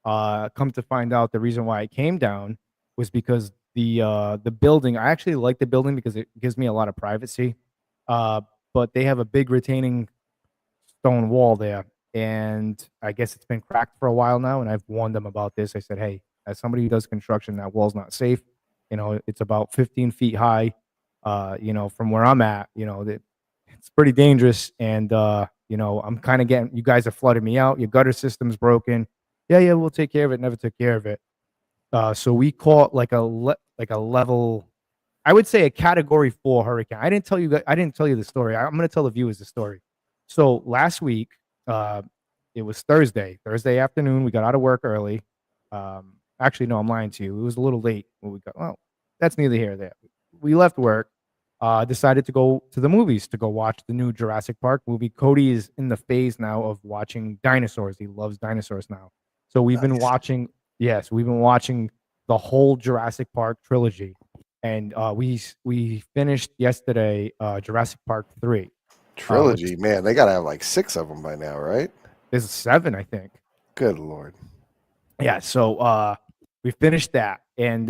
Come to find out, the reason why it came down was because the building. I actually like the building because it gives me a lot of privacy. But they have a big retaining stone wall there, and I guess it's been cracked for a while now. And I've warned them about this. I said, hey, as somebody who does construction, that wall's not safe. It's about 15 feet high. From where I'm at, it's pretty dangerous. And I'm kind of getting. You guys have flooded me out. Your gutter system's broken. Yeah, we'll take care of it. Never took care of it. So we caught like a level. I would say a category 4 hurricane. I didn't tell you the story. I'm going to tell the viewers the story. So last week, it was Thursday afternoon. We got out of work early. Actually, no, I'm lying to you. It was a little late when we got. Well, that's neither here nor there. We left work, decided to go to the movies to go watch the new Jurassic Park movie. Cody is in the phase now of watching dinosaurs. He loves dinosaurs now. So we've been watching. Yes, we've been watching the whole Jurassic Park trilogy. And we finished yesterday Jurassic Park 3.
Trilogy, man. They got to have like 6 of them by now, right?
There's 7, I think.
Good Lord.
Yeah, so we finished that. And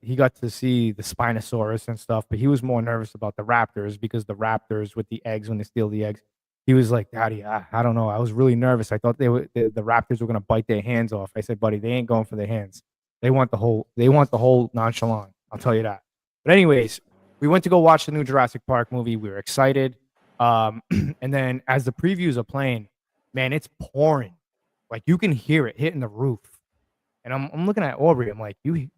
he got to see the Spinosaurus and stuff. But he was more nervous about the raptors because the raptors with the eggs, when they steal the eggs, he was like, Daddy, I don't know. I was really nervous. I thought the raptors were going to bite their hands off. I said, buddy, they ain't going for their hands. They want the whole nonchalant. I'll tell you that. But anyways, we went to go watch the new Jurassic Park movie. We were excited. And then as the previews are playing, man, it's pouring. Like you can hear it hitting the roof. And I'm looking at Aubrey. I'm like, you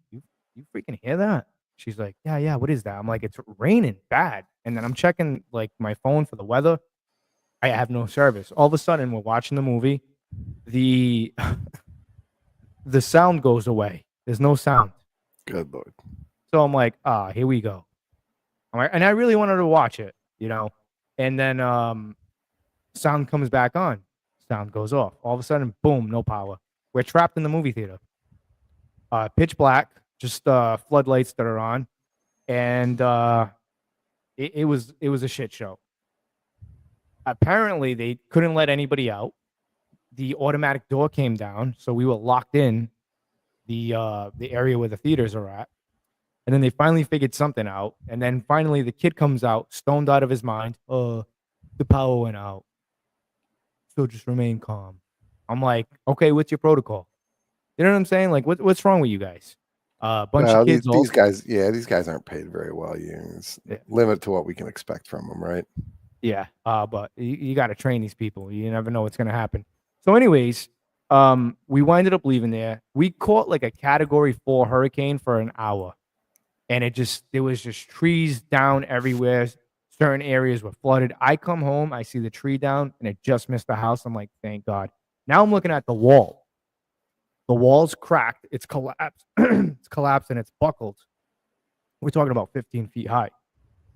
freaking hear that? She's like, yeah. What is that? I'm like, it's raining bad. And then I'm checking like my phone for the weather. I have no service. All of a sudden, we're watching the movie. The sound goes away. There's no sound.
Good Lord.
So I'm like, here we go. All right. And I really wanted to watch it, you know. And then sound comes back on. Sound goes off. All of a sudden, boom, no power. We're trapped in the movie theater. Pitch black, just floodlights that are on. And it was a shit show. Apparently, they couldn't let anybody out. The automatic door came down, so we were locked in the area where the theaters are at. And then they finally figured something out. And then finally, the kid comes out, stoned out of his mind. The power went out. So just remain calm. I'm like, okay, what's your protocol? You know what I'm saying? Like, what's wrong with you guys? Bunch of kids.
These guys aren't paid very well. It's limit to what we can expect from them, right?
Yeah, but you got to train these people. You never know what's going to happen. So anyways, we winded up leaving there. We caught like a Category 4 hurricane for an hour. And there was just trees down everywhere. Certain areas were flooded. I come home, I see the tree down, and it just missed the house. I'm like, thank God. Now I'm looking at the wall. The wall's cracked. It's collapsed. It's collapsed and it's buckled. We're talking about 15 feet high.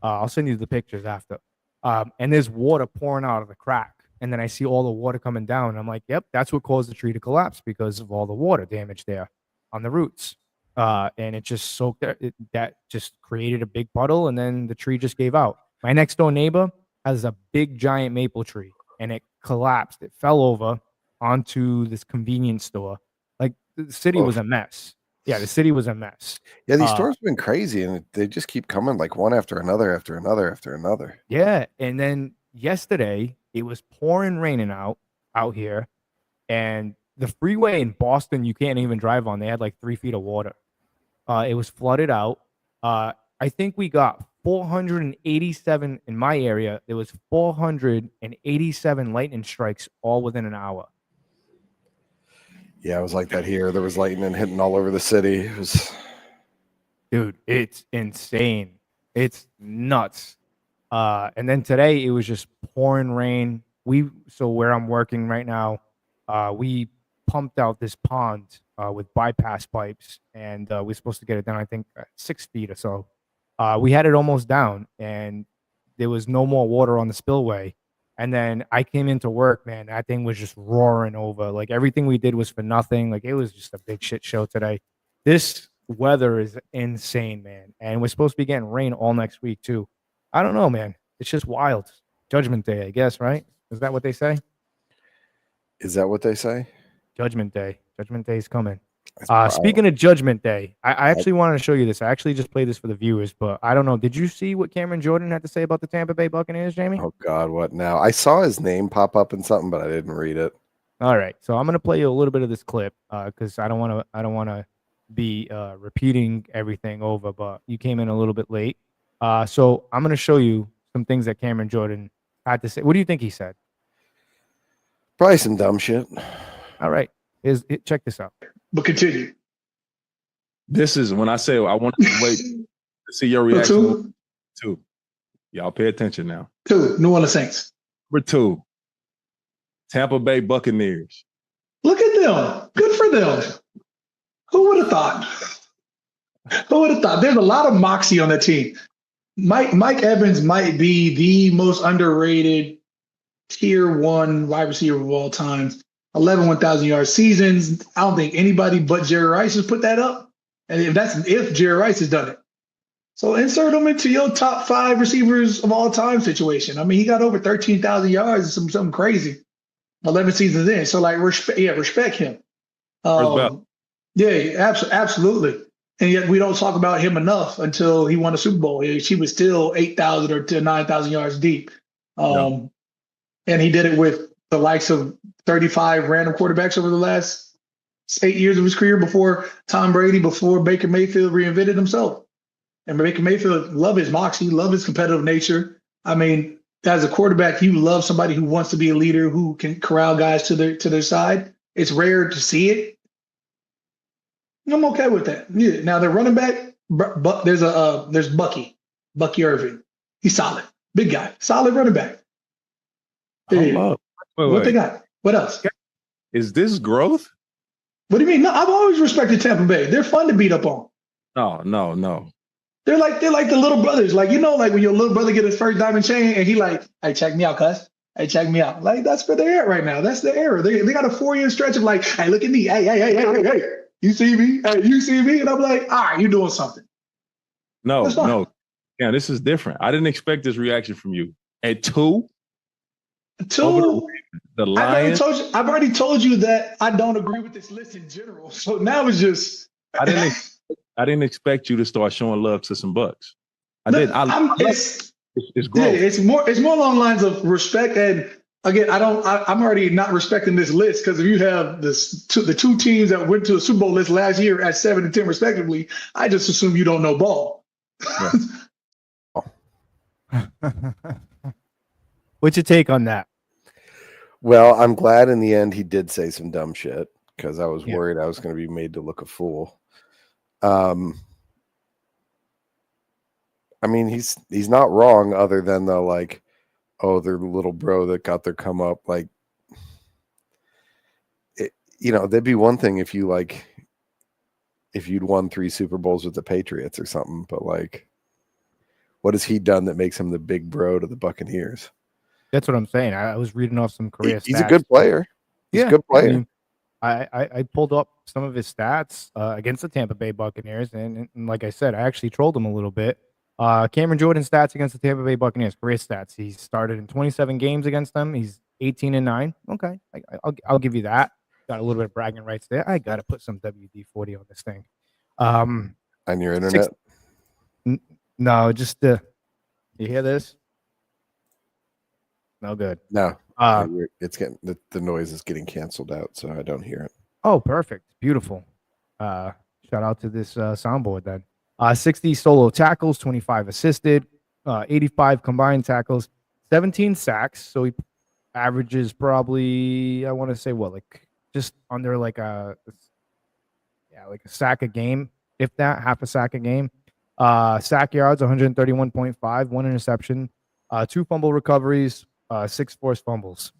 I'll send you the pictures after. And there's water pouring out of the crack. And then I see all the water coming down. And I'm like, yep, that's what caused the tree to collapse because of all the water damage there on the roots. And it just soaked that just created a big puddle. And then the tree just gave out. My next door neighbor has a big giant maple tree and it collapsed. It fell over onto this convenience store. Like the city was a mess. Yeah, the city was a mess.
Yeah, these storms have been crazy, and they just keep coming like one after another, after another, after another.
Yeah, and then yesterday it was pouring raining out here, and the freeway in Boston you can't even drive on. They had like 3 feet of water. It was flooded out. I think we got 487 in my area. There was 487 lightning strikes all within an hour.
Yeah, it was like that here. There was lightning hitting all over the city. It was,
dude, it's insane. It's nuts. And then today it was just pouring rain. So where I'm working right now, we pumped out this pond with bypass pipes, and we're supposed to get it down, I think, 6 feet or so. We had it almost down, and there was no more water on the spillway. And then I came into work, man, that thing was just roaring over. Like everything we did was for nothing. Like it was just a big shit show today. This weather is insane, man. And we're supposed to be getting rain all next week too. I don't know, man. It's just wild. Judgment Day, I guess, right? Is that what they say?
Is that what they say?
Judgment Day. Judgment Day is coming. Speaking of Judgment Day, I actually wanted to show you this. I actually just played this for the viewers, but I don't know. Did you see what Cameron Jordan had to say about the Tampa Bay Buccaneers, Jamie?
Oh God, what now? I saw his name pop up in something, but I didn't read it.
All right, so I'm gonna play you a little bit of this clip because I don't want to be repeating everything over, but you came in a little bit late. So I'm gonna show you some things that Cameron Jordan had to say. What do you think he said?
Probably some dumb shit.
All right, check this out.
But continue.
This is when I say I want to wait to see your reaction. Two. Y'all pay attention now.
2, New Orleans Saints.
Number 2, Tampa Bay Buccaneers.
Look at them. Good for them. Who would have thought? Who would have thought? There's a lot of moxie on the team. Mike Evans might be the most underrated tier 1 wide receiver of all time. 11 1,000-yard seasons. I don't think anybody but Jerry Rice has put that up. And if Jerry Rice has done it. So insert him into your top 5 receivers of all time situation. I mean, he got over 13,000 yards, something crazy. 11 seasons in. So like, respect him. Yeah, absolutely. And yet we don't talk about him enough until he won a Super Bowl. She was still 8,000 or to 9,000 yards deep. And he did it with the likes of 35 random quarterbacks over the last 8 years of his career before Tom Brady, before Baker Mayfield reinvented himself. And Baker Mayfield loved his moxie, loved his competitive nature. I mean, as a quarterback, you love somebody who wants to be a leader, who can corral guys to their side. it's rare to see it. I'm okay with that. Yeah. Now the running back, there's Bucky Irving. He's solid, big guy, solid running back.
Hold
Yeah.
up. Wait,
What they
wait.
got? What else?
Is this growth?
What do you mean? No, I've always respected Tampa Bay. They're fun to beat up on.
No.
They're like the little brothers. Like, like when your little brother get his first diamond chain and he like, hey, check me out, cuz. Hey, check me out. Like, that's where they're at right now. That's the era. They got a 4-year stretch of like, hey, look at me. Hey. You see me? Hey, you see me? And I'm like, all right, you're doing something.
No. Yeah, this is different. I didn't expect this reaction from you. At 2?
Two,
the Lions.
I've already told you that I don't agree with this list in general. So now it's just
I didn't expect you to start showing love to some Bucs. It's growth.
Yeah, it's more along the lines of respect. And again, I'm already not respecting this list because if you have the two teams that went to a Super Bowl list last year at 7 and 10 respectively, I just assume you don't know ball.
Yeah. What's your take on that?
Well, I'm glad in the end he did say some dumb shit because I was worried I was going to be made to look a fool. I mean, he's not wrong other than the like, oh, their little bro that got their come up. Like, that'd be one thing if you'd won 3 Super Bowls with the Patriots or something, but like, what has he done that makes him the big bro to the Buccaneers?
That's what I'm saying. I was reading off some career stats.
He's a good player. He's a good player.
I pulled up some of his stats against the Tampa Bay Buccaneers, and like I said, I actually trolled him a little bit. Cameron Jordan's stats against the Tampa Bay Buccaneers, career stats. He started in 27 games against them. He's 18-9. Okay, I'll give you that. Got a little bit of bragging rights there. I got to put some WD-40 on this thing.
On your internet?
No, just you hear this? No good.
No. It's getting the noise is getting canceled out, so I don't hear it.
Oh, perfect. Beautiful. Shout out to this soundboard then. 60 solo tackles, 25 assisted, 85 combined tackles, 17 sacks. So he averages probably, I want to say just under like a sack a game, if that, half a sack a game. Sack yards, 131.5, 1 interception, 2 fumble recoveries, 6 forced fumbles.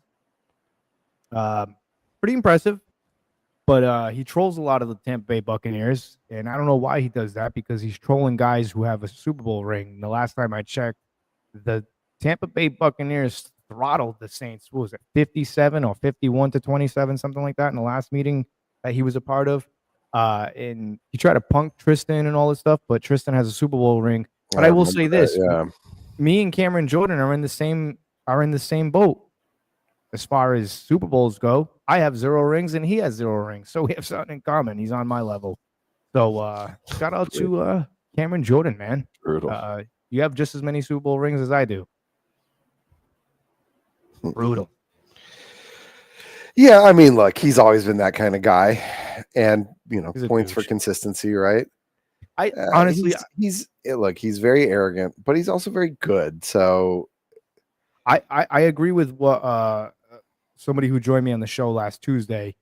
Pretty impressive, but he trolls a lot of the Tampa Bay Buccaneers, and I don't know why he does that because he's trolling guys who have a Super Bowl ring. The last time I checked, the Tampa Bay Buccaneers throttled the Saints. What was it, 57 or 51-27, something like that in the last meeting that he was a part of. And he tried to punk Tristan and all this stuff, but Tristan has a Super Bowl ring. But I will say this: me and Cameron Jordan are in the same boat as far as Super Bowls go. I have 0 rings and he has 0 rings, so we have something in common. He's on my level. So shout out to Cameron Jordan, man.
Brutal.
You have just as many Super Bowl rings as I do. Brutal.
Yeah, I mean, look, he's always been that kind of guy, and points for
douche.
consistency, right?
I honestly,
he's very arrogant, but he's also very good. So
I agree with what somebody who joined me on the show last Tuesday,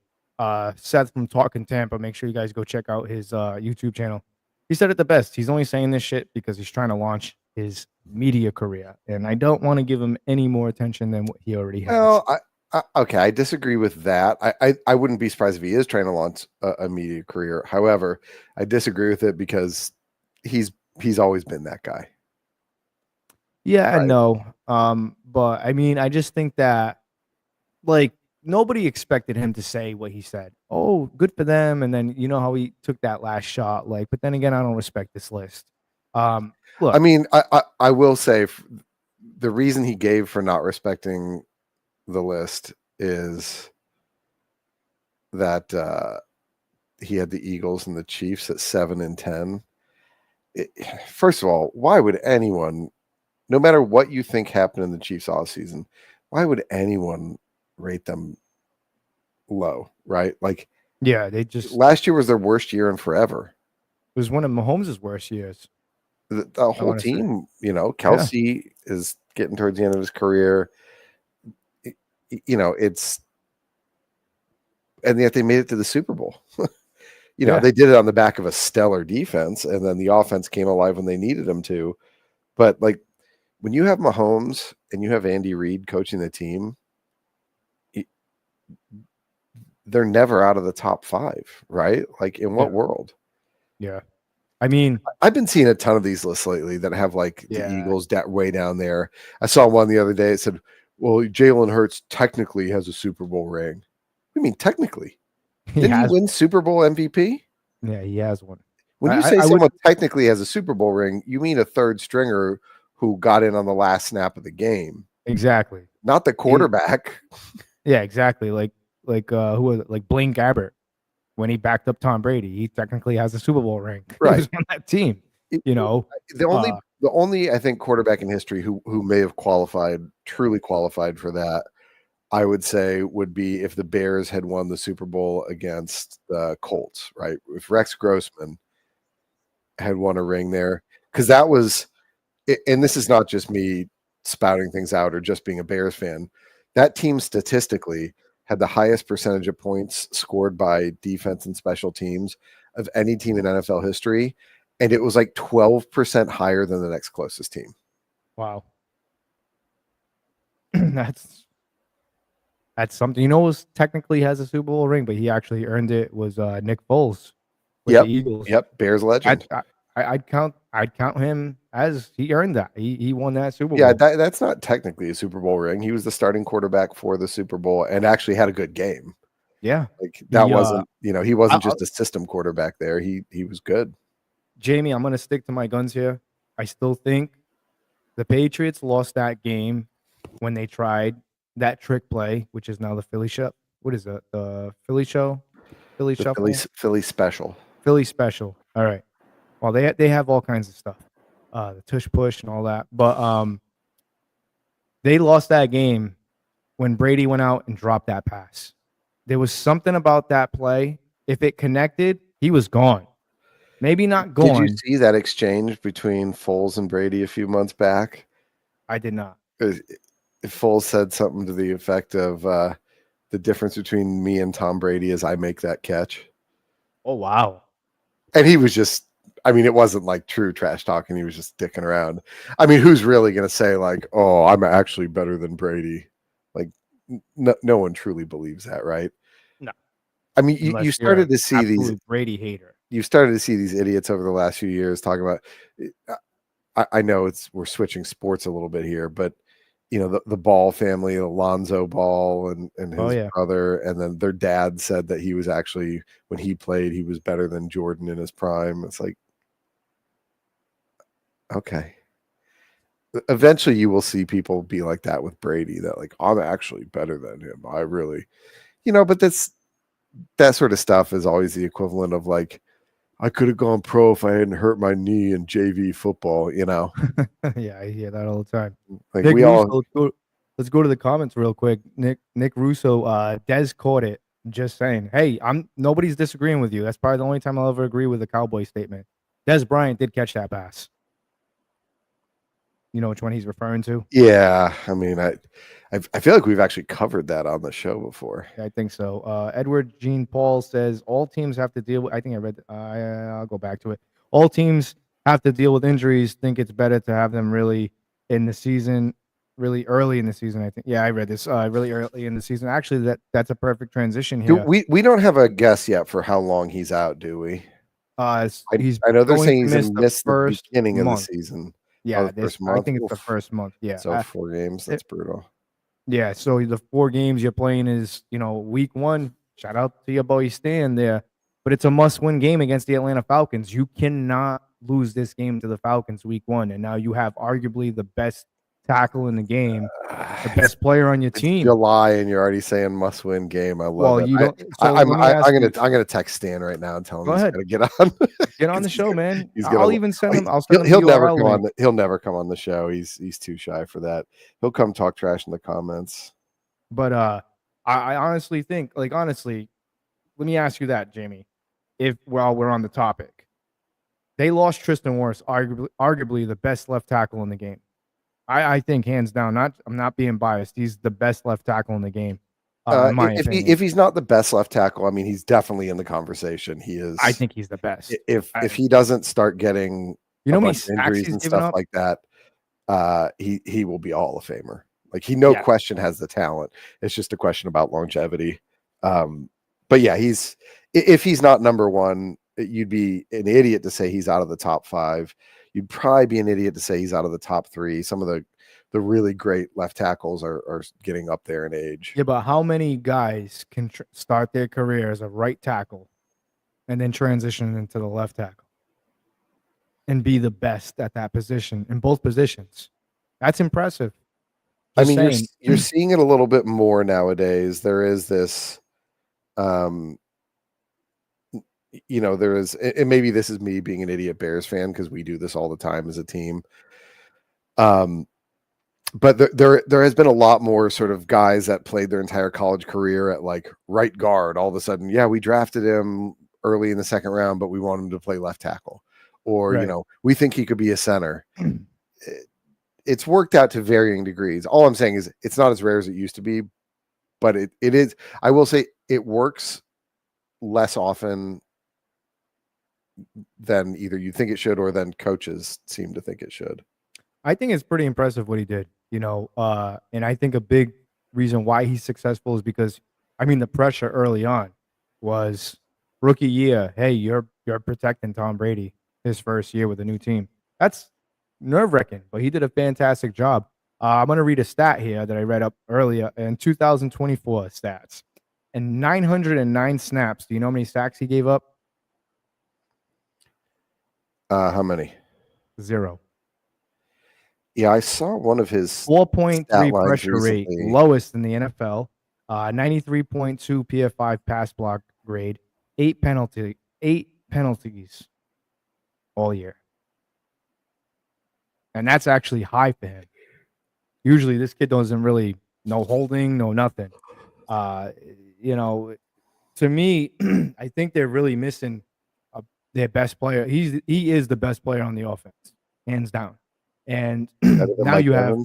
Seth from Talking Tampa. Make sure you guys go check out his YouTube channel. He said it the best. He's only saying this shit because he's trying to launch his media career, and I don't want to give him any more attention than what he already has.
Well, okay, I disagree with that. I wouldn't be surprised if he is trying to launch a media career. However, I disagree with it because he's always been that guy.
Yeah,
Right.
I know. But I mean, I just think that nobody expected him to say what he said. Oh, good for them. And then you know how he took that last shot. But then again, I don't respect this list. Look,
I mean, I will say the reason he gave for not respecting the list is that he had the Eagles and the Chiefs at 7 and 10. First of all, why would anyone, no matter what you think happened in the Chiefs offseason, why would anyone rate them low, right?
yeah, they just
Last year was their worst year in forever.
it was one of Mahomes' worst years.
The whole
wanna say.
team, Kelsey is getting towards the end of his career. It's and yet they made it to the Super Bowl.
Yeah.
They did it on the back of a stellar defense, and then the offense came alive when they needed them to. But like when you have Mahomes and you have Andy Reid coaching the team, they're never out of the top 5, right? Like in what world?
Yeah. I mean,
I've been seeing a ton of these lists lately that have like the Eagles way down there. I saw one the other day. It said, well, Jalen Hurts technically has a Super Bowl ring. What do you mean technically? Didn't he win Super Bowl MVP?
Yeah, he has one.
When you say someone technically has a Super Bowl ring, you mean a third stringer who got in on the last snap of the game.
Exactly.
Not the quarterback.
Yeah, exactly. Like who was it? Like Blaine Gabbert. When he backed up Tom Brady, he technically has a Super Bowl ring.
Right.
He was on that team.
The only I think quarterback in history who may have truly qualified for that, I would say would be if the Bears had won the Super Bowl against the Colts, right? If Rex Grossman had won a ring there, because that was, and this is not just me spouting things out or just being a Bears fan. That team statistically had the highest percentage of points scored by defense and special teams of any team in NFL history. And it was like 12% higher than the next closest team.
Wow. That's something. You know, was technically has a Super Bowl ring, but he actually earned it was Nick Foles with the Eagles.
Yep, Bears legend.
I'd count him as he earned that. He won that Super Bowl.
Yeah, that's not technically a Super Bowl ring. He was the starting quarterback for the Super Bowl and actually had a good game.
Yeah.
Like that wasn't, he wasn't just a system quarterback there. He was good.
Jamie, I'm gonna stick to my guns here. I still think the Patriots lost that game when they tried that trick play, which is now the Philly show. What is it? The Philly show? Philly shuffle?
Philly special.
Philly special. All right. Well, they have all kinds of stuff, the tush push and all that. But they lost that game when Brady went out and dropped that pass. There was something about that play. If it connected, he was gone. Maybe not gone.
Did you see that exchange between Foles and Brady a few months back?
I did not.
Foles said something to the effect of the difference between me and Tom Brady is I make that catch.
Oh, wow.
And he was just, it wasn't like true trash talking. He was just dicking around. Who's really going to say like, oh, I'm actually better than Brady? Like no one truly believes that, right?
No.
You started to see these
Brady hater.
You started to see these idiots over the last few years talking about, I know we're switching sports a little bit here, but the Ball family, Alonzo Ball and his brother, and then their dad said that he was actually, when he played, he was better than Jordan in his prime. It's like, okay. Eventually you will see people be like that with Brady, that like, I'm actually better than him. I really, but that sort of stuff is always the equivalent of like, I could have gone pro if I hadn't hurt my knee in JV football,
Yeah, I hear that all the time.
Like
Nick Russo, let's go to the comments real quick. Nick Russo, Dez caught it. Just saying. Hey, nobody's disagreeing with you. That's probably the only time I'll ever agree with the Cowboy statement. Dez Bryant did catch that pass. You know which one he's referring to?
Yeah, I feel like we've actually covered that on the show before.
Yeah, I think so. Edward Jean Paul says all teams have to deal with. I think I read. I'll go back to it. All teams have to deal with injuries. Think it's better to have them really in the season, really early in the season. I think. Yeah, I read this really early in the season. Actually, that's a perfect transition here.
We don't have a guess yet for how long he's out, do we?
I
know they're saying he's missed the beginning of the season.
Yeah, I think it's the first month. Yeah,
so 4 games. That's brutal.
Yeah, so the 4 games you're playing is, week 1. Shout out to your boy Stan there, but it's a must-win game against the Atlanta Falcons. You cannot lose this game to the Falcons week 1, and now you have arguably the best tackle in the game, the best player on your team.
July, and you're already saying must-win game. I love it.
You don't.
I'm gonna text Stan right now and tell him he's gonna get on.
Get on the show, man.
I'll
even send him.
He'll never come on. He'll never come on the show. He's too shy for that. He'll come talk trash in the comments.
But I honestly think, honestly, let me ask you that, Jamie. While we're on the topic, they lost Tristan Wirfs, arguably the best left tackle in the game. I think hands down. I'm not being biased. He's the best left tackle in the game. In my opinion.
If he's not the best left tackle, I mean, he's definitely in the conversation. He is.
I think he's the best.
If he doesn't start getting
how many
bunch of injuries and stuff
up?
like that, he will be a Hall of Famer. Like he question has the talent. It's just a question about longevity. But yeah, if he's not number one, you'd be an idiot to say he's out of the top 5. You'd probably be an idiot to say he's out of the top 3. Some of the really great left tackles are getting up there in age.
Yeah, but how many guys can start their career as a right tackle and then transition into the left tackle and be the best at that position in both positions? That's impressive.
I mean, you're seeing it a little bit more nowadays. There is this, there is, and maybe this is me being an idiot Bears fan because we do this all the time as a team. But there has been a lot more sort of guys that played their entire college career at like right guard. All of a sudden, we drafted him early in the 2nd round, but we want him to play left tackle, or we think he could be a center. It's worked out to varying degrees. All I'm saying is it's not as rare as it used to be, but it is. I will say it works less often than either you think it should or than coaches seem to think it should.
I think it's pretty impressive what he did, and I think a big reason why he's successful is because, I mean, the pressure early on was rookie year. Hey, you're protecting Tom Brady his first year with a new team. That's nerve-wracking, but he did a fantastic job. I'm going to read a stat here that I read up earlier in 2024 stats. And 909 snaps. Do you know how many sacks he gave up?
How many?
0.
Yeah, I saw one of his
4.3 pressure rate, lowest in the NFL. 93.2 PF5 pass block grade. 8 penalties all year. And that's actually high for him. Usually this kid doesn't really no holding, no nothing. To me, I think they're really missing their best player. He is the best player on the offense, hands down. And now you have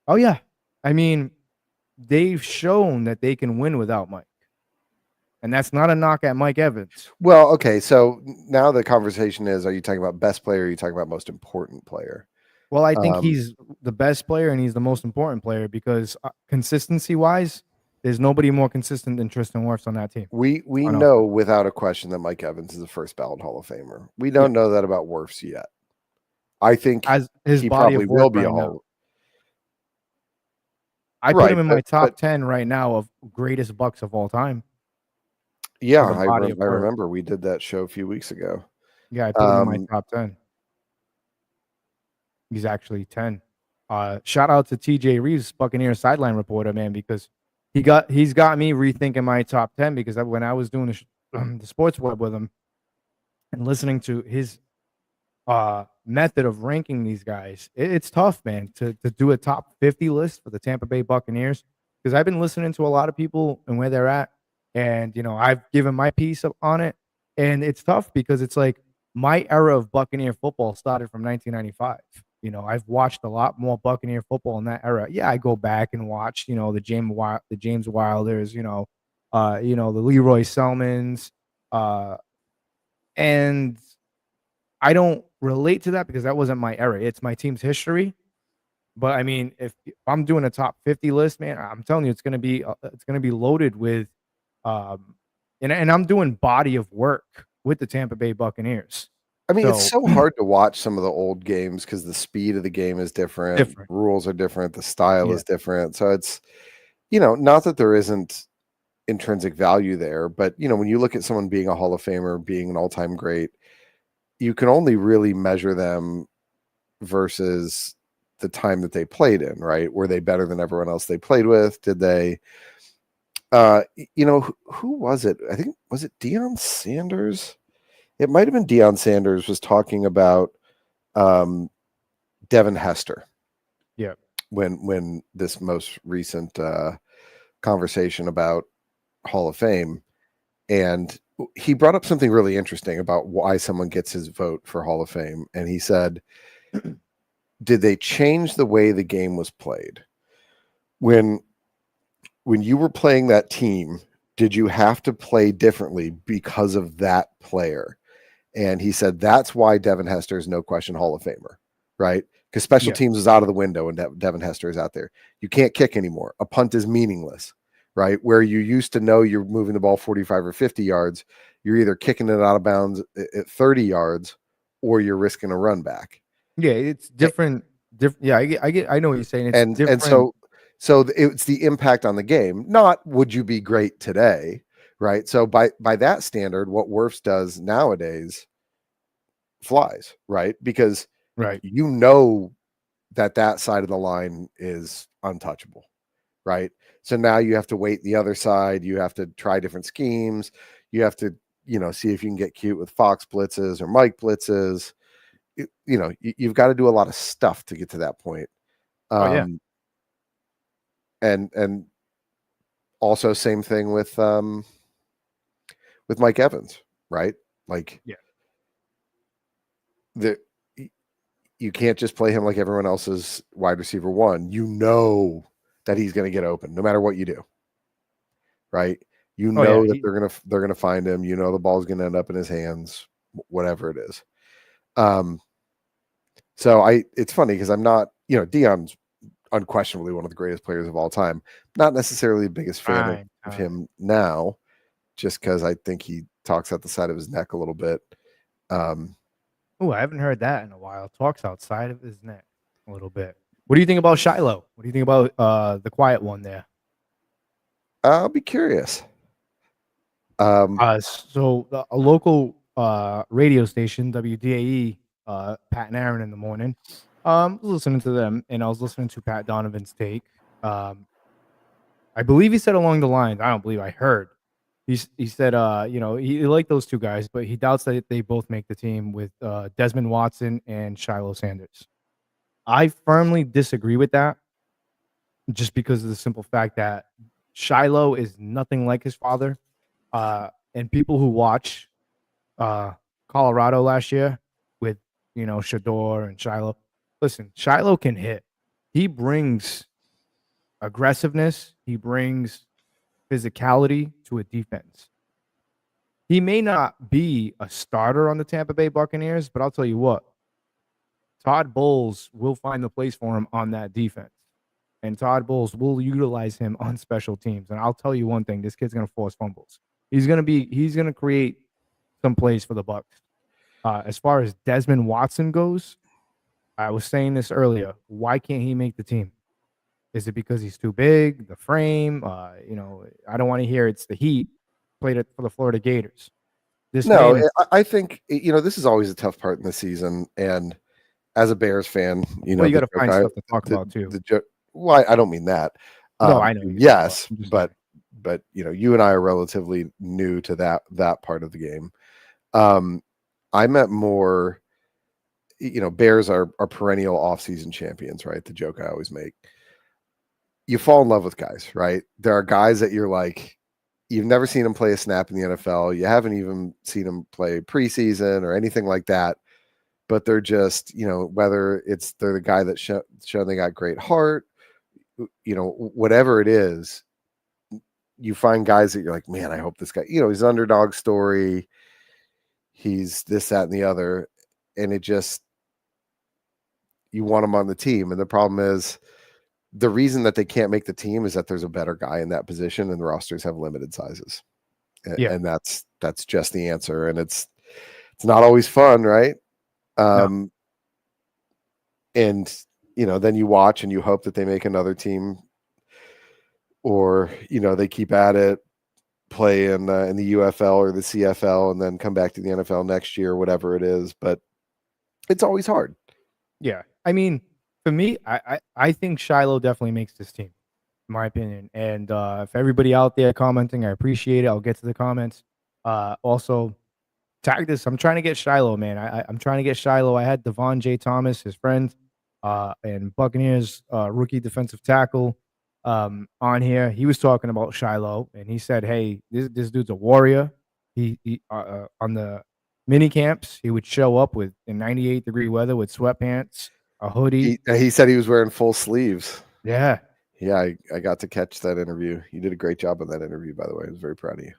Oh yeah. I mean, they've shown that they can win without Mike. And that's not a knock at Mike Evans.
Well, okay, so now the conversation is, are you talking about best player or are you talking about most important player?
Well, I think he's the best player and he's the most important player because consistency-wise, there's nobody more consistent than Tristan Wirfs on that team.
We know without a question that Mike Evans is the first ballot Hall of Famer. We don't know that about Wirfs yet. I think
as his
he
body
probably
of work
will be
right
a
now.
Hall.
I put him in my top 10 right now of greatest Bucs of all time.
Yeah, I remember we did that show a few weeks ago.
Yeah, I put him in my top 10. He's actually 10. Shout out to TJ Reeves, Buccaneers sideline reporter, man, because he's got me rethinking my top 10 because when I was doing the sports web with him and listening to his method of ranking these guys, it's tough, man, to do a top 50 list for the Tampa Bay Buccaneers because I've been listening to a lot of people and where they're at, and I've given my piece on it, and it's tough because it's like my era of Buccaneer football started from 1995. I've watched a lot more Buccaneer football in that era. Yeah, I go back and watch, the James Wilders, the Leroy Selmans, and I don't relate to that because that wasn't my era. It's my team's history. But I mean, if I'm doing a top 50 list, man, I'm telling you, it's gonna be loaded with, and I'm doing body of work with the Tampa Bay Buccaneers.
I mean, it's so hard to watch some of the old games because the speed of the game is different. Rules are different. The style is different. So it's, not that there isn't intrinsic value there, but, when you look at someone being a Hall of Famer, being an all-time great, you can only really measure them versus the time that they played in, right? Were they better than everyone else they played with? Did they, who was it? I think, was it Deion Sanders? It might have been Deion Sanders was talking about Devin Hester.
Yeah.
When this most recent conversation about Hall of Fame, and he brought up something really interesting about why someone gets his vote for Hall of Fame. And he said, did they change the way the game was played? When when you were playing that team, did you have to play differently because of that player? And he said that's why Devin Hester is no question Hall of Famer, right? Because special teams is out of the window and Devin Hester is out there. You can't kick anymore. A punt is meaningless, right? Where you used to know you're moving the ball 45 or 50 yards, you're either kicking it out of bounds at 30 yards or you're risking a run back.
Yeah, it's different. Yeah, I know what you're saying. It's different.
And so it's the impact on the game. Not would you be great today, right? So by that standard, what Wirfs does nowadays flies, right? Because you know that side of the line is untouchable, right? So now you have to wait the other side. You have to try different schemes. You have to, see if you can get cute with Fox blitzes or Mike blitzes. You've got to do a lot of stuff to get to that point. And also same thing with Mike Evans, right? Like, you can't just play him like everyone else's wide receiver one. You know that he's going to get open no matter what you do, right? You know that they're gonna find him. You know the ball's going to end up in his hands, whatever it is. So it's funny because I'm not, Deion's unquestionably one of the greatest players of all time. Not necessarily the biggest fan of him now, just because I think he talks out the side of his neck a little bit.
Oh, I haven't heard that in a while. Talks outside of his neck a little bit. What do you think about Shiloh? What do you think about the quiet one there?
I'll be curious.
So a local radio station, WDAE, Pat and Aaron in the morning. I was listening to them, and I was listening to Pat Donovan's take. I believe he said along the lines, I don't believe I heard. He said, he liked those two guys, but he doubts that they both make the team with Desmond Watson and Shiloh Sanders. I firmly disagree with that, just because of the simple fact that Shiloh is nothing like his father. And people who watch Colorado last year with, Shador and Shiloh, listen, Shiloh can hit. He brings aggressiveness. He brings physicality to a defense. He may not be a starter on the Tampa Bay Buccaneers, but I'll tell you what, Todd Bowles will find the place for him on that defense. And Todd Bowles will utilize him on special teams. And I'll tell you one thing, this kid's going to force fumbles. He's going to create some plays for the Bucs. As far as Desmond Watson goes, I was saying this earlier. Why can't he make the team? Is it because he's too big, the frame? I don't want to hear it's the heat. Played it for the Florida Gators.
I think, this is always a tough part in the season. And as a Bears fan, you got to
find stuff to talk about too.
Well, I don't mean that.
No, I know.
Yes, but you and I are relatively new to that part of the game. I meant more, Bears are perennial offseason champions, right? The joke I always make. You fall in love with guys, right? There are guys that you're like, you've never seen them play a snap in the NFL. You haven't even seen them play preseason or anything like that. But they're just, whether they're the guy that shown they got great heart, whatever it is, you find guys that you're like, man, I hope this guy, he's an underdog story. He's this, that, and the other. And it just, you want him on the team. And the problem is, the reason that they can't make the team is that there's a better guy in that position and the rosters have limited sizes. And that's just the answer. And it's not always fun, right? No. And, then you watch and you hope that they make another team or, they keep at it, play in the UFL or the CFL and then come back to the NFL next year, whatever it is. But it's always hard.
Yeah. I mean, for me, I think Shiloh definitely makes this team, in my opinion. And if everybody out there commenting, I appreciate it. I'll get to the comments. Also, tag this. I'm trying to get Shiloh, man. I'm trying to get Shiloh. I had Devon J. Thomas, his friend, and Buccaneers rookie defensive tackle on here. He was talking about Shiloh, and he said, hey, this dude's a warrior. He on the mini camps, he would show up in 98-degree weather with sweatpants, a hoodie.
He said he was wearing full sleeves.
Yeah.
Yeah, I got to catch that interview. You did a great job on that interview, by the way. I was very proud of you.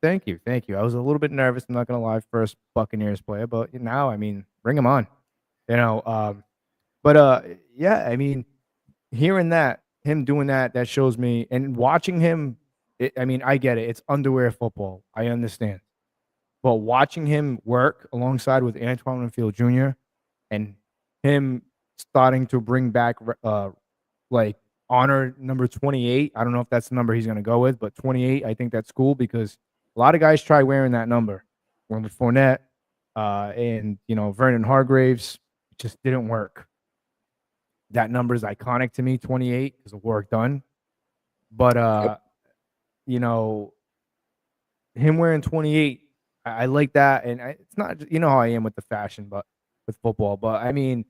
Thank you. I was a little bit nervous. I'm not gonna lie, first Buccaneers player, but now, I mean, bring him on. Yeah, I mean, hearing that, him doing that, that shows me, and watching him. I mean, I get it. It's underwear football. I understand, but watching him work alongside with Antoine Winfield Jr. and him starting to bring back like honor number 28. I don't know if that's the number he's going to go with, but 28, I think that's cool because a lot of guys try wearing that number. One with Fournette and, Vernon Hargraves. It just didn't work. That number is iconic to me, 28, because of work done. But, him wearing 28, I like that. And it's not, how I am with the fashion, but with football. But, I mean,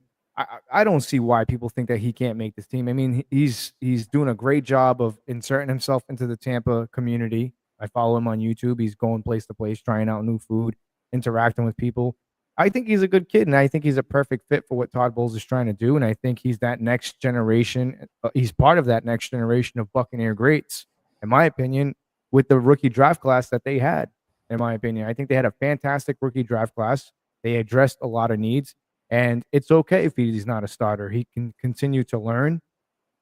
I don't see why people think that he can't make this team. I mean, he's doing a great job of inserting himself into the Tampa community. I follow him on YouTube. He's going place to place, trying out new food, interacting with people. I think he's a good kid, and I think he's a perfect fit for what Todd Bowles is trying to do. And I think he's that next generation. He's part of that next generation of Buccaneer greats, in my opinion, with the rookie draft class that they had. In my opinion, I think they had a fantastic rookie draft class. They addressed a lot of needs. And it's okay if he's not a starter. He can continue to learn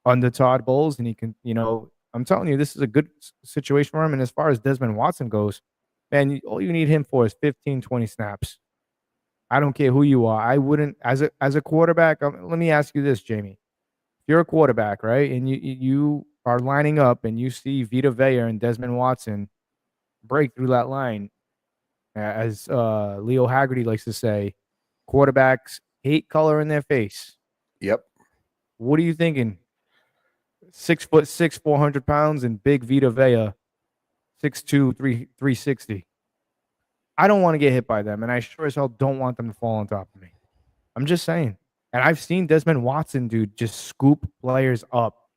under Todd Bowles, and he can, I'm telling you, this is a good situation for him. And as far as Desmond Watson goes, man, all you need him for is 15, 20 snaps. I don't care who you are. I wouldn't, as a quarterback, let me ask you this, Jamie. If you're a quarterback, right, and you are lining up and you see Vita Vea and Desmond Watson break through that line, as Leo Haggerty likes to say, quarterbacks hate color in their face.
Yep.
What are you thinking? 6'6", 400 pounds, and big Vita Vea, 6'2", 360. I don't want to get hit by them, and I sure as hell don't want them to fall on top of me. I'm just saying. And I've seen Desmond Watson, dude, just scoop players up.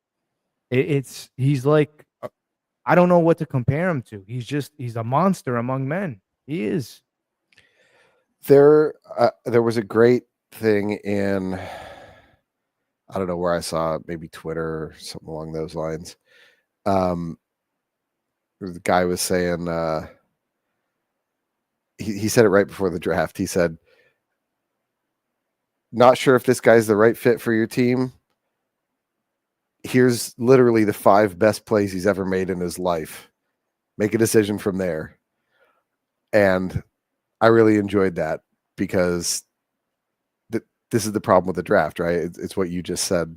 He's like, I don't know what to compare him to. He's a monster among men. He is.
There was a great thing in, I don't know where I saw it, maybe Twitter or something along those lines. The guy was saying, he said it right before the draft. He said, not sure if this guy's the right fit for your team. Here's literally the 5 best plays he's ever made in his life. Make a decision from there. And I really enjoyed that because this is the problem with the draft, right? It's what you just said.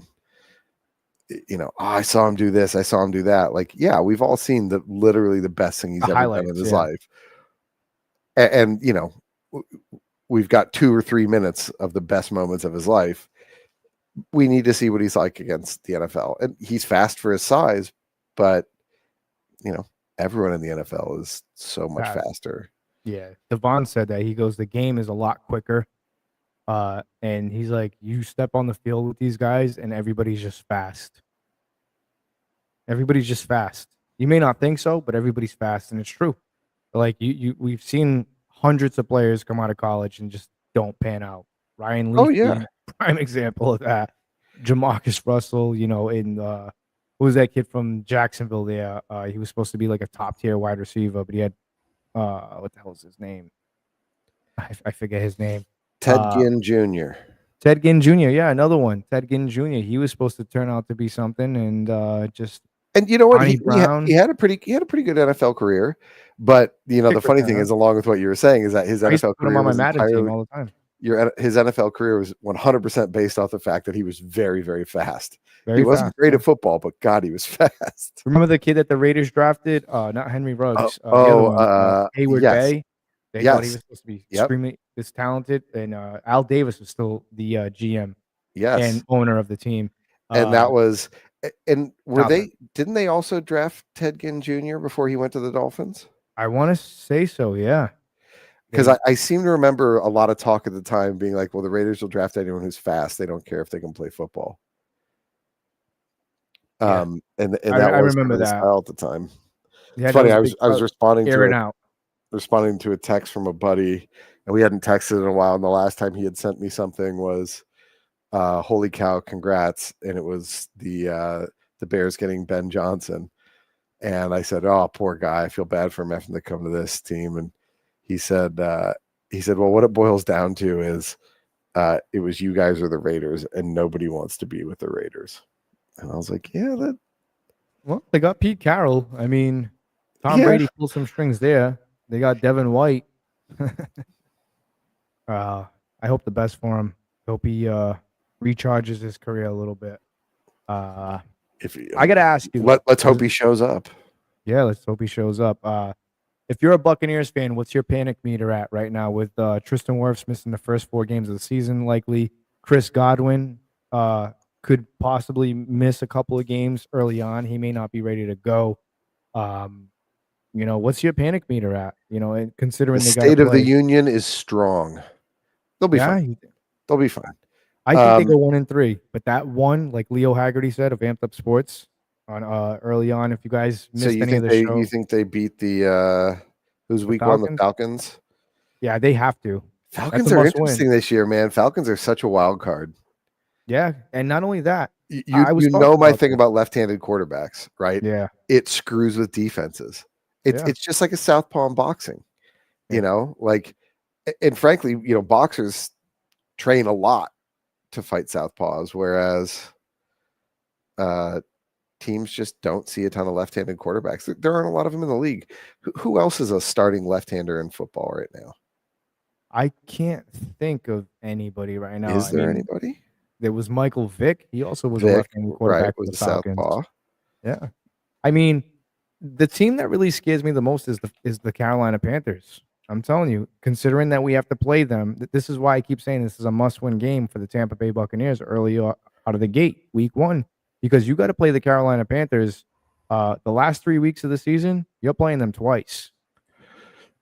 I saw him do this. I saw him do that. Like, yeah, we've all seen literally the best thing he's ever done in his life. And we've got 2 or 3 minutes of the best moments of his life. We need to see what he's like against the NFL. And he's fast for his size, but, everyone in the NFL is so much faster.
Yeah. Devon said that. He goes, the game is a lot quicker. And he's like, you step on the field with these guys and everybody's just fast. Everybody's just fast. You may not think so, but everybody's fast, and it's true. Like we've seen hundreds of players come out of college and just don't pan out. Ryan Leaf, prime example of that. Jamarcus Russell, who was that kid from Jacksonville there? He was supposed to be like a top tier wide receiver, but he had what the hell is his name? I forget his name.
Ted Ginn Jr.
Ted Ginn Jr. Yeah, another one. Ted Ginn Jr. He was supposed to turn out to be something, and just.
And you know what? He had a pretty good NFL career, but the funny thing is, along with what you were saying, is that his NFL career was entirely, all the time. His NFL career was 100% based off the fact that he was very, very fast. He wasn't great at football, but God, he was fast.
Remember the kid that the Raiders drafted? Not Henry Ruggs. Hayward Bay. They thought he was supposed to be extremely this talented, and Al Davis was still the GM and owner of the team.
And that was. And didn't they also draft Ted Ginn Jr. before he went to the Dolphins?
I want to say so, yeah.
Because I seem to remember a lot of talk at the time being like, well, the Raiders will draft anyone who's fast. They don't care if they can play football.
Yeah.
And that was remember that style at the time.
Yeah,
it's funny. I was responding
to
a text from a buddy, and we hadn't texted in a while. And the last time he had sent me something was, holy cow, congrats. And it was the the Bears getting Ben Johnson. And I said, "Oh, poor guy. I feel bad for him having to come to this team." And he said, "Well, what it boils down to is it was you guys or the Raiders, and nobody wants to be with the Raiders." And I was like, "Yeah,
Well, they got Pete Carroll. I mean, Tom
Yeah.
Brady pulled some strings there. They got Devin White. I hope the best for him. Hope he recharges his career a little bit.
if
I gotta ask you.
let's hope he shows up."
Yeah, let's hope he shows up. If you're a Buccaneers fan, what's your panic meter at right now with Tristan Wirfs missing the first 4 games of the season? Likely, Chris Godwin could possibly miss a couple of games early on. He may not be ready to go. What's your panic meter at? And considering
The
they got
state of the union is strong. They'll be fine. They'll be fine.
I think they go 1-3, but that one, like Leo Haggerty said of Amped Up Sports on early on. If you guys missed any of the show,
you think they beat the who's week 1, the Falcons?
Yeah, they have to.
Falcons are interesting this year, man. Falcons are such a wild card.
Yeah, and not only that,
my thing about left-handed quarterbacks, right?
Yeah,
it screws with defenses. It's just like a southpaw in boxing, and frankly, boxers train a lot to fight southpaws, whereas teams just don't see a ton of left-handed quarterbacks. There aren't a lot of them in the league. Who else is a starting left-hander in football right now?
I can't think of anybody right now.
Is there anybody?
There was Michael Vick. He also was a left-handed quarterback with the Falcons.
Southpaw.
Yeah, I mean, the team that really scares me the most is the Carolina Panthers. I'm telling you, considering that we have to play them, this is why I keep saying this is a must-win game for the Tampa Bay Buccaneers early out of the gate, week 1, because you got to play the Carolina Panthers. The last 3 weeks of the season, you're playing them twice.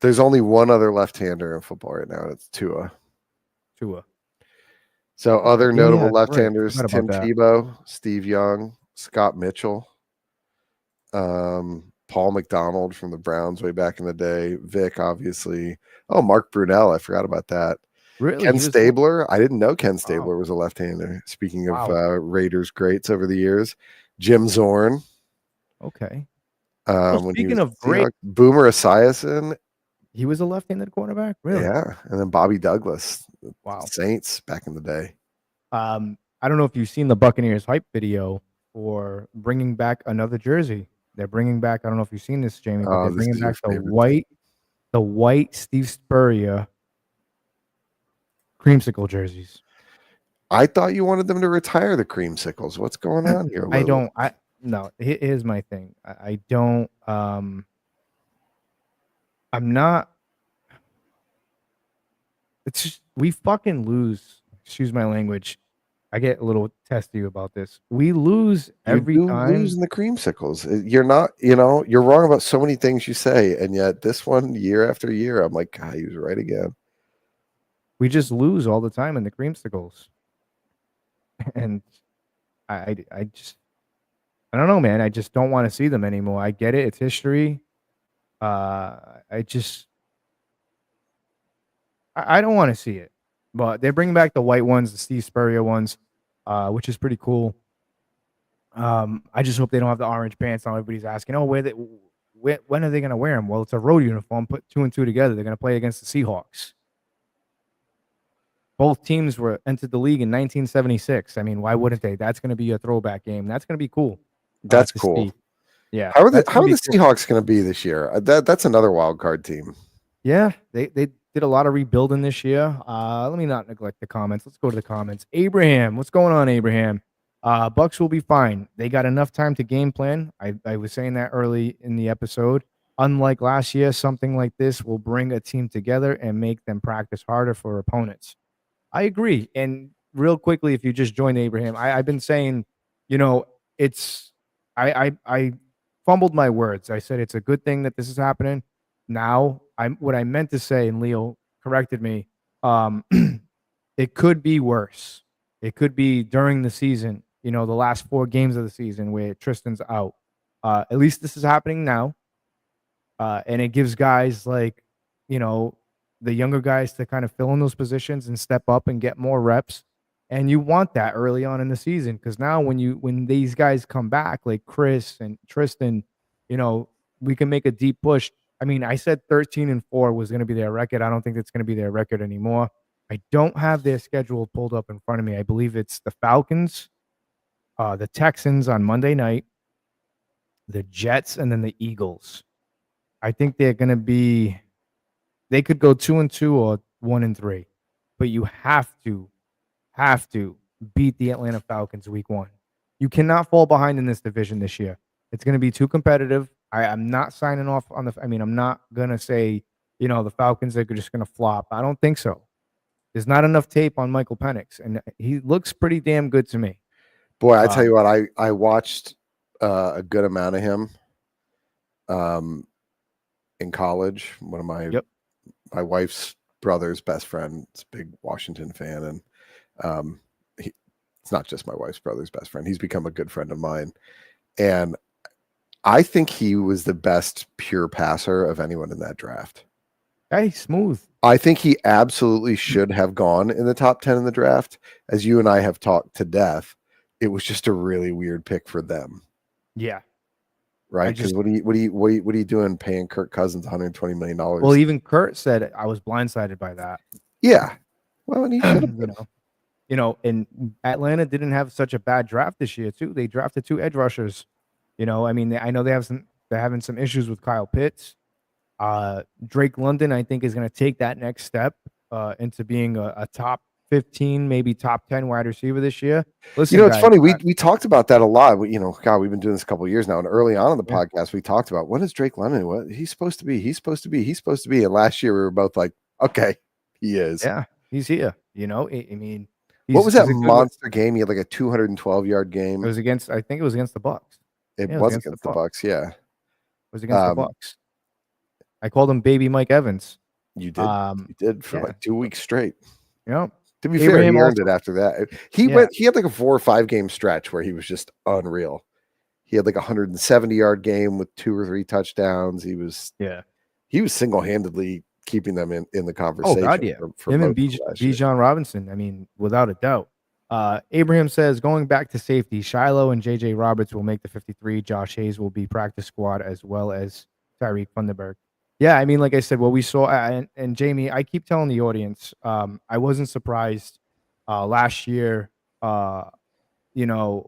There's only one other left-hander in football right now, and it's Tua. So other notable left-handers: Tim Tebow, Steve Young, Scott Mitchell, Paul McDonald from the Browns way back in the day, Vic, obviously. Oh, Mark Brunell, I forgot about that.
Really?
Ken Stabler. I didn't know Ken Stabler was a left-hander. Speaking of Raiders greats over the years, Jim Zorn.
Okay.
Speaking of great, Boomer Esiason.
He was a left-handed quarterback? Really?
Yeah. And then Bobby Douglas.
Wow.
Saints back in the day.
I don't know if you've seen the Buccaneers hype video for bringing back another jersey. They're bringing back, I don't know if you've seen this, Jamie, but they're bringing back the white Steve Spurrier creamsicle jerseys.
I thought you wanted them to retire the creamsicles. What's going on here?
No, here's my thing. I don't, I'm not, it's just, we fucking lose, excuse my language. I get a little testy about this. We lose every time.
Losing the creamsicles. You're not, you're wrong about so many things you say, and yet this one, year after year, I'm like, God, he was right again.
We just lose all the time in the creamsicles, and I don't know, man. I just don't want to see them anymore. I get it; it's history. I don't want to see it. But they're bringing back the white ones, the Steve Spurrier ones, which is pretty cool. I just hope they don't have the orange pants on. Everybody's asking, when are they going to wear them? Well, it's a road uniform. Put 2 and 2 together. They're going to play against the Seahawks. Both teams entered the league in 1976. I mean, why wouldn't they? That's going to be a throwback game. That's going to be cool.
That's cool.
See. Yeah.
How are the Seahawks going to be this year? That's another wild card team.
Yeah, they did a lot of rebuilding this year. Let me not neglect the comments. Let's go to the comments. Abraham, what's going on, Abraham? Bucs will be fine. They got enough time to game plan. I was saying that early in the episode. Unlike last year, something like this will bring a team together and make them practice harder for opponents. I agree. And real quickly, if you just joined Abraham, I've been saying, I fumbled my words. I said it's a good thing that this is happening. Now, what I meant to say, and Leo corrected me, it could be worse. It could be during the season, the last 4 games of the season where Tristan's out. At least this is happening now. And it gives guys like, the younger guys to kind of fill in those positions and step up and get more reps. And you want that early on in the season because now when these guys come back, like Chris and Tristan, we can make a deep push. I mean, I said 13-4 was going to be their record. I don't think it's going to be their record anymore. I don't have their schedule pulled up in front of me. I believe it's the Falcons, the Texans on Monday night, the Jets, and then the Eagles. I think they're going to be – they could go 2-2 or 1-3, but you have to beat the Atlanta Falcons week 1. You cannot fall behind in this division this year. It's going to be too competitive. I'm not signing off on the – I mean, I'm not going to say, the Falcons are just going to flop. I don't think so. There's not enough tape on Michael Penix, and he looks pretty damn good to me.
Boy, I tell you what, I watched a good amount of him in college. One of my wife's brother's best friend is a big Washington fan, and it's not just my wife's brother's best friend. He's become a good friend of mine, and I think he was the best pure passer of anyone in that draft.
Hey, smooth.
I think he absolutely should have gone in the top 10 in the draft. As you and I have talked to death, it was just a really weird pick for them.
Yeah.
Right? Because what are you doing paying Kirk Cousins $120 million?
Well, even Kurt said I was blindsided by that.
Yeah. Well, and he should have been.
And Atlanta didn't have such a bad draft this year, too. They drafted 2 edge rushers. I mean, I know they're having some issues with Kyle Pitts. Drake London, I think, is going to take that next step into being a top 15, maybe top 10 wide receiver this year. Listen,
it's
guys,
funny. We talked about that a lot. God, we've been doing this a couple of years now. And early on in the podcast, we talked about what is Drake London? What he's supposed to be. He's supposed to be. He's supposed to be. And last year we were both like, okay, he is.
Yeah, he's here. I mean,
what was that monster game? He had like a 212-yard game.
I think it was against the Bucs.
It was against the Bucs. Yeah,
it was against the Bucs. I called him Baby Mike Evans.
You did. You did for like 2 weeks straight.
Yep.
To be fair, he earned it after that. He had like a 4 or 5 game stretch where he was just unreal. He had like a 170-yard game with 2 or 3 touchdowns. He was single-handedly keeping them in the conversation.
Oh God, yeah.
For
him and Bijan Robinson. I mean, without a doubt. Abraham says going back to safety, Shiloh and JJ Roberts will make the 53. Josh Hayes will be practice squad as well as Tyreek Funderburg. Yeah, I mean, like I said, what we saw, and Jamie, I keep telling the audience, I wasn't surprised last year, on the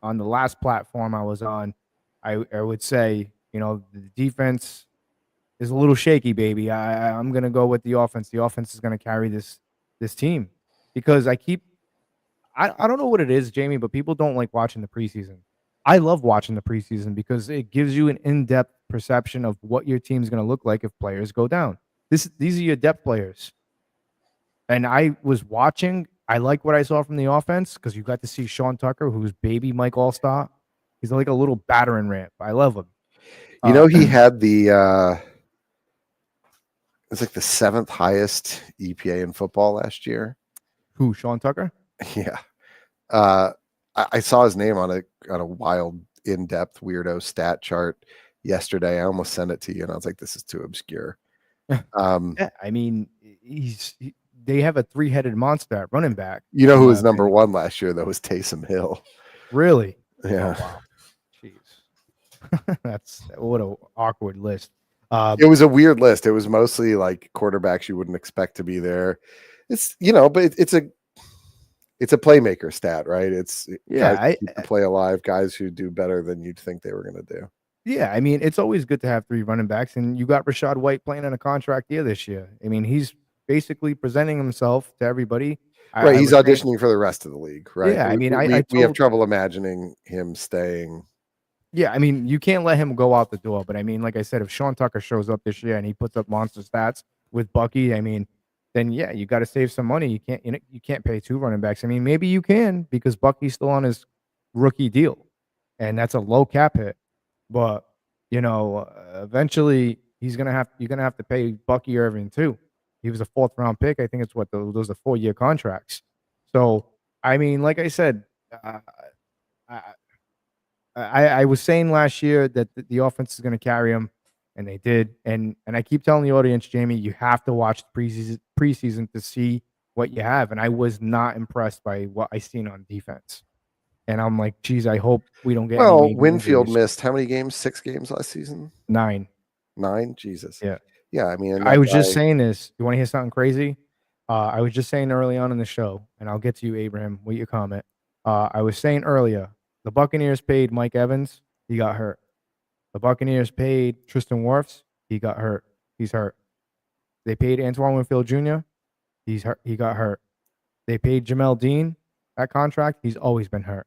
last platform I was on, I would say, the defense is a little shaky, baby. I'm going to go with the offense. The offense is going to carry this team because I don't know what it is, Jamie, but people don't like watching the preseason. I love watching the preseason because it gives you an in-depth perception of what your team's going to look like if players go down. These are your depth players. And I was watching. I like what I saw from the offense because you got to see Sean Tucker, who's baby Mike Allstott. He's like a little battering ram. I love him.
He had it was like the 7th highest EPA in football last year.
Who, Sean Tucker?
Yeah. I saw his name on a wild, in-depth weirdo stat chart yesterday. I almost sent it to you, and I was like, "This is too obscure."
Yeah, I mean, they have a 3-headed monster at running back.
You know who was number 1 last year? That was Taysom Hill.
Really?
Yeah.
Oh, wow. Jeez, that's what an awkward list.
It was a weird list. It was mostly like quarterbacks you wouldn't expect to be there. It's but it's a playmaker stat, right? It's guys keep the play alive, guys who do better than you'd think they were going to do.
Yeah, I mean, it's always good to have 3 running backs, and you got Rachaad White playing on a contract year this year. I mean, he's basically presenting himself to everybody.
Right, he's auditioning for the rest of the league, right?
Yeah, I mean,
we have trouble imagining him staying.
Yeah, I mean, you can't let him go out the door. But I mean, like I said, if Sean Tucker shows up this year and he puts up monster stats with Bucky, I mean, then yeah, you got to save some money. You can't pay 2 running backs. I mean, maybe you can because Bucky's still on his rookie deal, and that's a low cap hit. But eventually you're gonna have to pay Bucky Irving too. He was a 4th round pick. I think it's those are 4-year contracts. So I mean, like I said, I was saying last year that the offense is going to carry him, and they did. And I keep telling the audience, Jamie, you have to watch the preseason to see what you have. And I was not impressed by what I seen on defense. And I'm like, geez, I hope we don't get any
Well,
major
Winfield
injuries.
missed how many games? 6 games last season?
9.
9? Jesus.
Yeah.
Yeah, I mean, and
I
that
was just
guy-
saying this. You want to hear something crazy? I was just saying early on in the show, and I'll get to you, Abraham, with your comment. I was saying earlier, the Buccaneers paid Mike Evans. He got hurt. The Buccaneers paid Tristan Wirfs. He got hurt. He's hurt. They paid Antoine Winfield Jr. He's hurt. He got hurt. They paid Jamel Dean that contract. He's always been hurt.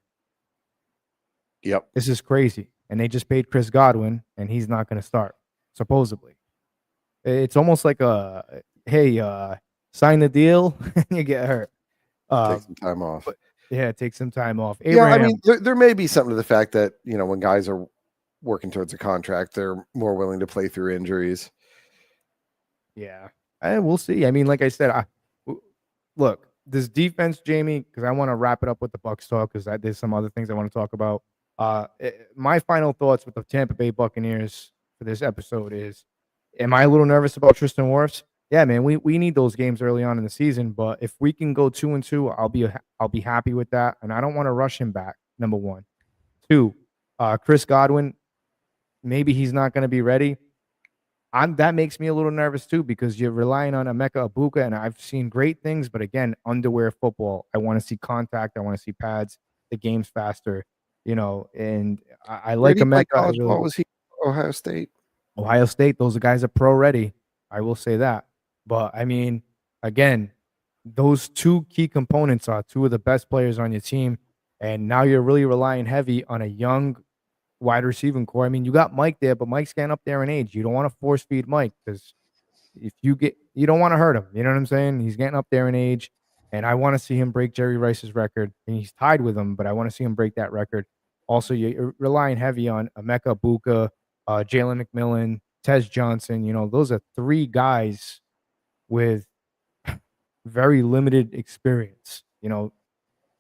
Yep.
This is crazy. And they just paid Chris Godwin, and he's not going to start, supposedly. It's almost like a, hey, sign the deal, and you get hurt.
Take some time off.
Yeah, take some time off.
Yeah, I
Abraham,
mean, there may be something to the fact that, you know, when guys are working towards a contract, they're more willing to play through injuries.
yeah, we'll see. I mean, like I said, look, this defense, Jamie, because I want to wrap it up with the Bucs talk, because there's some other things I want to talk about. My final thoughts with the Tampa Bay Buccaneers for this episode is, am I a little nervous about Tristan Wirfs? Yeah, man, we need those games early on in the season, but if we can go 2-2, I'll be happy with that, and I don't want to rush him back. Number 1, 2, Chris Godwin, maybe he's not going to be ready. That makes me a little nervous too, because you're relying on Emeka Ibuka, and I've seen great things, but again, underwear football. I want to see contact. I want to see pads. The game's faster, you know. And I like Emeka.
College ball was he? Ohio State.
Ohio State. Those guys are pro ready. I will say that. But I mean, again, those 2 key components are 2 of the best players on your team, and now you're really relying heavy on a young wide receiving core. I mean, you got Mike there, but Mike's getting up there in age. You don't want to force feed Mike, because if you don't want to hurt him. You know what I'm saying? He's getting up there in age, and I want to see him break Jerry Rice's record. And he's tied with him, but I want to see him break that record. Also, you're relying heavy on Emeka Ibuka, Jalen McMillan, Tez Johnson. You know, those are 3 guys with very limited experience. You know,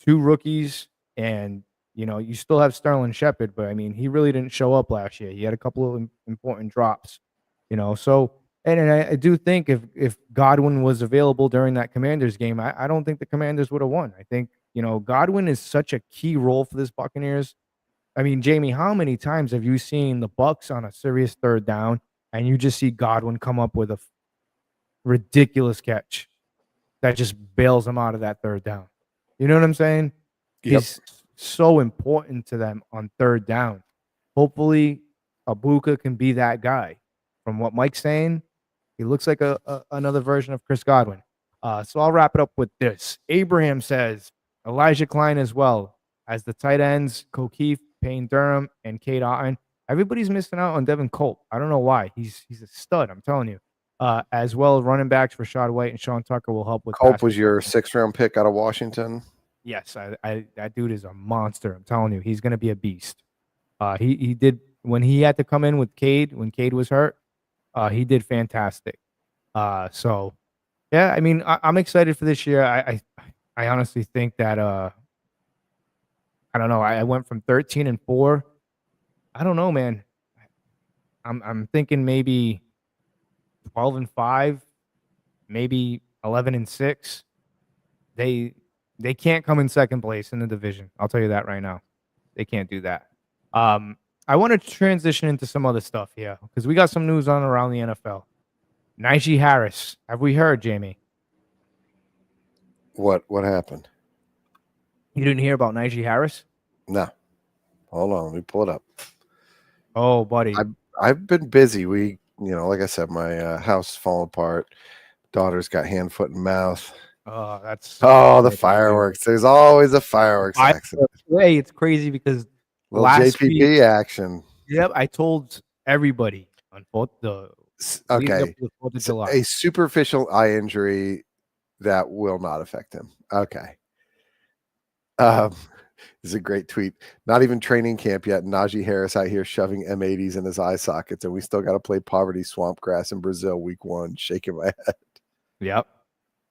2 rookies, and you know, you still have Sterling Shepard, but I mean, he really didn't show up last year. He had a couple of important drops, you know. So, and I do think if Godwin was available during that Commanders game, I don't think the Commanders would have won. I think, you know, Godwin is such a key role for this Buccaneers. I mean, Jamie, how many times have you seen the Bucs on a serious 3rd down, and you just see Godwin come up with a ridiculous catch that just bails them out of that 3rd down? You know what I'm saying?
Yep.
He's so important to them on 3rd down. Hopefully, Ibuka can be that guy. From what Mike's saying, he looks like another version of Chris Godwin. So I'll wrap it up with this. Abraham says Elijah Klein as well as the tight ends, O'Keefe, Payne Durham, and Cade Otton. Everybody's missing out on Devin Colt. I don't know why. He's a stud, I'm telling you. As well as running backs, Rashad White and Sean Tucker will help with.
Colt was your 6th-round pick out of Washington.
Yes, that dude is a monster. I'm telling you, he's going to be a beast. He did, when he had to come in with Cade, when Cade was hurt, he did fantastic. So, yeah, I mean, I'm excited for this year. I honestly think that I don't know. I went from 13-4. I don't know, man. I'm thinking maybe 12-5, maybe 11-6. They can't come in 2nd place in the division. I'll tell you that right now. They can't do that. I want to transition into some other stuff here, because we got some news on around the NFL. Najee Harris. Have we heard, Jamie?
What happened?
You didn't hear about Najee Harris?
No. Hold on, let me pull it up.
Oh, buddy.
I've been busy. We, you know, like I said, my house is falling apart. Daughter's got hand, foot, and mouth.
Oh, that's
the fireworks. There's always a fireworks accident.
Hey, it's crazy because
Little
last
JPP
week,
action.
Yep, I told everybody on
Okay.
July.
A superficial eye injury that will not affect him. Okay. This is a great tweet. Not even training camp yet. Najee Harris out here shoving M80s in his eye sockets, and we still got to play poverty swamp grass in Brazil week 1. Shaking my head.
Yep.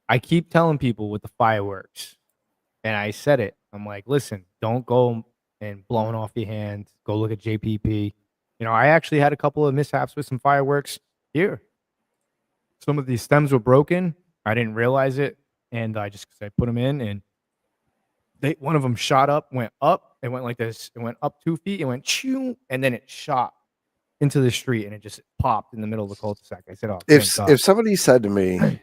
I keep telling people with the fireworks, and I said it. I'm like, listen, don't go and blowing off your hands. Go look at JPP. You know, I actually had a couple of mishaps with some fireworks here. Some of these stems were broken. I didn't realize it. and I put them in, and one of them shot up, went up, it went like this, it went up 2 feet, it went choo, and then it shot into the street, and it just popped in the middle of the cul-de-sac. I said, "Oh, thank God."
If somebody said to me,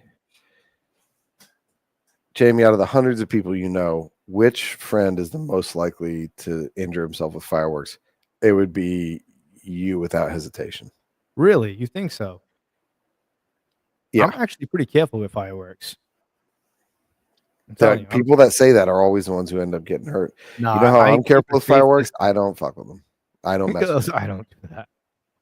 Jamie, out of the hundreds of people you know, which friend is the most likely to injure himself with fireworks? It would be you without hesitation.
Really? You think so?
Yeah.
I'm actually pretty careful with fireworks. I'm telling you,
People that say that are always the ones who end up getting hurt.
No,
you know how I'm
keep
careful
a
with
safe
fireworks?
distance.
I don't fuck with them. I don't mess with them.
I don't do that.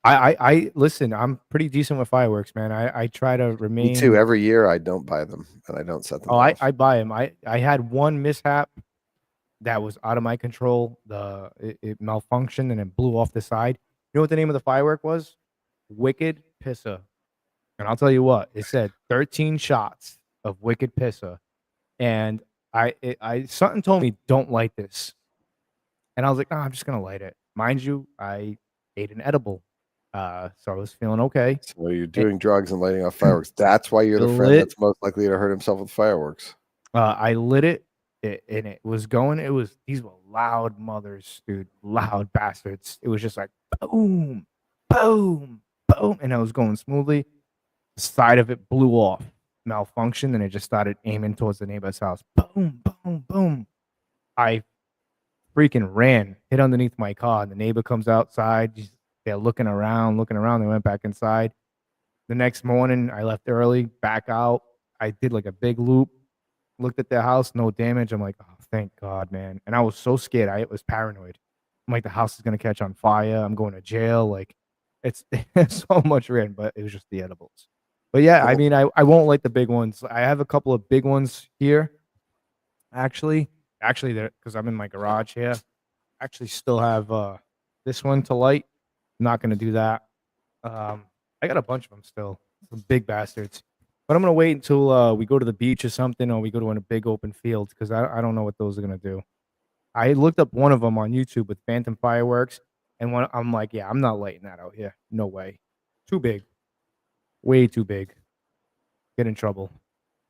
I listen, I'm pretty decent with fireworks, man. I try to remain.
Me too. Every year I don't buy them and I don't set them off.
I buy them. I had one mishap that was out of my control. It malfunctioned and it blew off the side. You know what the name of the firework was? Wicked Pissa. And I'll tell you what, it said 13 shots of Wicked Pissa. And I something told me don't light this. And I was like, no, I'm just gonna light it. Mind you, I ate an edible. So I was feeling okay.
So you're doing drugs and lighting off fireworks. That's why you're the friend that's most likely to hurt himself with fireworks.
I lit it, and it was going. These were loud mothers, dude, loud bastards. It was just like boom, boom, boom, and I was going smoothly. The side of it blew off, malfunctioned, and it just started aiming towards the neighbor's house. Boom, boom, boom. I freaking ran, hit underneath my car, and the neighbor comes outside. They're looking around. They went back inside. The next morning, I left early, back out. I did like a big loop, looked at their house, no damage. I'm like, oh, thank God, man. And I was so scared. I was paranoid. I'm like, the house is going to catch on fire. I'm going to jail. Like, it's so much rain, but it was just the edibles. But yeah, I mean, I won't like the big ones. I have a couple of big ones here. Actually, because I'm in my garage here. I actually still have this one to light. I'm not going to do that. I got a bunch of them still. Some big bastards. But I'm going to wait until we go to the beach or something, or we go to a big open field, because I don't know what those are going to do. I looked up one of them on YouTube with phantom fireworks, and I'm like, yeah, I'm not lighting that out here. No way. Too big. Way too big. Get in trouble.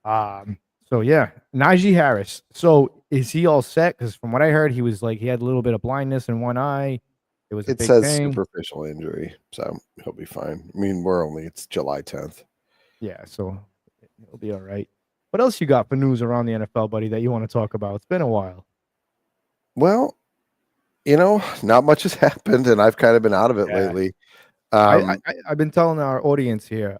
So yeah, Najee Harris. So is he all set? Because from what I heard, he had a little bit of blindness in one eye. It
says superficial injury, so he'll be fine. I mean, it's July 10th.
Yeah, so he'll be all right. What else you got for news around the NFL, buddy, that you want to talk about? It's been a while.
Well, not much has happened, and I've kind of been out of it lately.
I've been telling our audience here.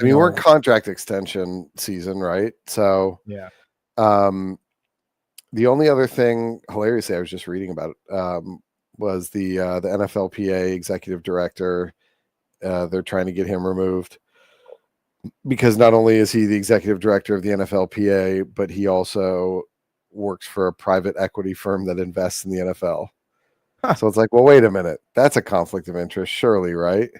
We're in contract extension season, right? So
yeah.
The only other thing, hilariously, I was just reading about it, was the NFLPA executive director. They're trying to get him removed because not only is he the executive director of the NFLPA, but he also works for a private equity firm that invests in the NFL. So it's like, well, wait a minute. That's a conflict of interest, surely, right?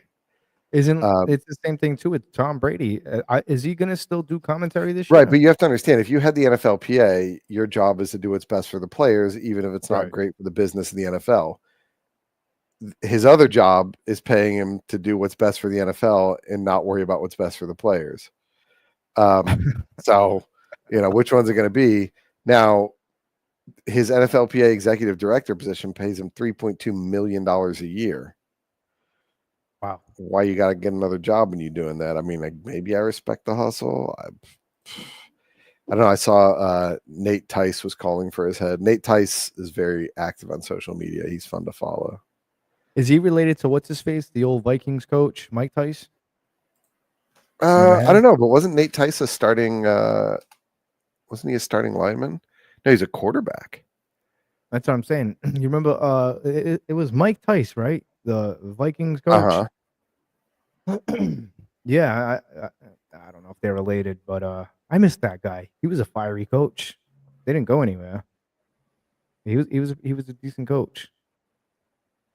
Isn't it's the same thing too with Tom Brady? Is he going to still do commentary this year?
Right, but you have to understand, if you had the NFLPA, your job is to do what's best for the players, even if it's not great for the business of the NFL. His other job is paying him to do what's best for the NFL and not worry about what's best for the players. So, which one's it going to be? Now, his NFLPA executive director position pays him $3.2 million a year.
Wow.
Why you got to get another job when you're doing that? I mean, maybe I respect the hustle. I don't know. I saw Nate Tice was calling for his head. Nate Tice is very active on social media. He's fun to follow.
Is he related to what's his face, the old Vikings coach, Mike Tice?
I don't know, but wasn't Nate Tice a starting? Wasn't he a starting lineman? No, he's a quarterback.
That's what I'm saying. You remember? It was Mike Tice, right? The Vikings coach. Yeah, I don't know if they're related, but I missed that guy. He was a fiery coach. They didn't go anywhere. He was a decent coach.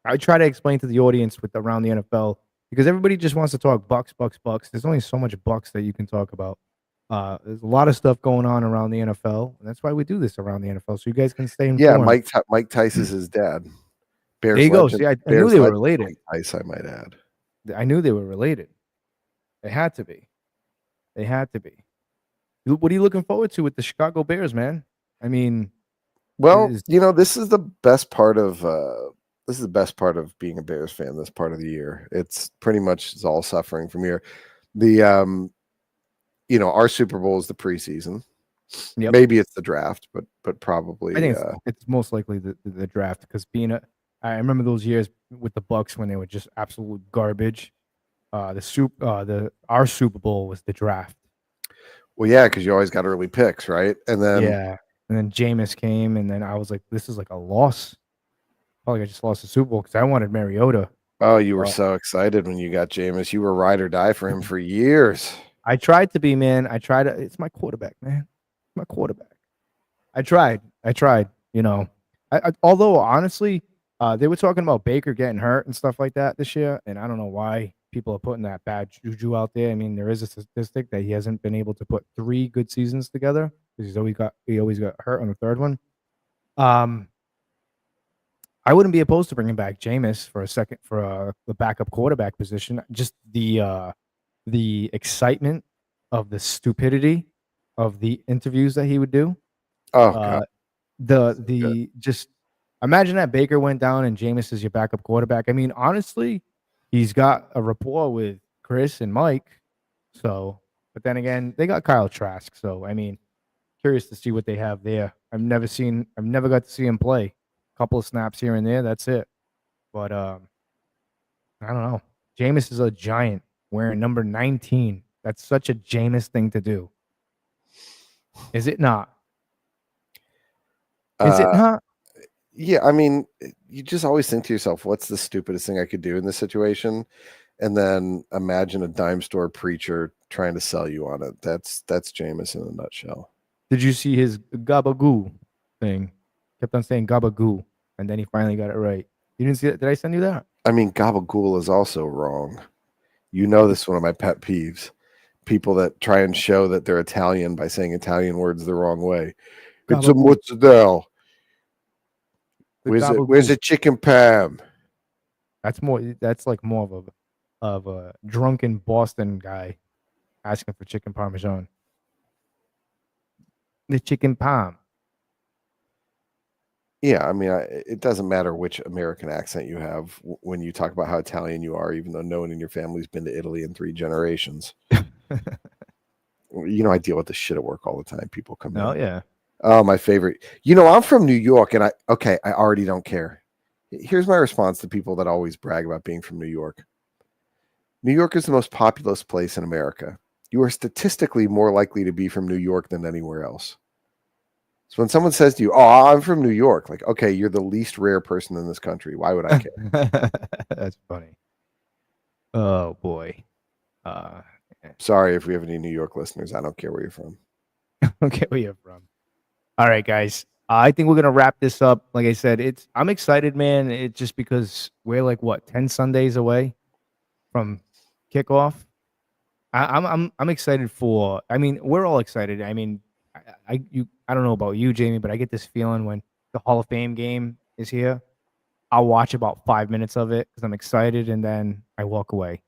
I try to explain to the audience with around the NFL because everybody just wants to talk Bucs. There's only so much Bucs that you can talk about. There's a lot of stuff going on around the NFL, and that's why we do this around the NFL, so you guys can stay informed.
Yeah, Mike Tice is his dad.
Bears there you go. See, I knew they were related.
Mike Tice, I might add.
I knew they were related. They had to be. What are you looking forward to with the Chicago Bears, man? I mean,
Well,
is
this is the best part of being a Bears fan this part of the year. It's pretty much it's all suffering from here. The our Super Bowl is the preseason.
Yep.
Maybe it's the draft, but probably
I think it's most likely the draft because I remember those years with the Bucs when they were just absolute garbage. Our Super Bowl was the draft.
well, yeah, because you always got early picks, right? And then
And then Jameis came, and then I was like, this is like a loss. Felt like I just lost the Super Bowl because I wanted Mariota.
oh, you were so excited when you got Jameis. You were ride or die for him for years.
I tried to be, man. It's my quarterback, man. It's my quarterback. I tried. Although honestly, they were talking about Baker getting hurt and stuff like that this year, and I don't know why people are putting that bad juju out there. I mean, there is a statistic that he hasn't been able to put 3 good seasons together because he always got hurt on the third one. I wouldn't be opposed to bringing back Jameis for the backup quarterback position. Just the excitement of the stupidity of the interviews that he would do.
Oh God.
Just imagine that Baker went down and Jameis is your backup quarterback. I mean, honestly, he's got a rapport with Chris and Mike. So, but then again, they got Kyle Trask. So, I mean, curious to see what they have there. I've never got to see him play. A couple of snaps here and there. That's it. But I don't know. Jameis is a giant wearing number 19. That's such a Jameis thing to do. Is it not? Is it not?
Yeah, I mean, you just always think to yourself, what's the stupidest thing I could do in this situation? And then imagine a dime store preacher trying to sell you on it. That's Jameis in a nutshell.
Did you see his gabagoo thing? Kept on saying gabagoo, and then he finally got it right. You didn't see that? Did I send you that?
I mean, gabagool is also wrong. This is one of my pet peeves. People that try and show that they're Italian by saying Italian words the wrong way. It's a mozzarella. Where's the chicken parm?
That's like more of a drunken Boston guy asking for chicken parmesan. The chicken parm.
Yeah, I mean, it doesn't matter which American accent you have when you talk about how Italian you are, even though no one in your family's been to Italy in 3 generations. I deal with this shit at work all the time. People come in.
Oh, yeah.
Oh, my favorite. I'm from New York, and I already don't care. Here's my response to people that always brag about being from New York. New York is the most populous place in America. You are statistically more likely to be from New York than anywhere else. So when someone says to you, "Oh, I'm from New York," like, okay, you're the least rare person in this country. Why would I care?
That's funny. Oh boy.
Sorry if we have any New York listeners. I don't care where you're from.
Okay, where you're from. All right, guys. I think we're gonna wrap this up. Like I said, I'm excited, man. It's just because we're like 10 Sundays away from kickoff. I'm excited for. I mean, we're all excited. I mean, I don't know about you, Jamie, but I get this feeling when the Hall of Fame game is here. I'll watch about 5 minutes of it because I'm excited, and then I walk away.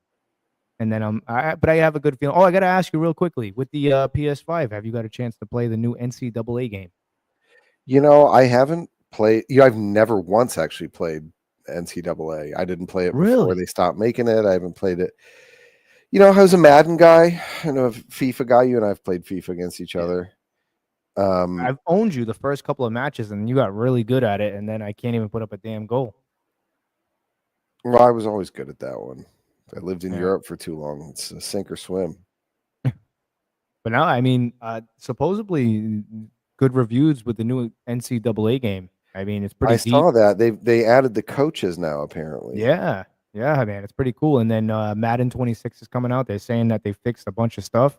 And then but I have a good feeling. Oh, I got to ask you real quickly with the PS5. Have you got a chance to play the new NCAA game?
I haven't played. I've never once actually played NCAA. I didn't play it before they stopped making it. I haven't played it. I was a Madden guy. I know a FIFA guy. You and I have played FIFA against each other.
I've owned you the first couple of matches, and you got really good at it, and then I can't even put up a damn goal.
Well, I was always good at that one. I lived in Europe for too long. It's a sink or swim.
But now, I mean, supposedly good reviews with the new NCAA game. I mean, it's pretty deep.
I saw that. They added the coaches now, apparently.
Yeah, man. It's pretty cool. And then Madden 26 is coming out. They're saying that they fixed a bunch of stuff.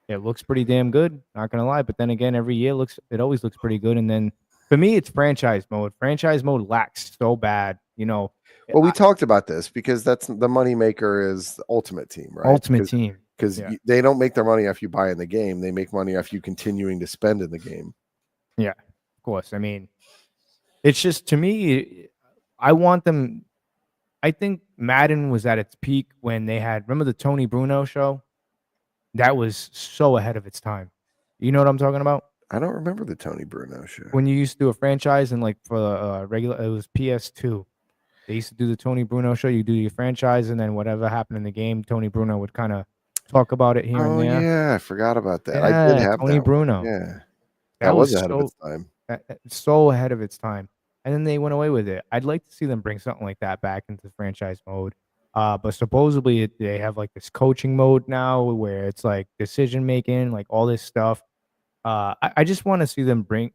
It looks pretty damn good, not going to lie. But then again, every year it always looks pretty good. And then for me, it's franchise mode. Franchise mode lacks so bad,
Well, we talked about this because that's the money maker is Ultimate Team, right?
Ultimate Team.
Because they don't make their money off you buying the game. They make money off you continuing to spend in the game.
Yeah, of course. I mean, it's just, to me, I want them. I think Madden was at its peak when they had, remember the Tony Bruno show? That was so ahead of its time. You know what I'm talking about?
I don't remember the Tony Bruno show.
When you used to do a franchise and like for regular, it was PS2. They used to do the Tony Bruno show. You do your franchise, and then whatever happened in the game, Tony Bruno would kind of talk about it here and
Oh
there.
yeah, I forgot about that. I did
Yeah,
have
Tony
that one.
Bruno.
Yeah,
That
that was
was
ahead of its time.
so ahead of its time. And then they went away with it. I'd like to see them bring something like that back into the franchise mode. But supposedly they have like this coaching mode now where it's like decision making, like all this stuff. I just want to see them bring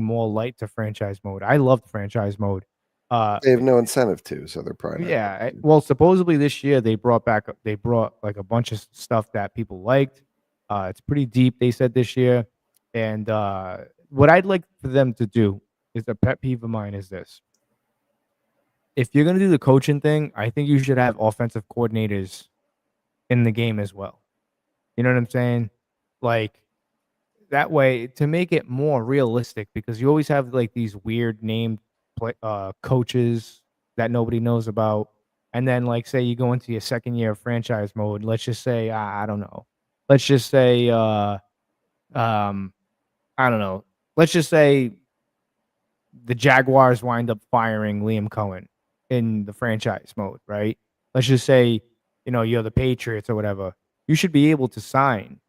more light to franchise mode. I love the franchise mode.
They have no incentive to, so they're probably not
Yeah,
going to.
well, supposedly this year they brought like a bunch of stuff that people liked. It's pretty deep, they said this year. And what I'd like for them to do is a pet peeve of mine is this. If you're gonna do the coaching thing, I think you should have offensive coordinators in the game as well. You know what I'm saying? Like that way to make it more realistic because you always have like these weird named coaches that nobody knows about. And then like say you go into your second year of franchise mode, let's just say I don't know. Let's just say I don't know. Let's just say the Jaguars wind up firing Liam Cohen in the franchise mode, right? Let's just say, you're the Patriots or whatever. You should be able to sign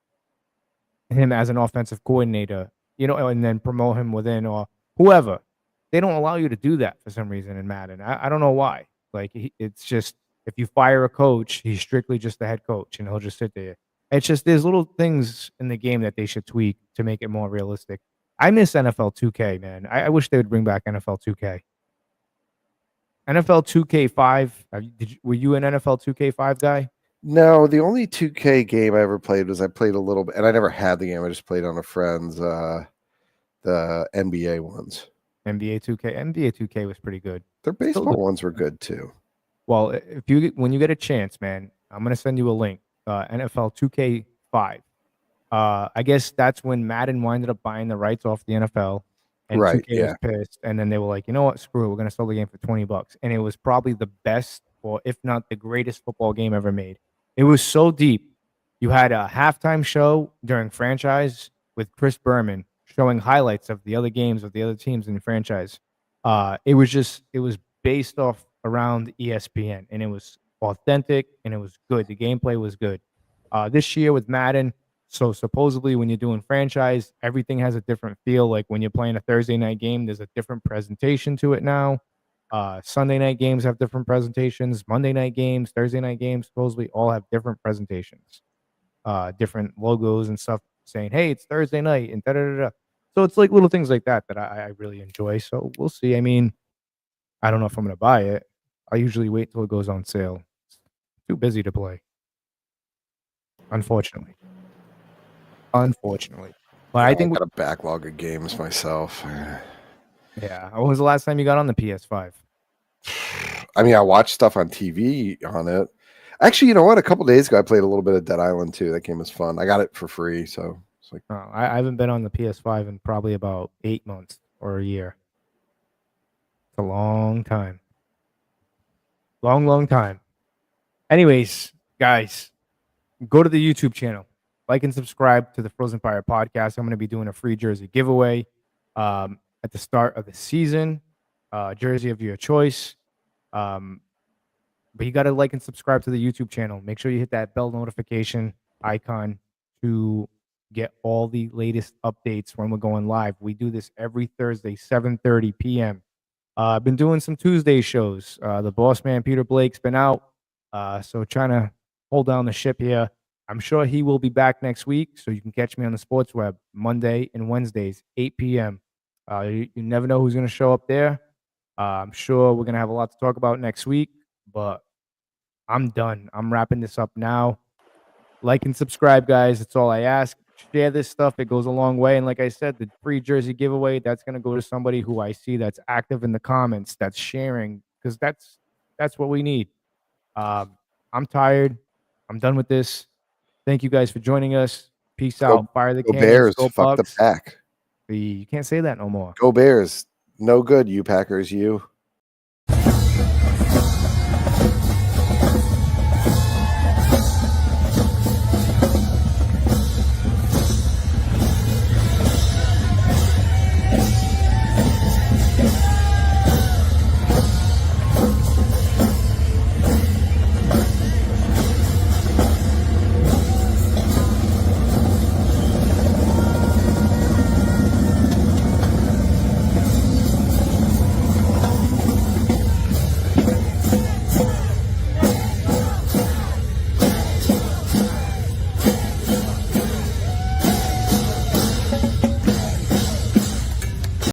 him as an offensive coordinator, and then promote him within or whoever. They don't allow you to do that for some reason in Madden. I don't know why. Like it's just if you fire a coach, he's strictly just the head coach, and he'll just sit there. It's just there's little things in the game that they should tweak to make it more realistic. I miss NFL 2K, man. I wish they would bring back NFL 2K. NFL 2K5. Were you an NFL 2K5 guy?
No, the only 2K game I ever played was I played a little bit, and I never had the game. I just played on a friend's the NBA ones.
NBA 2K. NBA 2K was pretty good.
Their baseball ones were good too.
Well, when you get a chance, man, I'm gonna send you a link. NFL 2K5. I guess that's when Madden winded up buying the rights off the NFL, and
Right,
2K was pissed, and then they were like, you know what, screw it, we're gonna sell the game for $20, and it was probably the best, or if not the greatest football game ever made. It was so deep. You had a halftime show during franchise with Chris Berman showing highlights of the other games of the other teams in the franchise. It was based off around ESPN, and it was authentic and it was good. The gameplay was good. This year with Madden, so supposedly when you're doing franchise, everything has a different feel. Like when you're playing a Thursday night game, there's a different presentation to it now. Sunday night games have different presentations. Monday night games, Thursday night games, supposedly all have different presentations, different logos and stuff saying, "Hey, it's Thursday night," and da da da da. So it's like little things like that that I really enjoy. So we'll see. I mean, I don't know if I'm gonna buy it. I usually wait till it goes on sale. Too busy to play, unfortunately. But I think
got a backlog of games myself.
yeah. When was the last time you got on the PS5?
I mean, I watched stuff on TV on it. Actually, you know what? A couple days ago, I played a little bit of Dead Island 2. That game was fun. I got it for free, so it's like
I haven't been on the PS5 in probably about 8 months or a year. It's a long time. Long time. Anyways, guys, go to the YouTube channel. Like and subscribe to the Frozen Pirate Podcast. I'm going to be doing a free jersey giveaway at the start of the season. Jersey of your choice. But you got to like and subscribe to the YouTube channel. Make sure you hit that bell notification icon to get all the latest updates when we're going live. We do this every Thursday, 7:30 p.m. I've been doing some Tuesday shows. The boss man, Peter Blake's been out. So trying to hold down the ship here. I'm sure he will be back next week. So you can catch me on the Sports Web Monday and Wednesdays, 8 p.m. You never know who's going to show up there. I'm sure we're going to have a lot to talk about next week, but I'm done. I'm wrapping this up now. Like and subscribe, guys. That's all I ask. Share this stuff. It goes a long way. And like I said, the free jersey giveaway, that's going to go to somebody who I see that's active in the comments, that's sharing, because that's what we need. I'm tired. I'm done with this. Thank you guys for joining us. Peace out. Fire the
go
cannons.
Bears.
Go
Fuck the
Bucs.
pack.
You can't say that no more.
Go Bears. No good, you Packers. You.